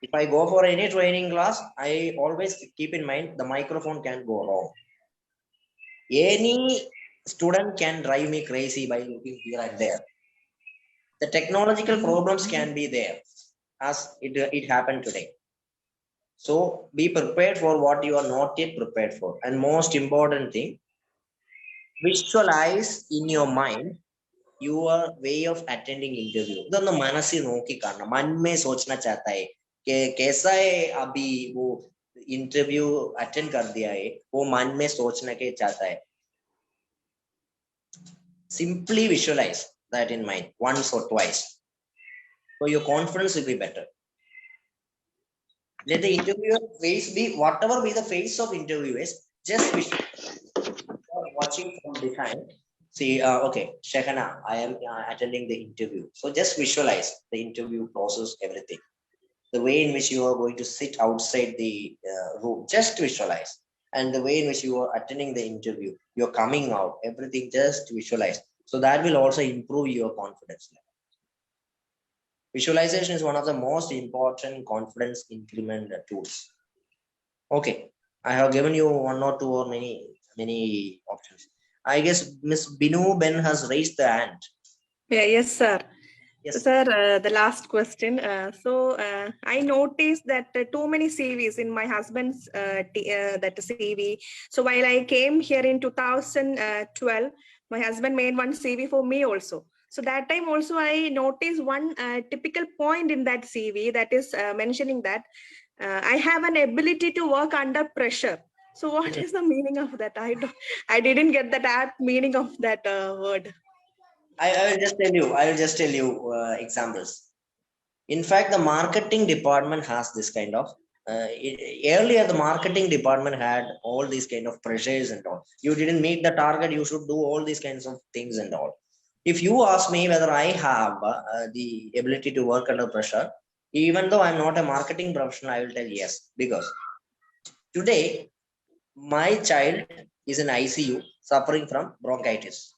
if I go for any training class, I always keep in mind the microphone can go wrong. Any student can drive me crazy by looking here and there. The technological problems can be there, as it happened today. So be prepared for what you are not yet prepared for. And most important thing, visualize in your mind your way of attending interview. इधर मनसी Noki करना, मन में सोचना चाहता है कि कैसा है अभी वो इंटरव्यू अटेंड कर दिया है, वो मन में सोचना के चाहता है. Simply visualize that in mind once or twice, so your confidence will be better. Let the interviewer face be whatever be the face of interviewers. Just visualize. Watching from behind. See, okay, Shekhana, I am attending the interview. So just visualize the interview process, everything. The way in which you are going to sit outside the room, just visualize. And the way in which you are attending the interview, you're coming out, everything, just visualize. So that will also improve your confidence level. Visualization is one of the most important confidence increment tools. Okay, I have given you one or two or many options. I guess Miss Binu Ben has raised the hand. Yeah, yes, sir. Yes, sir. The last question. I noticed that too many CVs in my husband's that CV. So while I came here in 2012, my husband made one CV for me also. So that time also I noticed one typical point in that CV, that is mentioning that I have an ability to work under pressure. So what is the meaning of that? I didn't get that meaning of that word. I will just tell you examples. In fact, the marketing department has this kind of earlier the marketing department had all these kind of pressures and all. You didn't meet the target, you should do all these kinds of things and all. If you ask me whether I have the ability to work under pressure, even though I'm not a marketing professional, I will tell yes. Because today, my child is in ICU suffering from bronchitis.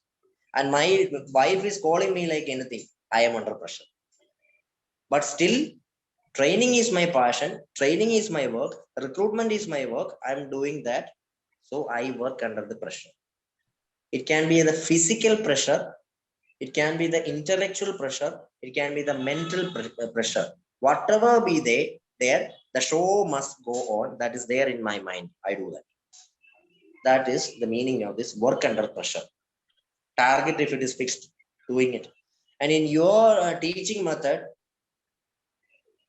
And my wife is calling me like anything. I am under pressure. But still, training is my passion. Training is my work. Recruitment is my work. I'm doing that. So I work under the pressure. It can be the physical pressure. It can be the intellectual pressure. It can be the mental pressure. Whatever be there, the show must go on. That is there in my mind. I do that. That is the meaning of this work under pressure. Target if it is fixed, doing it. And in your teaching method,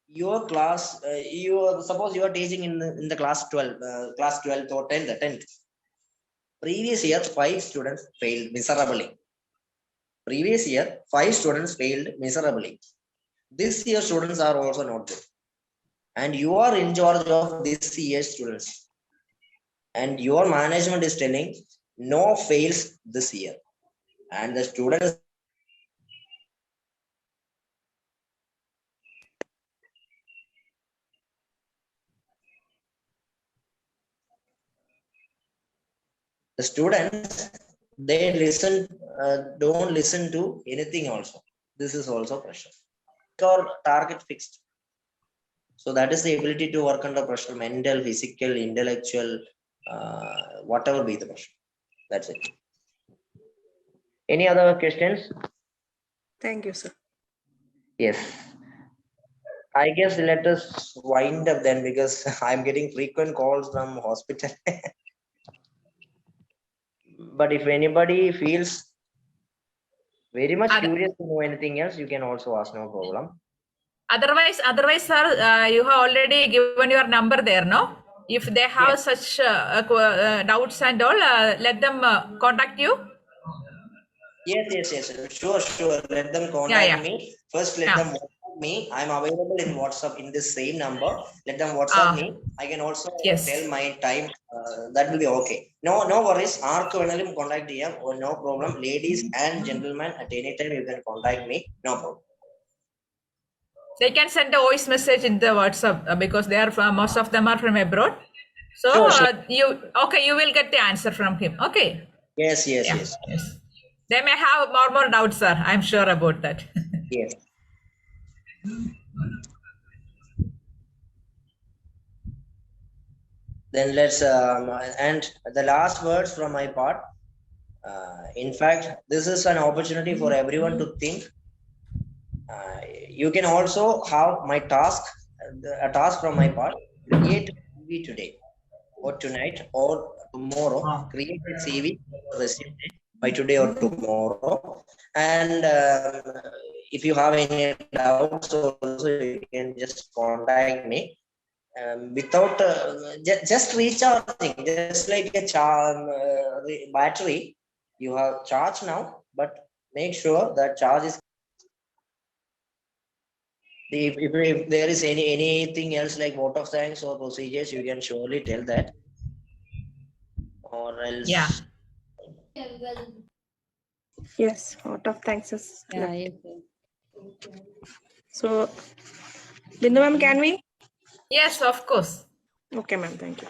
your class, suppose you are teaching in the class 12 or 10th. Previous year, 5 students failed miserably. Previous year, 5 students failed miserably. This year, students are also not good. And you are in charge of this year's students. And your management is telling no fails this year. And the students they don't listen to anything also. This is also pressure. Or target fixed. So that is the ability to work under pressure, mental, physical, intellectual, whatever be the pressure. That's it. Any other questions? Thank you, sir. Yes. I guess let us wind up then, because I'm getting frequent calls from hospital. But if anybody feels very much curious to know anything else, you can also ask, no problem. Otherwise, sir, you have already given your number there, no? If they have such doubts and all, let them contact you. Yes. Sure. Let them contact me. First, let them WhatsApp me. I'm available in WhatsApp in this same number. Let them WhatsApp me. I can also tell my time. That will be okay. No worries. Contact DM or no problem. Ladies and gentlemen, at any time you can contact me. No problem. They can send a voice message in the WhatsApp because they are from, most of them are from abroad. So Sure. you will get the answer from him. Okay. Yes. They may have more doubts, sir. I'm sure about that. Yes. Then let's and the last words from my part. In fact, this is an opportunity for everyone to think. You can also have my task, a task from my part. Create a CV today, or tonight, or tomorrow. Create a CV resume by today or tomorrow. And if you have any doubts, also you can just contact me. Without just recharging, just like a battery, you have charge now, but make sure that charge is. If there is anything else like vote of thanks or procedures, you can surely tell that, or else. Yes, vote of thanks is so, Bindu ma'am, can we? Yes, of course. Okay, ma'am. Thank you.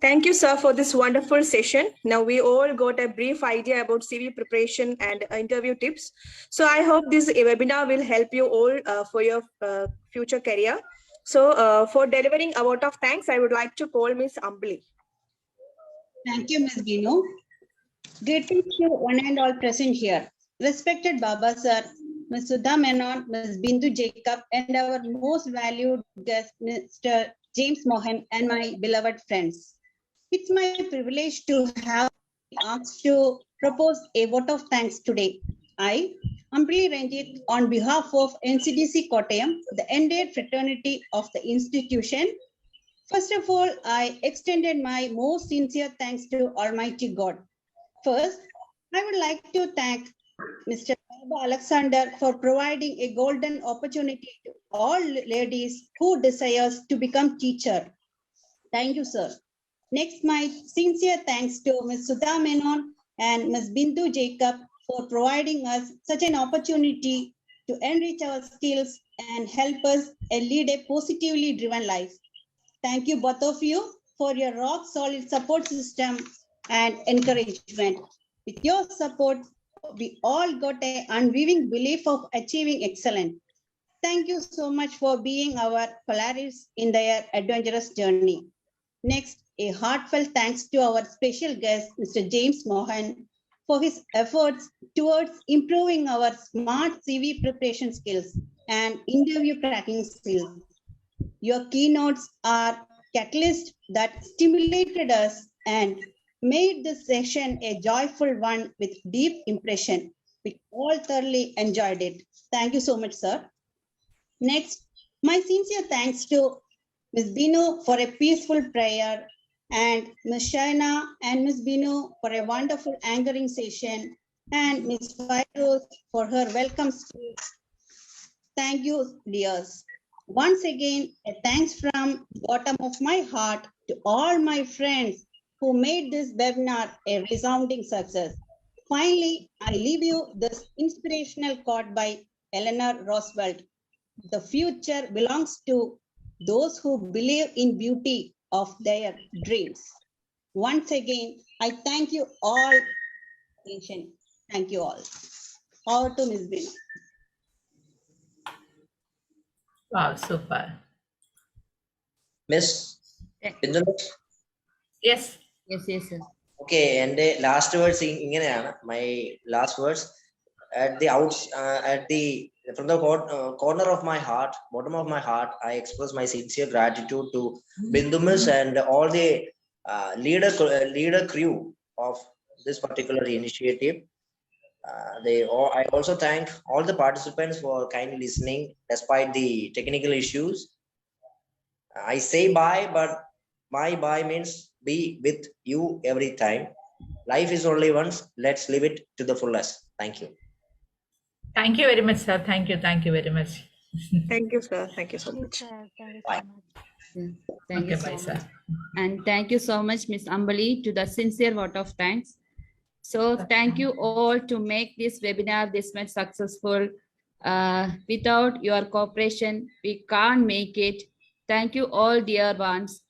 Thank you, sir, for this wonderful session. Now we all got a brief idea about CV preparation and interview tips. So I hope this webinar will help you all for your future career. So for delivering a vote of thanks, I would like to call Ms. Ambli. Thank you, Ms. Binu. Greetings to one and all present here. Respected Baba sir, Ms. Sudha Menon, Ms. Bindu Jacob, and our most valued guest, Mr. James Mohan, and my beloved friends. It's my privilege to have asked to propose a vote of thanks today. I, Ambli Ranjit, on behalf of NCDC Kottayam, the entire fraternity of the institution. First of all, I extended my most sincere thanks to Almighty God. First, I would like to thank Mr. Baba Alexander for providing a golden opportunity to all ladies who desires to become teacher. Thank you, sir. Next, my sincere thanks to Ms. Sudha Menon and Ms. Bindu Jacob for providing us such an opportunity to enrich our skills and help us lead a positively driven life. Thank you, both of you, for your rock solid support system and encouragement. With your support, we all got an unwavering belief of achieving excellence. Thank you so much for being our Polaris in their adventurous journey. Next, a heartfelt thanks to our special guest, Mr. James Mohan, for his efforts towards improving our smart CV preparation skills and interview cracking skills. Your keynotes are catalysts that stimulated us and made this session a joyful one with deep impression. We all thoroughly enjoyed it. Thank you so much, sir. Next, my sincere thanks to Ms. Binu for a peaceful prayer, and Ms. Shaina and Ms. Binu for a wonderful anchoring session, and Ms. Fairoz for her welcome speech. Thank you, dears. Once again, a thanks from the bottom of my heart to all my friends who made this webinar a resounding success. Finally, I leave you this inspirational quote by Eleanor Roosevelt. The future belongs to those who believe in beauty of their dreams. Once again, I thank you all. Thank you all. Over to Ms. Binu. Wow, super. Miss Bindu? Yes. Yes, sir. Okay, and the last words my last words at the from the corner of my heart, bottom of my heart, I express my sincere gratitude to Bindu Miss and all the leader crew of this particular initiative. I also thank all the participants for kindly listening despite the technical issues. I say bye, but my bye means be with you every time. Life is only once. Let's live it to the fullest. Thank you. Thank you very much, sir. Thank you. Thank you very much. Thank you, sir. Thank you so much. Bye. Thank you Okay, so bye, much. sir. And thank you so much, Miss Ambali, to the sincere vote of thanks. So thank you all to make this webinar this much successful. Without your cooperation, we can't make it. Thank you all, dear ones.